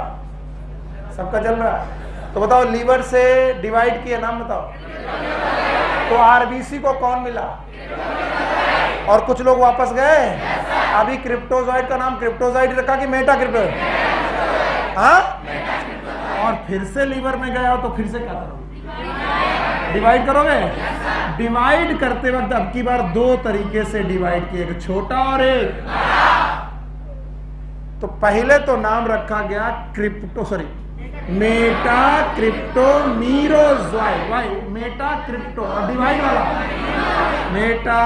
सबका जल रहा है? तो बताओ लीवर से डिवाइड किया, नाम बताओ। तो आरबीसी को कौन मिला? और कुछ लोग वापस गए। अभी क्रिप्टोजॉइड का नाम क्रिप्टोजॉइड रखा कि मेटा क्रिप्टो? हाँ? और फिर से लीवर में गया हो तो फिर से क्या करोगे? डिवाइड करोगे? डिवाइड करते वक्त अब की बार दो तरीके से डिवाइड किए, एक छोटा और एक। तो पहले तो नाम रखा गया मेटा क्रिप्टो मीरोजॉइड, भाई मेटा क्रिप्टो, और डिवाइड वाला मेटा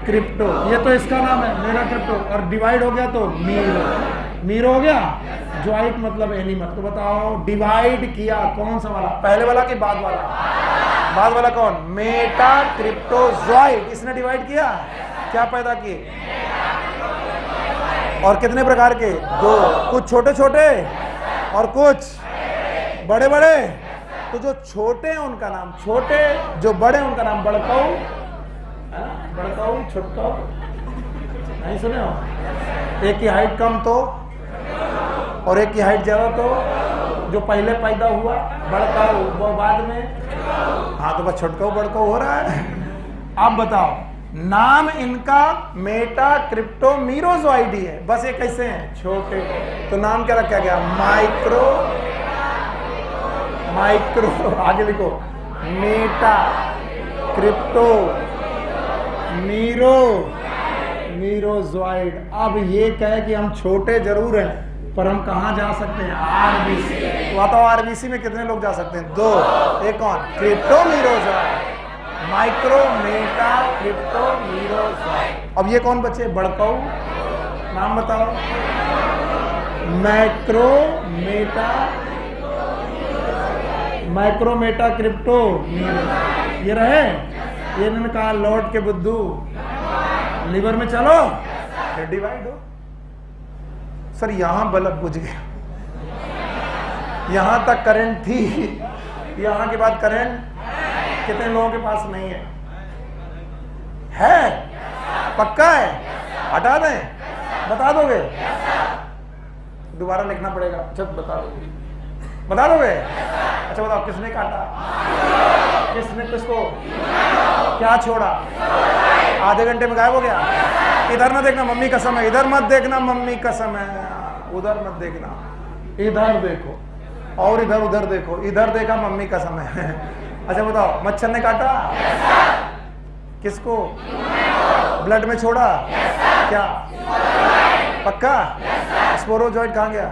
क्रिप्टो, ये तो इसका नाम है मेटा क्रिप्टो, और डिवाइड हो गया तो मीरो हो गया। जॉइंट मतलब एनिमल। तो बताओ डिवाइड किया कौन सा वाला, पहले वाला कि बाद वाला? बाद वाला कौन? मेटा क्रिप्टोजॉइड। इसने डिवाइड किया, क्या पैदा किए? और कितने प्रकार के? दो, कुछ छोटे छोटे और कुछ बड़े बड़े। तो जो छोटे हैं उनका नाम छोटे, जो बड़े हैं उनका नाम बड़काऊ, बड़काऊ छोटकाऊ। नहीं सुने हो? एक की हाइट कम तो और एक की हाइट ज्यादा तो जो पहले पैदा हुआ बड़काऊ, वो बाद में। हाँ तो बस छोटकाऊ बड़काऊ हो रहा है। अब बताओ नाम इनका मेटा क्रिप्टो मीरोजॉइड ही है, बस ये कैसे हैं? छोटे। तो नाम क्या रखा गया? माइक्रो, आगे लिखो, मेटा क्रिप्टो मीरोजॉइड। अब ये कहे कि हम छोटे जरूर हैं पर हम कहां जा सकते हैं? आरबीसी। बताओ आरबीसी में कितने लोग जा सकते हैं? दो। एक कौन? Cryptomerozoite, micro Meta crypto merozoite. अब ये कौन बचे? बड़काऊ। नाम बताओ। Micro Meta crypto Miro. ये रहे। ये इन्होंने कहा लौट के बुद्धू लीवर में चलो, फिर डिवाइड हो। सर यहां बल्ब बुझ गया, यहां तक करंट थी, यहां के बाद करंट कितने लोगों के पास नहीं है? है? पक्का है? हटा दें? बता दोगे? दोबारा लिखना पड़ेगा। अच्छा बता दोगे? अच्छा बताओ किसने काटा? किसने किसको? क्या छोड़ा? आधे घंटे में गायब हो गया। इधर मत देखना, मम्मी कसम है। इधर मत देखना, मम्मी कसम है। उधर मत देखना, इधर देखो, और इधर उधर देखो। इधर देखा, मम्मी कसम है। अच्छा बताओ मच्छर ने काटा? किसको? ब्लड में छोड़ा? क्या? पक्का? स्पोरोजॉइड कहाँ गया?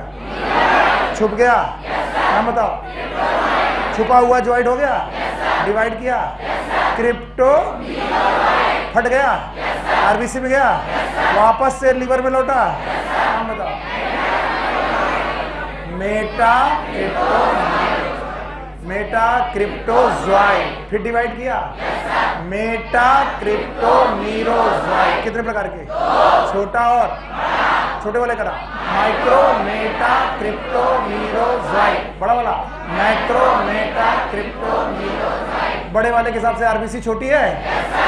छुप गया? नाम बताओ। छुपा हुआ जॉइड हो गया, डिवाइड किया, क्रिप्टो फट गया, आरबीसी में गया, वापस से लीवर में लौटा। नाम बताओ। मेटा क्रिप्टोजॉइड, फिर डिवाइड किया, मेटा क्रिप्टो मीरोजॉइड। कितने प्रकार के? छोटा और छोटे वाले करा। Micro Meta crypto merozoite. बड़ा वाला मैक्रो मेटा क्रिप्टो मीरोजॉइड। बड़े वाले के हिसाब से आरबीसी छोटी है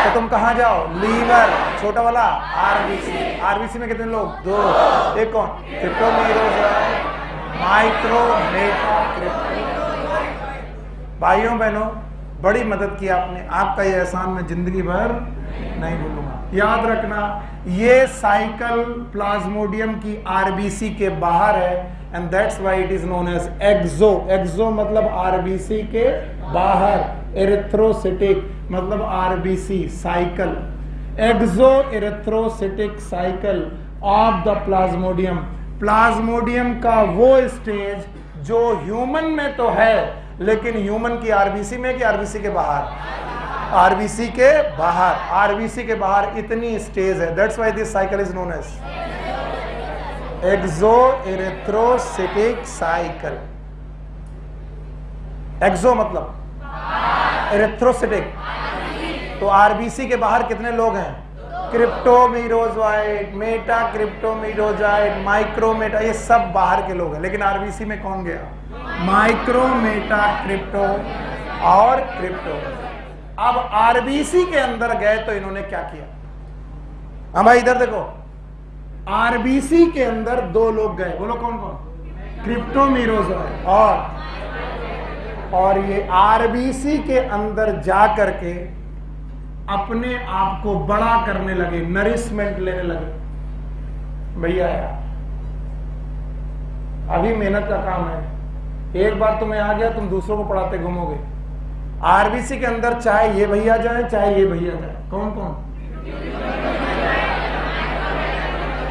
तो तुम कहां जाओ? लीवर। छोटा वाला आरबीसी। आरबीसी में कितने लोग? दो। एक कौन? Cryptomerozoite, micro Meta crypto. भाइयों बहनों बड़ी मदद की आपने, आपका ये एहसान मैं जिंदगी भर नहीं भूलूंगा। याद रखना ये साइकिल प्लाज्मोडियम की आरबीसी के बाहर है and that's why it is known as exo. Exo मतलब आरबीसी के बाहर, एरिथ्रोसिटिक मतलब RBC cycle, exoerythrocytic cycle of the Plasmodium. Plasmodium का वो स्टेज जो ह्यूमन में तो है लेकिन ह्यूमन की आरबीसी में कि आरबीसी के बाहर? आरबीसी के बाहर। आरबीसी के बाहर इतनी स्टेज है, that's why this cycle is known as exoerythrocytic cycle. Exo मतलब एरिथ्रोसिटिक। तो आरबीसी के बाहर कितने लोग हैं? क्रिप्टोमीरोजोइड, मेटा क्रिप्टोमीरोजोइड, माइक्रोमेटा, ये सब बाहर के लोग हैं, लेकिन आरबीसी में कौन गया? माइक्रोमेटा क्रिप्टो और क्रिप्टो। अब आरबीसी के अंदर गए तो इन्होंने क्या किया? हाँ भाई इधर देखो, आरबीसी के अंदर दो लोग गए, बोलो कौन कौन? क्रिप्टोमीरोजोइड और ये आरबीसी के अंदर जा करके अपने आप को बड़ा करने लगे, नरिशमेंट लेने लगे। भैया यार अभी मेहनत का काम है, एक बार तुम्हें आ गया तुम दूसरों को पढ़ाते घूमोगे। आरबीसी के अंदर चाहे ये भैया जाए चाहे ये भैया जाए, कौन कौन?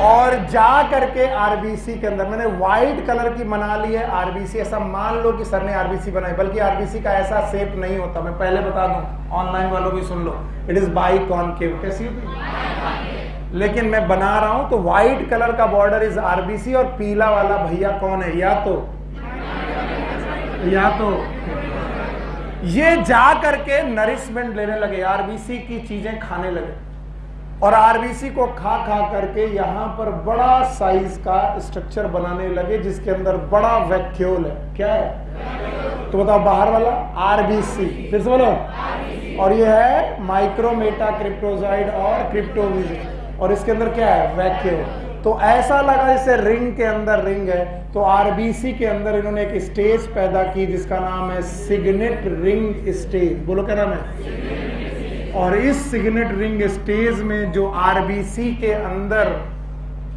और जा करके आरबीसी के अंदर, मैंने व्हाइट कलर की बना ली है आरबीसी, ऐसा मान लो कि सर ने आरबीसी बनाई, बल्कि आरबीसी का ऐसा शेप नहीं होता, मैं पहले बता दूं, ऑनलाइन वालों भी सुन लो, इट इज बाई कॉनकेव। कैसी होती? लेकिन मैं बना रहा हूं तो व्हाइट कलर का बॉर्डर इज आरबीसी और पीला वाला भैया कौन है? या तो ये जा करके नरिशमेंट लेने लगे, आरबीसी की चीजें खाने लगे और आरबीसी को खा खा करके यहां पर बड़ा साइज का स्ट्रक्चर बनाने लगे जिसके अंदर बड़ा वैक्यूल है। क्या है? तो बताओ बाहर वाला आरबीसी, फिर से बोलो। और ये है माइक्रोमेटा क्रिप्टोजोइड और क्रिप्टोवीज, और इसके अंदर क्या है? वैक्यूल। तो ऐसा लगा जैसे रिंग के अंदर रिंग है, तो आरबीसी के अंदर इन्होंने एक स्टेज पैदा की जिसका नाम है सिग्नेट रिंग स्टेज। बोलो क्या नाम है? और इस सिग्नेट रिंग स्टेज में जो आरबीसी के अंदर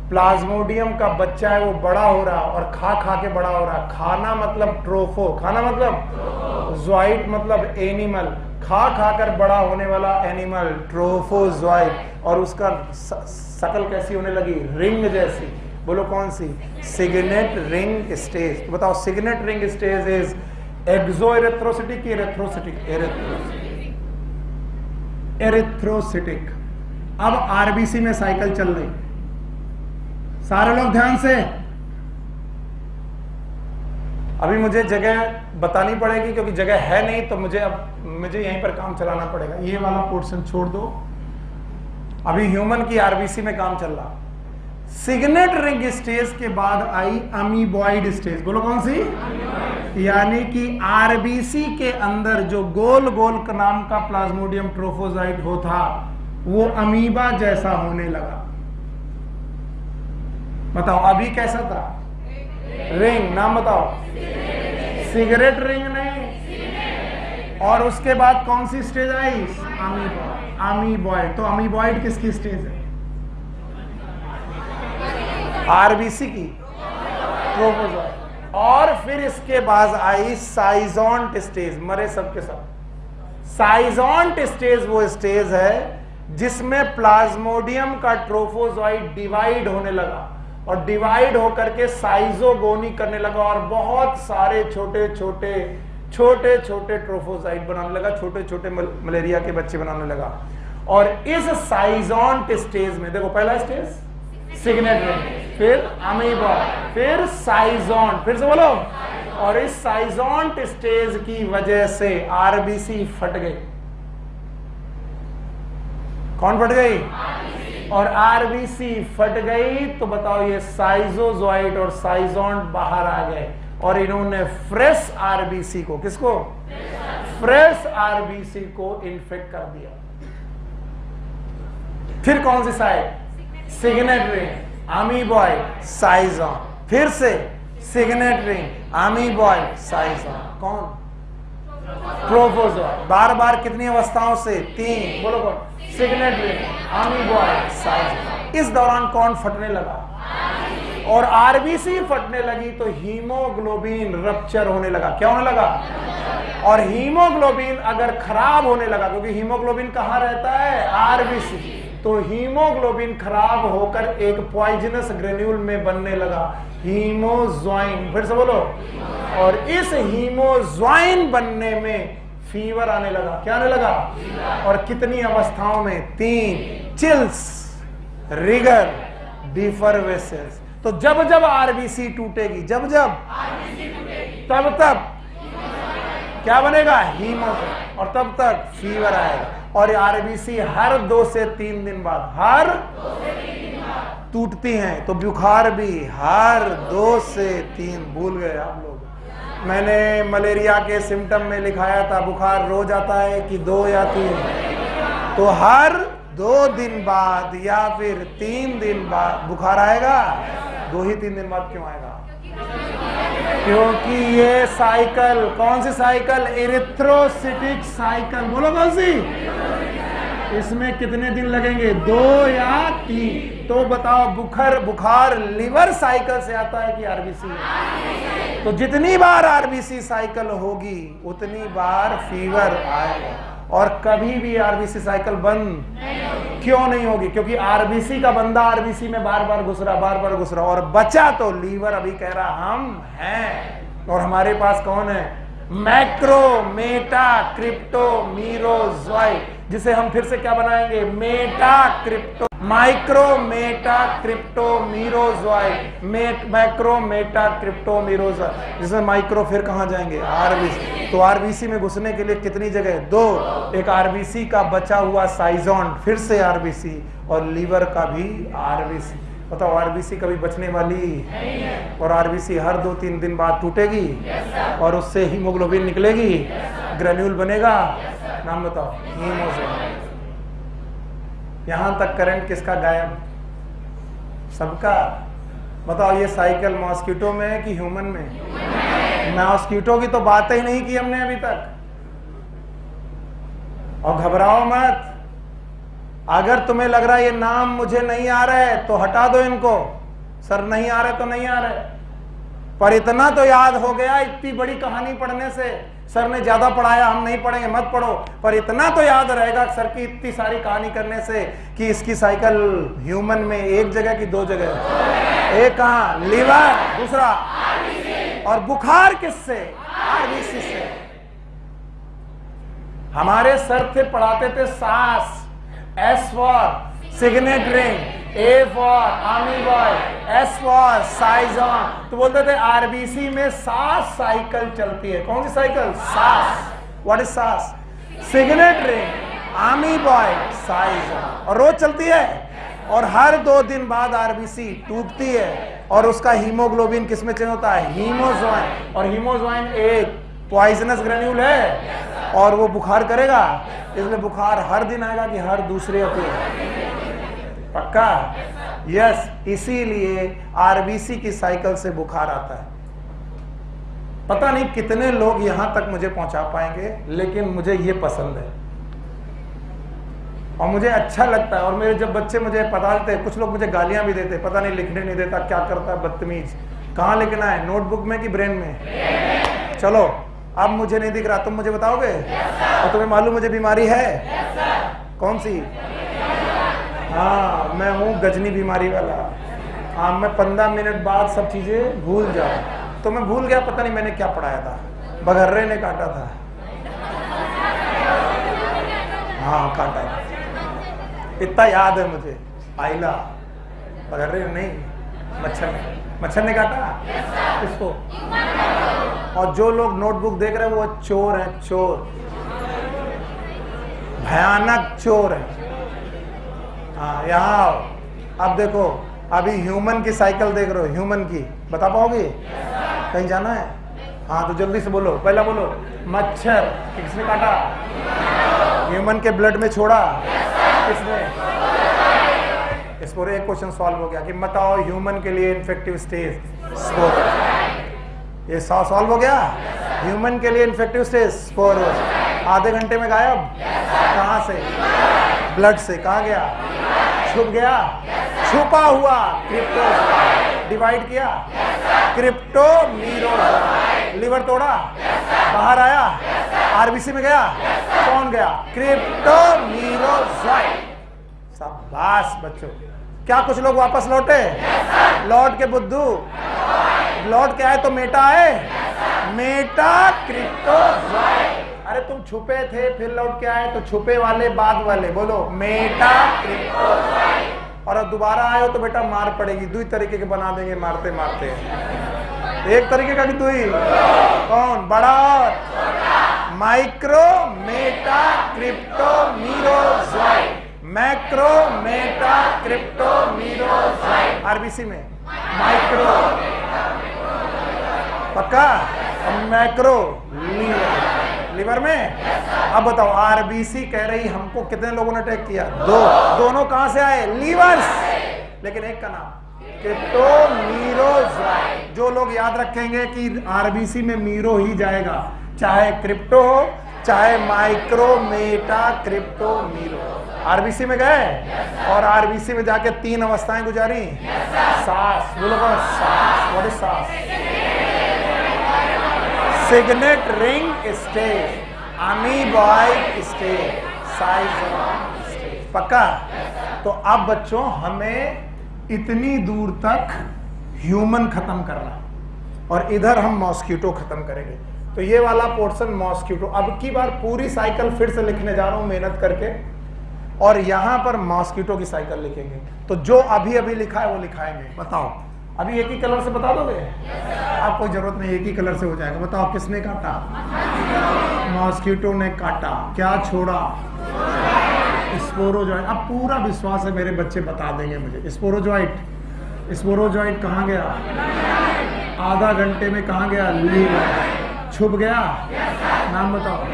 प्लाज्मोडियम का बच्चा है वो बड़ा हो रहा और खा खा के बड़ा हो रहा। खाना मतलब ट्रोफो, खाना मतलब ज़ोइड मतलब एनिमल, खा खा कर बड़ा होने वाला एनिमल ट्रोफोज़ोइड, और उसका शकल कैसी होने लगी? रिंग जैसी। बोलो कौन सी? Signet ring stage. तो बताओ signet ring stage is exoerythrocytic, erythrocytic? Erythrocytic. अब आरबीसी में साइकिल चल रही, सारे लोग ध्यान से। अभी मुझे जगह बतानी पड़ेगी क्योंकि जगह है नहीं, तो मुझे यहीं पर काम चलाना पड़ेगा। ये वाला पोर्शन छोड़ दो, अभी ह्यूमन की आरबीसी में काम चल रहा। सिग्नेट रिंग स्टेज के बाद आई अमीबॉइड स्टेज। बोलो कौन सी? यानी कि आरबीसी के अंदर जो गोल गोल का नाम का प्लाज्मोडियम ट्रोफोज़ोइड होता वो अमीबा जैसा होने लगा। बताओ अभी कैसा था? रिंग। नाम बताओ? सिगरेट रिंग नहीं। और उसके बाद कौन सी स्टेज आई? अमीबॉइड। तो अमीबॉइड किसकी स्टेज है? आरबीसी की, ट्रोफोज़ोइड। और फिर इसके बाद आई साइज़ोन्ट स्टेज। मरे सबके सब। साइज़ोन्ट स्टेज वो स्टेज है जिसमें प्लाज्मोडियम का ट्रोफोज़ोइड डिवाइड होने लगा और डिवाइड होकर के साइजोगोनी करने लगा और बहुत सारे छोटे छोटे ट्रोफोज़ोइड बनाने लगा, छोटे छोटे मलेरिया के बच्चे बनाने लगा। और इस साइज़ोन्ट स्टेज में देखो, पहला स्टेज सिग्नेट रिंग, फिर अमीबा, फिर साइज़ोन्ट, फिर से बोलो। और इस साइज़ोन्ट स्टेज की वजह से आरबीसी फट गई। कौन फट गई? और आरबीसी फट गई तो बताओ ये साइजोज़ोइड और साइज़ोन्ट बाहर आ गए और इन्होंने फ्रेश आरबीसी को, किसको? फ्रेश आरबीसी को इन्फेक्ट कर दिया। फिर कौन सी साइड? सिग्नेट रिंग, अमीबॉइड, साइज़ोन्ट, फिर से सिग्नेट रिंग, अमीबॉइड, साइज़ोन्ट। कौन? ट्रोफोज़ोइड। बार बार कितनी अवस्थाओं से? 3। बोलो कौन? Signet ring, amoeboid, schizont. इस दौरान कौन फटने लगा? और आरबीसी फटने लगी तो हीमोग्लोबिन रप्चर होने लगा। क्या होने लगा? और हीमोग्लोबिन अगर खराब होने लगा, क्योंकि हीमोग्लोबिन कहां रहता है? आरबीसी। तो हीमोग्लोबिन खराब होकर एक पॉइजनस ग्रेन्यूल में बनने लगा, हीमोज़ोइन। फिर से बोलो। और इस हीमोज़ोइन बनने में फीवर आने लगा। क्या आने लगा? और कितनी अवस्थाओं में? 3। Chills, rigor, defervescence. तो जब आरबीसी टूटेगी, तब क्या बनेगा? हीमोग्लोबिन। और तब तक फीवर आएगा। और आरबीसी हर 2 से 3 दिन बाद टूटती हैं, तो बुखार भी हर 2 से 3। भूल गए आप लोग? मैंने मलेरिया के सिम्टम में लिखाया था बुखार रोज आता है कि 2 या 3, तो हर 2 दिन बाद या फिर 3 दिन बाद बुखार आएगा। 2 ही 3 दिन बाद क्यों आएगा? क्योंकि ये साइकिल, कौन सी साइकिल? इरिथ्रोसिटिक साइकिल। बोलो कौन सी? इसमें कितने दिन लगेंगे? 2 या 3। तो बताओ बुखार लिवर साइकिल से आता है कि आरबीसी? तो जितनी बार आरबीसी साइकिल होगी उतनी बार फीवर आएगा। और कभी भी आरबीसी साइकिल बंद क्यों नहीं होगी? क्योंकि आरबीसी का बंदा आरबीसी में बार बार घुस रहा और बचा तो लीवर अभी कह रहा हम हैं। और हमारे पास कौन है? मैक्रो मेटा क्रिप्टो मीरोजोइड, जिसे हम फिर से क्या बनाएंगे? Meta crypto micro Meta crypto मीरोजोइड, macro Meta crypto मीरोजोइड, जिसमें माइक्रो फिर कहां जाएंगे? आरबीसी। तो आरबीसी में घुसने के लिए कितनी जगह? 2। एक आरबीसी का बचा हुआ साइजोन, फिर से आरबीसी, और लीवर का भी आरबीसी। बताओ आरबीसी कभी बचने वाली? और आरबीसी हर 2-3 दिन बाद टूटेगी और उससे हीमोग्लोबिन निकलेगी, ग्रेन्यूल बनेगा। नाम बताओ? हीमोग्लोबिन। यहां तक करंट किसका गायब? सबका। बताओ ये साइकिल मॉस्किटो में है कि ह्यूमन में? मॉस्किटो की तो बात ही नहीं की हमने अभी तक। और घबराओ मत, अगर तुम्हें लग रहा है ये नाम मुझे नहीं आ रहा है तो हटा दो इनको। सर नहीं आ रहे तो नहीं आ रहे, पर इतना तो याद हो गया इतनी बड़ी कहानी पढ़ने से। सर ने ज्यादा पढ़ाया, हम नहीं पढ़ेंगे, मत पढ़ो, पर इतना तो याद रहेगा सर की इतनी सारी कहानी करने से कि इसकी साइकिल ह्यूमन में 1 जगह की 2 जगह? एक कहां? लीवर, दूसरा और बुखार किससे? आरबीसी से। हमारे सर थे पढ़ाते थे सांस, S for signet ring, A for amoeboid, S for साइजोन। तो बोलते थे आरबीसी में सास साइकिल चलती है। कौन सी साइकिल? सास। व्हाट इज सास? सिग्नेट रिंग, अमीबॉइड, साइजोन, और रोज चलती है। और हर 2 दिन बाद आरबीसी टूटती है और उसका हीमोग्लोबिन किस में चेंज होता है? हीमोजोइन। और हीमोजोइन एक पॉइजनस ग्रेन्यूल है और वो बुखार करेगा, इसलिए बुखार हर दिन आएगा कि हर दूसरे हफ्ते? पक्का? यस। इसीलिए आरबीसी की साइकिल से बुखार आता है। पता नहीं कितने लोग यहां तक मुझे पहुंचा पाएंगे, लेकिन मुझे ये पसंद है और मुझे अच्छा लगता है। और मेरे जब बच्चे मुझे पता देते, कुछ लोग मुझे गालियां भी देते, पता नहीं लिखने नहीं देता, क्या करता है बदतमीज। कहां लिखना है? नोटबुक में कि ब्रेन में? चलो अब मुझे नहीं दिख रहा, तुम मुझे बताओगे? और तुम्हें मालूम मुझे बीमारी है? कौन सी? हाँ, मैं हूँ गजनी बीमारी वाला। हाँ, मैं 15 मिनट बाद सब चीजें भूल जाऊं। तो मैं भूल गया, पता नहीं मैंने क्या पढ़ाया था। बघर्रे ने काटा था। हाँ, काटा था, इतना याद है मुझे। आइला, बघर्रे नहीं, मच्छर ने काटा किसको? और जो लोग नोटबुक देख रहे हैं वो चोर हैं, चोर, भयानक चोर है। हाँ, यहाँ आओ। अब देखो, अभी ह्यूमन की साइकिल देख रहे हो, ह्यूमन की, बता पाओगे? कहीं जाना है? हाँ तो जल्दी से बोलो, पहला बोलो। मच्छर किसने काटा? ह्यूमन के ब्लड में छोड़ा किसने? इस पर एक क्वेश्चन सॉल्व हो गया कि बताओ ह्यूमन के लिए इन्फेक्टिव स्टेज स्पोर। ये सॉल्व हो गया। ह्यूमन के लिए इन्फेक्टिव स्टेज स्पोर आधे घंटे में गायब। कहां से? ब्लड से। कहां गया? छुप गया। छुपा हुआ क्रिप्टो डिवाइड किया, क्रिप्टो मीरोजोइड, लिवर तोड़ा, बाहर आया, आरबीसी में गया, कौन गया? क्रिप्टो मीरोजोइड। शाबाश बच्चों। क्या कुछ लोग वापस लौटे? लौट के बुद्धू लौट के आए तो मेटा आए, मेटा क्रिप्टोजोइड। अरे तुम छुपे थे फिर लौट के आए तो छुपे वाले बाद वाले, बोलो मेटा क्रिप्टोजोइड। और अब दोबारा आए हो तो बेटा मार पड़ेगी। 2 तरीके के बना देंगे मारते मारते। एक तरीके का कि 2 ही? कौन? बड़ा और micro, Meta, crypto, merozoite. Macro, Meta, crypto, merozoite. RBC में माइक्रो, पक्का। मैक्रो, लीवर, लीवर में। अब बताओ, आरबीसी कह रही हमको कितने लोगों ने अटैक किया? दो। दोनों कहां से आए? लीवर्स। लेकिन एक का नाम क्रिप्टो, मीरोजॉइड। जो लोग याद रखेंगे कि आरबीसी में मीरो ही जाएगा, चाहे क्रिप्टो हो, चाहे micro, Meta, crypto, Miro. RBC में गए और आरबीसी में जाके 3 अवस्थाएं गुजारी। सांस, बोलो सांस। व्हाट इज सांस? Signet ring stage, amoeboid stage, साइज़ोन स्टेज। पक्का? तो अब बच्चों हमें इतनी दूर तक ह्यूमन खत्म करना और इधर हम मॉस्किटो खत्म करेंगे। तो ये वाला पोर्शन मॉस्किटो। अब की बार पूरी साइकिल फिर से लिखने जा रहा हूं मेहनत करके, और यहां पर मॉस्किटो की साइकिल लिखेंगे। तो जो अभी अभी लिखा है वो लिखाएंगे। बताओ, अभी एक ही कलर से बता दोगे? आप कोई जरूरत नहीं, एक ही कलर से हो जाएगा। बताओ, किसने काटा? मॉस्किटो ने काटा। क्या छोड़ा? स्पोरोजॉइट। अब पूरा विश्वास है मेरे बच्चे बता देंगे मुझे। स्पोरोजॉइट, स्पोरोजॉइट कहाँ गया? आधा घंटे में कहाँ गया? लीवर। छुप गया? नाम बताओ।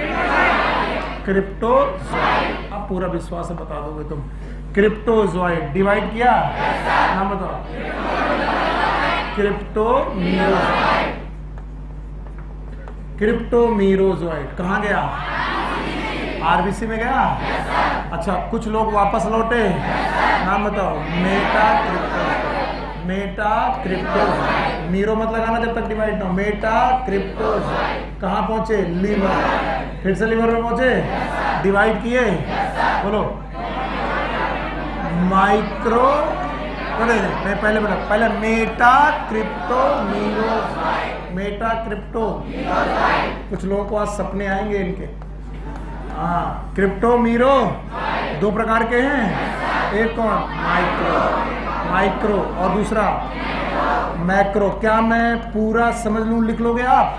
क्रिप्टोजॉइट। अब पूरा विश्वास है बता दोगे तुम। क्रिप्टोजॉइट डिवाइड किया? नाम बताओ। क्रिप्टोमीरोजॉइट। क्रिप्टोमीरोजॉइट कहाँ गया? आरबीसी में गया? अच्छा, कुछ लोग वापस लौटे। नाम बताओ। Meta, crypto, Meta, crypto. Miro मत लगाना जब तक डिवाइड ना हो। Meta, crypto. कहाँ पहुंचे? लीवर। फिर से लीवर में पहुंचे, डिवाइड किए। बोलो माइक्रो, मैं पहले बता, पहले Meta, crypto, Miro. Meta, crypto. कुछ लोगों को आज सपने आएंगे इनके। हाँ, क्रिप्टो, मीरो 2 प्रकार के हैं। एक कौन? माइक्रो, माइक्रो, और दूसरा मैक्रो। क्या मैं पूरा समझ लूं? लिख लोगे आप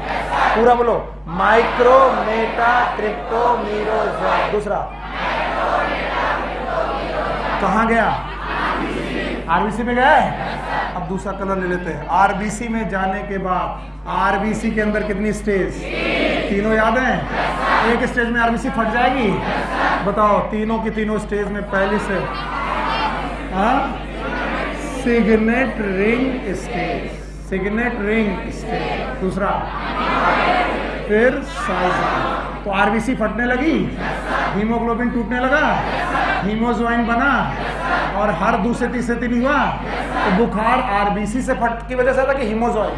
पूरा? बोलो माइक्रो, मेटा, क्रिप्टो, मीरो। दूसरा कहाँ गया? आरबीसी में गया। अब दूसरा कलर ले लेते हैं। आरबीसी में जाने के बाद आरबीसी के अंदर कितनी स्टेज? 3 याद हैं? एक स्टेज में आरबीसी फट जाएगी। बताओ, तीनों की तीनों स्टेज में पहली से signet ring stage, signet ring stage. दूसरा फिर साइज़ोन। तो आरबीसी फटने लगी, हीमोग्लोबिन टूटने लगा, हीमोजॉइन बना, और हर दूसरे तीसरे दिन हुआ। तो बुखार आरबीसी से फट की वजह से था कि हीमोजॉइन।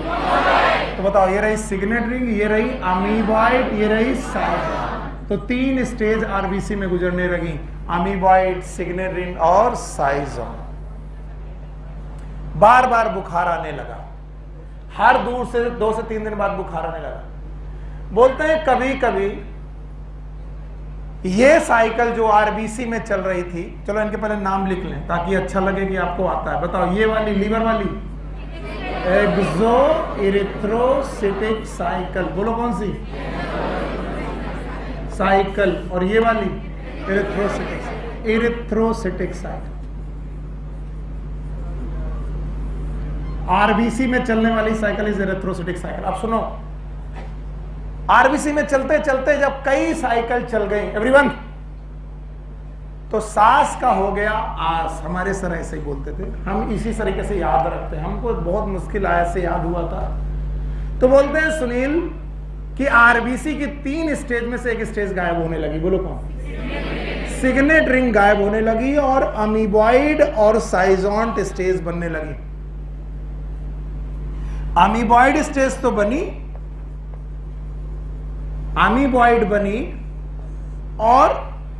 तो बताओ, ये रही सिग्नेट रिंग, ये रही अमीबॉइड, ये रही साइज़ोन। तो 3 स्टेज आरबीसी में गुजरने लगी, अमीबॉइड, सिग्नेट रिंग और साइज़ोन। बार बार बुखार आने लगा, हर दूर से 2 से 3 दिन बाद बुखार आने लगा। बोलते हैं कभी कभी ये साइकिल जो आरबीसी में चल रही थी, चलो इनके पहले नाम लिख लें ताकि अच्छा लगे कि आपको आता है। बताओ, ये वाली लीवर वाली एक्सो इरिथ्रोसिटिक साइकिल। बोलो कौन सी साइकिल? और ये वाली इरिथ्रोसिटिक, इरिथ्रोसिटिक साइकिल। आरबीसी में चलने वाली साइकिल इज इरिथ्रोसिटिक साइकिल। अब सुनो, आरबीसी में चलते चलते जब कई साइकिल चल गई एवरीवन, तो सास का हो गया आस। हमारे सर ऐसे ही बोलते थे, हम इसी तरीके से याद रखते हैं। हमको बहुत मुश्किल आया से याद हुआ था। तो बोलते हैं सुनील कि आरबीसी की 3 स्टेज में से एक स्टेज गायब होने लगी। बोलो कौन? सिग्नेट रिंग गायब होने लगी और अमीबॉइड और साइज़ोन स्टेज बनने लगी। अमीबॉइड स्टेज तो बनी, अमीबॉइड बनी, और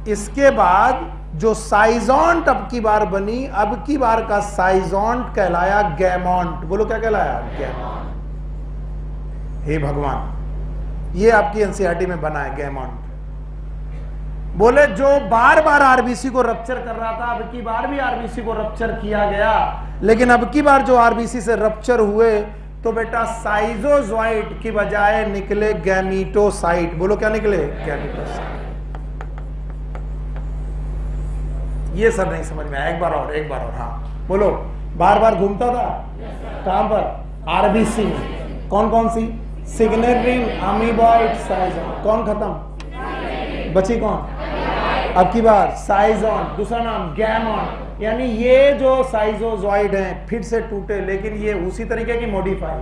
इसके बाद जो साइज़ोन अब की बार बनी, अब की बार का साइज़ोन कहलाया गैमोन्ट। बोलो क्या कहलाया? गैमोन्ट। हे भगवान, ये आपकी एनसीईआरटी में बना है गैमोन्ट। बोले जो बार बार आरबीसी को रप्चर कर रहा था, अब की बार भी आरबीसी को रप्चर किया गया, लेकिन अब की बार जो आरबीसी से रप्चर हुए तो बेटा साइजोजॉइड की बजाय निकले गैमीटोसाइट। बोलो क्या निकले? गैमीटोसाइट। ये सब नहीं समझ में आया, एक बार और। हाँ बोलो। बार बार घूमता था कहां पर? आरबीसी में। कौन कौन सी? सिग्नल रिंग, अमीबॉइड, साइजोन। कौन खत्म? बची कौन? अब की बार साइजोन, दूसरा नाम गैमोन। यानी ये जो साइजोजॉइड हैं फिर से टूटे, लेकिन ये उसी तरीके की मॉडिफाई।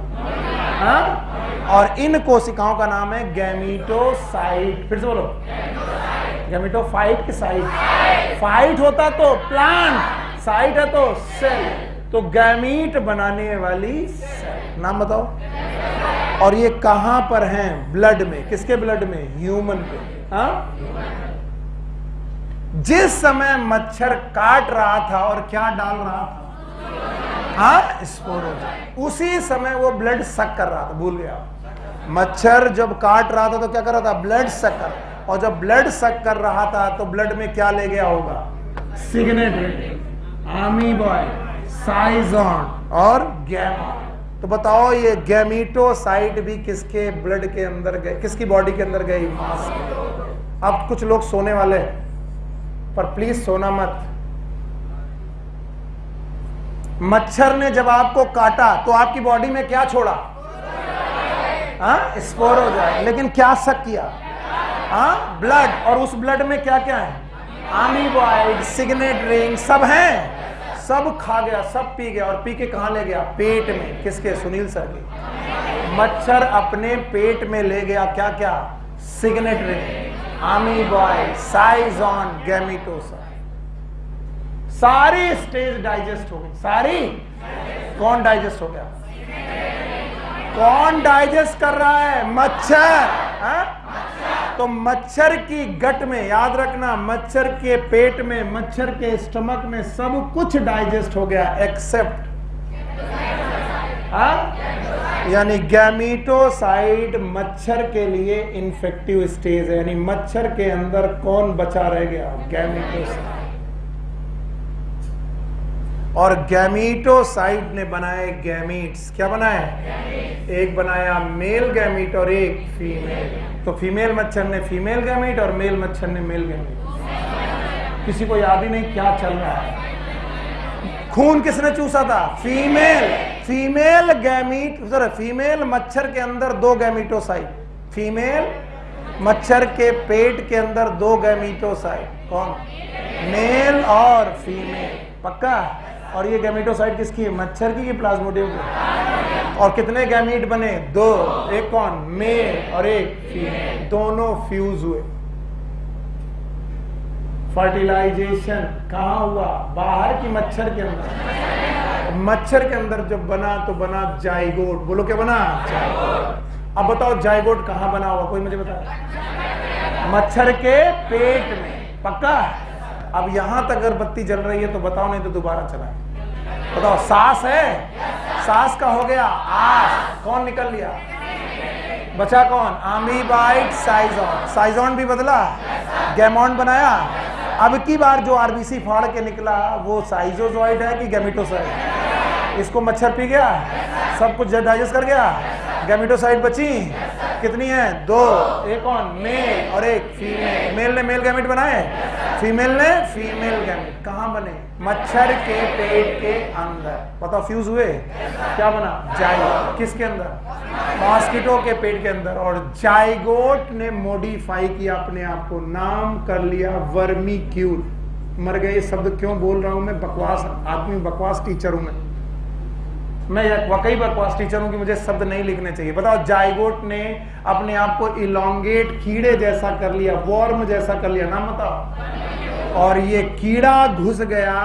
हाँ, और इन कोशिकाओं का नाम है गैमीटोसाइट। फिर से बोलो, गैमीटोफाइट की साइट। फाइट होता तो प्लांट, साइट है तो सेल। तो गैमीट बनाने वाली सेल। नाम बताओ। और ये कहां पर हैं? ब्लड में। किसके ब्लड में? ह्यूमन पे। हाँ, जिस समय मच्छर काट रहा था और क्या डाल रहा था? हाँ, स्पोरोजन। उसी समय वो ब्लड सक कर रहा था। भूल गया। मच्छर जब काट रहा था तो क्या कर रहा था? ब्लड सक कर। और जब ब्लड सक कर रहा था तो ब्लड में क्या ले गया होगा? सिग्नेट, अमीबॉइड, साइजोन और गैमोन। तो बताओ ये गैमीटोसाइट भी किसके ब्लड के अंदर गए? किसकी बॉडी के अंदर गई? मांस। अब कुछ लोग सोने वाले, पर प्लीज सोना मत। मच्छर ने जब आपको काटा तो आपकी बॉडी में क्या छोड़ा? हाँ, स्पोरोजोआ। लेकिन क्या सक किया? हाँ, ब्लड। और उस ब्लड में क्या क्या है? अमीबॉइड, सिग्नेट रिंग सब हैं। सब खा गया, सब पी गया। और पी के कहां ले गया? पेट में। किसके? सुनील सर के। मच्छर अपने पेट में ले गया क्या क्या? सिग्नेट रिंग, अमीबॉइड, साइजोन, गैमीटोसाइट। सारी स्टेज डाइजेस्ट हो गई। सारी। कौन डाइजेस्ट हो गया? कौन डाइजेस्ट कर रहा है? मच्छर। हाँ? तो मच्छर की गट में, याद रखना, मच्छर के पेट में, मच्छर के स्टमक में सब कुछ डाइजेस्ट हो गया एक्सेप्ट, यानी गैमीटोसाइट मच्छर के लिए इन्फेक्टिव स्टेज है। यानी मच्छर के अंदर कौन बचा रह गया? गैमीटोसाइट। और गैमीटोसाइट ने बनाए गैमीट्स। क्या बनाए? एक बनाया मेल गैमीट और एक फीमेल। तो फीमेल मच्छर ने फीमेल गैमीट और मेल मच्छर ने मेल गैमीट। किसी को याद ही नहीं क्या चल रहा है। खून किसने चूसा था? Female. Female gamete, sorry, female मच्छर के अंदर 2 गैमीटोसाइट। फीमेल मच्छर के पेट के अंदर 2 गैमीटोसाइट। कौन? मेल और फीमेल। पक्का? और ये गैमीटोसाइट किसकी है? मच्छर की प्लाज्मोडियम की। और कितने गैमीट बने? 2। एक कौन? मेल और एक फीमेल। दोनों फ्यूज हुए। फर्टिलाइजेशन कहां हुआ? बाहर की मच्छर के अंदर। मच्छर के अंदर जब बना तो बना जाइगोट। बोलो क्या बना? जाइगोट। अब बताओ जाइगोट कहां बना हुआ? कोई मुझे बताओ। मच्छर के पेट में। पक्का? अब यहां तक अगर बत्ती जल रही है तो बताओ, नहीं तो दोबारा चलाए। बताओ। सांस है? सांस का हो गया आस। कौन निकल लिया? बचा कौन? अमीबॉइड, साइजोन। साइजोन भी बदला, गैमोन बनाया। अब की बार जो आरबीसी फाड़ के निकला वो साइजोजॉइड है कि गैमीटोसाइड? इसको मच्छर पी गया, सब कुछ डाइजेस्ट कर गया। गैमीटोसाइड बची कितनी है? 2। एक कौन? मेल और एक फीमेल। मेल ने मेल गैमीट बनाए, फीमेल ने फीमेल गैमीट। कहां बने? मच्छर के पेट के अंदर। बताओ फ्यूज हुए? क्या बना? जाइगोट। किसके अंदर? मॉस्किटो के पेट के अंदर। और जाइगोट ने मॉडिफाई किया अपने आप को, नाम कर लिया वर्मीक्यूल। मर गए शब्द क्यों बोल रहा हूं मैं? बकवास आदमी, बकवास टीचर हूं मैं वाकई बकवास टीचर हूं कि मुझे शब्द नहीं लिखने चाहिए। बताओ। जाइगोट ने अपने आप को इलोंगेट, कीड़े जैसा कर लिया, वॉर्म जैसा कर लिया। नाम बताओ। और ये कीड़ा घुस गया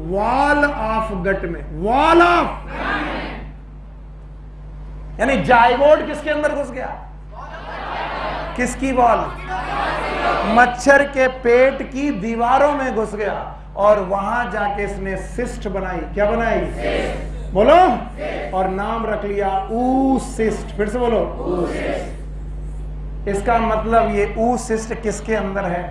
वॉल ऑफ गट में। वॉल ऑफ, यानी जाइगोट किसके अंदर घुस गया? किसकी वॉल? मच्छर के पेट की दीवारों में घुस गया और वहां जाके इसने सिस्ट बनाई। क्या बनाई? बोलो। और नाम रख लिया ऊसिस्ट। फिर से बोलो, ऊसिस्ट। इसका मतलब ये ऊसिस्ट किसके अंदर है?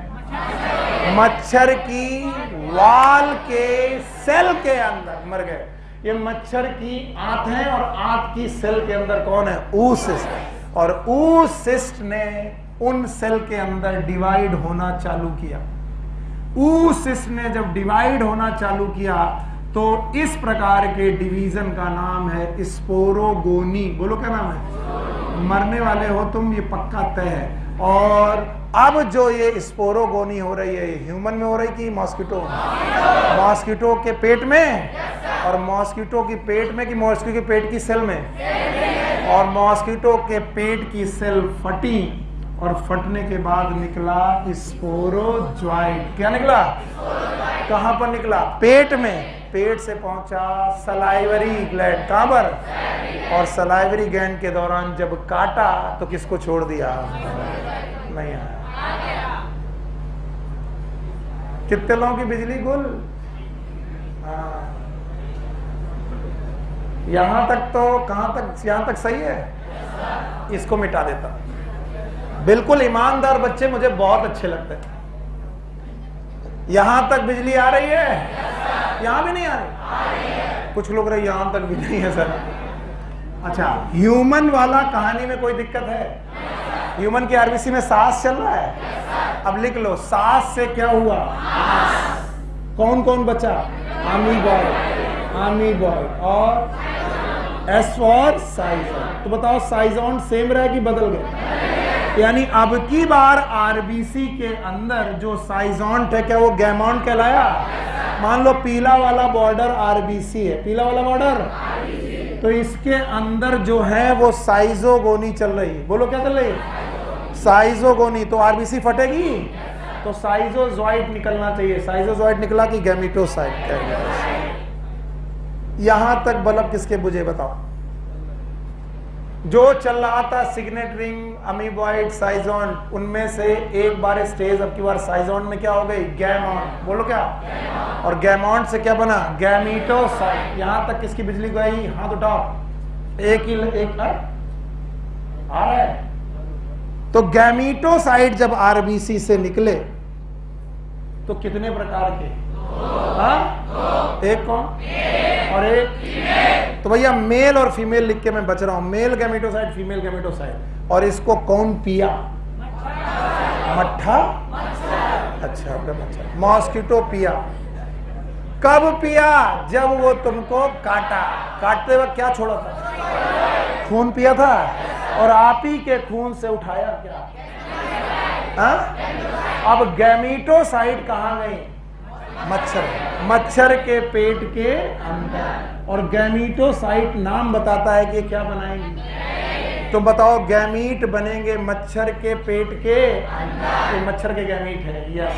मच्छर की वाल के सेल के अंदर। मर गए। ये मच्छर की आंत है और आंत की सेल के अंदर कौन है? oocyst। और oocyst ने उन सेल के अंदर डिवाइड होना चालू किया। oocyst ने जब डिवाइड होना चालू किया तो इस प्रकार के डिवीजन का नाम है स्पोरोगोनी। बोलो क्या नाम है? मरने वाले हो तुम, ये पक्का तय है। और अब जो ये स्पोरोगोनी हो रही है, ह्यूमन में हो रही कि मॉस्किटो? मॉस्किटो के पेट में। और मॉस्किटो की पेट में कि मॉस्किटो के पेट की सेल में? और मॉस्किटो के पेट की सेल फटी और फटने के बाद निकला स्पोरोजोइट। क्या निकला? कहां पर निकला? पेट में। पेट से पहुंचा सलाइवरी ग्लैंड। कहां पर? और सलाइवरी ग्लैंड के दौरान जब काटा तो किसको छोड़ दिया? नहीं आया। कितने लोगों की बिजली गुल? यहां तक तो कहां तक? यहां तक सही है। इसको मिटा देता। बिल्कुल ईमानदार बच्चे मुझे बहुत अच्छे लगते हैं। यहां तक बिजली आ रही है? यहां भी नहीं आ रही? कुछ लोग रहे यहां तक भी नहीं है सर। अच्छा, ह्यूमन वाला कहानी में कोई दिक्कत है? ह्यूमन की आरबीसी में सांस चल रहा है। अब लिख लो, सांस से क्या हुआ? कौन कौन बचा? अमीबॉय और एस फॉर साइजोन। तो बताओ साइजोन सेम रहा कि बदल गए? यानी अब की बार आरबीसी के अंदर जो साइजोन है, क्या वो गैमॉन्ट कहलाया? मान लो पीला वाला बॉर्डर आरबीसी है, पीला वाला बॉर्डर, तो इसके अंदर जो है वो साइजोगोनी चल रही है। बोलो क्या चल रही है? साइजोगोनी। तो आरबीसी फटेगी तो साइजोजॉइट निकलना चाहिए। साइजोजॉइट निकला कि गैमेटोसाइट? यहां तक बल्ब किसके बुझे बताओ? जो चल रहा था सिग्नेट रिंग, अमीबॉइड, साइजोन, उनमें से एक बार स्टेज अब की बार साइजोन में क्या हो गई? गैमॉन्ट। बोलो क्या? और गैमॉन्ट से क्या बना? गैमेटोसाइट। यहां तक किसकी बिजली गई? हाथ उठाओ। एक आ रहा है। तो गैमेटोसाइट जब आरबीसी से निकले तो कितने प्रकार के? एक कौन और एक? तो भैया मेल और फीमेल लिख के मैं बच रहा हूं। Male gametocyte, female gametocyte. और इसको कौन पिया? मट्ठा। अच्छा, मॉस्किटो पिया। कब पिया? जब वो तुमको काटा। काटते वक्त क्या छोड़ा था? खून पिया था। और आप ही के खून से उठाया क्या? अब गैमेटोसाइट कहां गई? मच्छर के पेट के अंदर। और गैमेटोसाइट नाम बताता है कि क्या बनाएंगी? तो बताओ, गैमीट बनेंगे मच्छर के पेट के अंदर। ये मच्छर के गैमीट है। यस,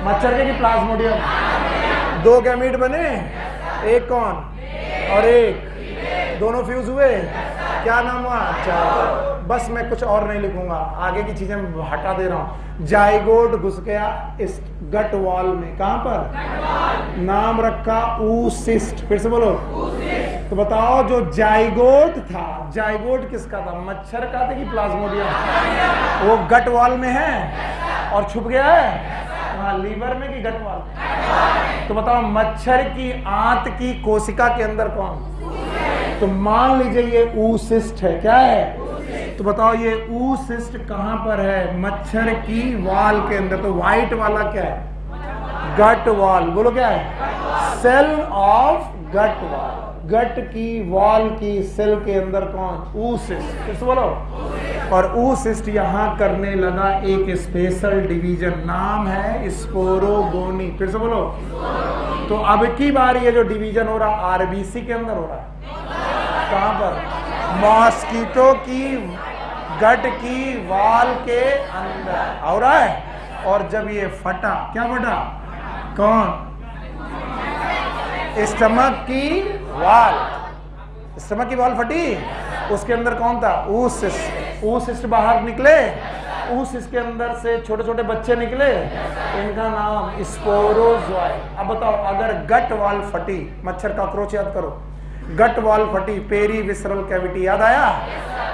मच्छर के प्लाज्मोडियम। दो गैमीट बने, एक कौन और एक, दोनों फ्यूज हुए। क्या नाम हुआ? बस मैं कुछ और नहीं लिखूंगा, आगे की चीजें मैं हटा दे रहा हूं। जाइगोट घुस गया इस गट वॉल में। कहां पर? नाम रखा oocyst। फिर से बोलो। तो बताओ, जो जाइगोट था, जाइगोट किसका था? मच्छर का था कि प्लाज्मोडियम? वो गट वॉल में है और छुप गया है। हाँ, लीवर में कि गट वॉल? तो बताओ, मच्छर की आंत की कोशिका के अंदर कौन? तो मान लीजिए ये oocyst है। क्या है? तो बताओ, ये oocyst कहां पर है? मच्छर की वॉल के अंदर। तो व्हाइट वाला क्या है? Gut wall. बोलो क्या है? Cell of gut wall. Gut की वॉल की सेल के अंदर कौन? oocyst। फिर से बोलो। और oocyst यहां करने लगा एक स्पेशल डिवीजन, नाम है स्पोरोगोनी। फिर से बोलो। तो अब की बार ये जो डिवीजन हो रहा आरबीसी के अंदर हो रहा है। कहां पर? मॉस्किटो की गट की वॉल के अंदर हो रहा है। और जब ये फटा, क्या फटा? कौन? स्टमक की वॉल। स्टमक की वॉल फटी, उसके अंदर कौन था? oocyst। oocyst बाहर निकले, oocyst के अंदर से छोटे छोटे बच्चे निकले, इनका नाम स्पोरोजोइट। अब बताओ, अगर गट वॉल फटी, मच्छर कॉकरोच याद करो, गट वॉल फटी, पेरी विसरल कैविटी याद आया?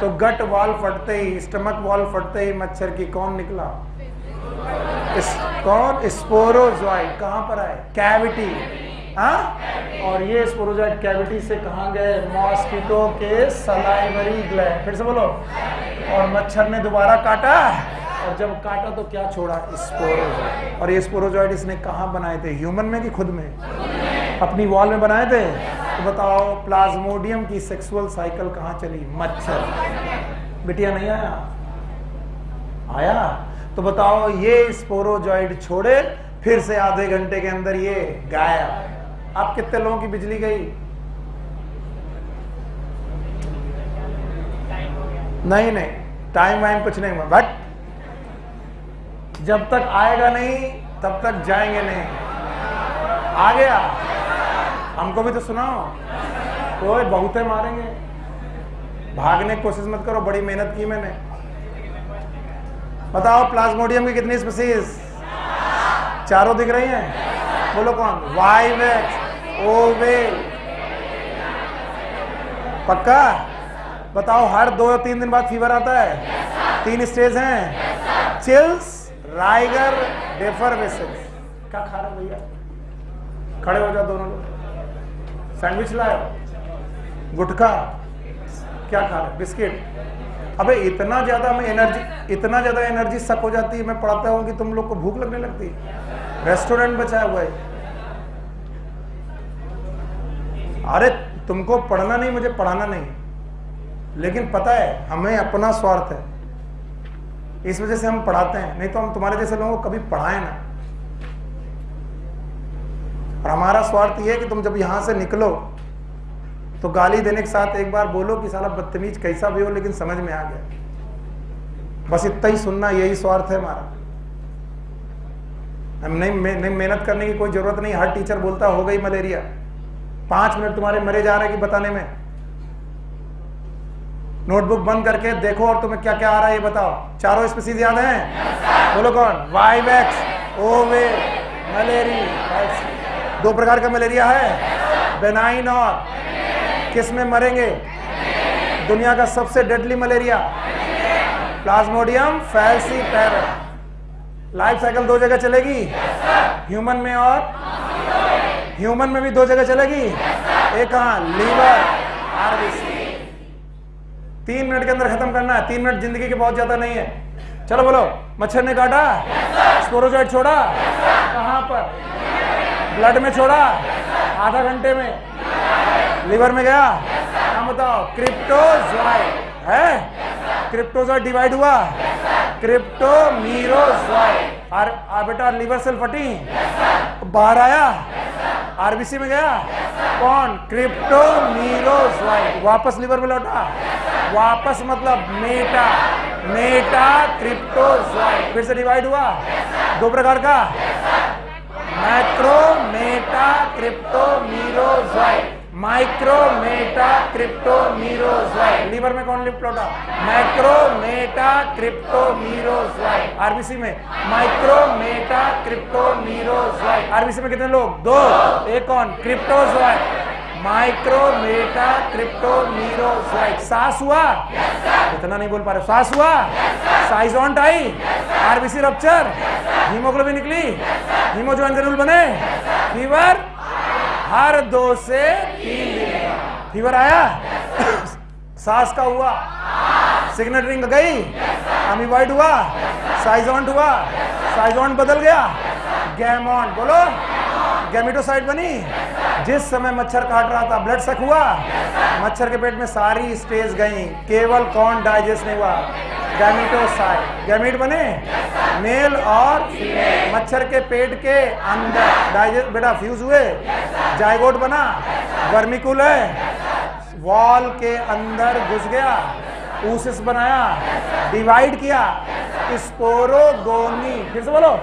तो गट वॉल फटते ही, स्टमक वॉल फटते ही मच्छर की कौन निकला? कौन? स्पोरोजोइट। कहां पर है? कैविटी। हाँ, और ये स्पोरोजॉइट कैविटी से कहाँ गए? मॉस्किटो के सलाइवरी ग्लैंड। फिर से बोलो। और मच्छर ने दोबारा काटा, और जब काटा तो क्या छोड़ा? स्पोरोजॉइट। और ये स्पोरोजॉइट इसने कहाँ बनाए थे? ह्यूमन में कि खुद में? अपनी वॉल में बनाए थे। तो बताओ प्लाज्मोडियम की सेक्सुअल साइकिल कहाँ चली? मच्छर। बिटिया नहीं आया? आया? तो बताओ ये स्पोरोजॉइट छोड़े, फिर से आधे घंटे के अंदर ये गायब। अब कितने लोगों की बिजली गई? नहीं नहीं, टाइम वाइम कुछ नहीं हुआ, बट जब तक आएगा नहीं तब तक जाएंगे नहीं। आ गया? हमको भी तो सुनाओ। कोई बहुते मारेंगे। भागने की कोशिश मत करो, बड़ी मेहनत की मैंने। बताओ प्लाज्मोडियम की कितनी स्पीसीज? चारों दिख रही हैं? बोलो कौन? Vivax, oval. पक्का? बताओ हर 2 या 3 दिन बाद फीवर आता है। 3 स्टेज हैं, चिल्स, राइगर, डेफरवेसेंस। क्या खा रहे भैया? खड़े हो जाओ दोनों लोग। सैंडविच लाए? गुटखा? क्या खा रहे? बिस्किट? अबे इतना ज्यादा एनर्जी सक हो जाती है। मैं पढ़ाता हूँ कि तुम लोग को भूख लगने लगती है। रेस्टोरेंट बचाया हुआ है। अरे तुमको पढ़ना नहीं, मुझे पढ़ाना नहीं, लेकिन पता है हमें अपना स्वार्थ है, इस वजह से हम पढ़ाते हैं। नहीं तो हम तुम्हारे जैसे लोगों को कभी पढ़ाए ना। और हमारा स्वार्थ ये है कि तुम जब यहां से निकलो तो गाली देने के साथ एक बार बोलो कि साला बदतमीज कैसा भी हो लेकिन समझ में आ गया। बस इतना ही सुनना, यही स्वार्थ है हमारा। हम नहीं मेहनत करने की कोई जरूरत नहीं। हर टीचर बोलता हो गई मलेरिया, 5 मिनट तुम्हारे मरे जा रहे हैं कि बताने में। नोटबुक बंद करके देखो और तुम्हें क्या क्या आ रहा है ये बताओ। चारों स्पीसीज याद हैं? बोलो कौन? Vivax, oval, malaria. 2 प्रकार का मलेरिया है, बेनाइन और किस में मरेंगे? दुनिया का सबसे deadly malaria Plasmodium falciparum. Life cycle 2 जगह चलेगी, ह्यूमन में और ह्यूमन में भी 2 जगह चलेगी। एक कहां? Liver, RBC. 3 मिनट के अंदर खत्म करना है। 3 मिनट जिंदगी के बहुत ज्यादा नहीं है। चलो बोलो। मच्छर ने काटा, स्पोरोजॉइट छोड़ा, कहां पर? ब्लड में छोड़ा, आधा घंटे में लिवर में गया। नाम बताओ? क्रिप्टोजॉइट है। क्रिप्टोजॉइट डिवाइड हुआ, क्रिप्टोमीरोजॉइट। और बेटा लिवर सेल फटी, बाहर आया, आरबीसी में गया। कौन? क्रिप्टोमीरोजॉइट। वापस लिवर में लौटा, वापस मतलब मेटा क्रिप्टोजॉइट। फिर से डिवाइड हुआ, 2 प्रकार का, macro meta cryptomerozoite, micro meta cryptomerozoite. Liver में कौन लिप्ट लौटा? Macro meta cryptomerozoite. आरबीसी में माइक्रो मेटा क्रिप्टोमीरोजॉइट। आरबीसी में कितने लोग? 2। एक कौन? Cryptozoite, micro meta cryptomerozoite. सांस हुआ? इतना नहीं बोल पा रहे। सांस हुआ, साइजोंट आई, आरबीसी रप्चर, हीमोग्लोबिन निकली, हीमोजॉइन ग्रेनुल बने, फीवर हर 2 से 3 दिन। फीवर आया, सांस का हुआ, सिग्नल रिंग गई, अमीबॉइड हुआ, साइजोंट हुआ, साइजोंट बदल गया, गैमोन। बोलो, गैमेटोसाइट बनी। जिस समय मच्छर काट रहा था ब्लड सक हुआ, मच्छर के पेट में सारी स्टेज गई, केवल कौन डाइजेस्ट नहीं हुआ? गैमेटोसाइट। गैमीट बने, मेल और फीमेल। मच्छर के पेट के अंदर डाइजेस्ट बेटा फ्यूज हुए, जाइगोट बना, वर्मिकुल है, वॉल के अंदर घुस गया, ऊसिस बनाया, डिवाइड किया, स्पोरोगोनी। फिर से बोलो।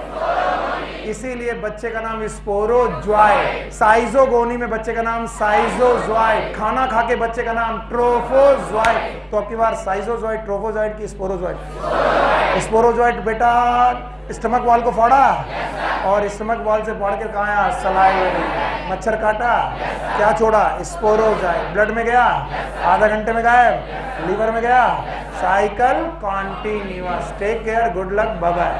इसीलिए बच्चे का नाम स्पोरोजॉइट। साइजोगोनी में बच्चे का नाम साइजोजॉइट। खाना खा के बच्चे का नाम ट्रोफोजॉइट। तो अब की बार साइजोजॉइट, ट्रोफोजॉइट की स्पोरोजॉइट। स्पोरोजॉइट बेटा स्टमक वॉल को फाड़ा, और स्टमक वॉल से फाड़ के कहाँ आया? सलाइवरी। मच्छर काटा, क्या छोड़ा? स्पोरोजॉइट। ब्लड में गया, आधा घंटे में गायब, लीवर में गया। Cycle continuous. Take care, good luck, bye bye.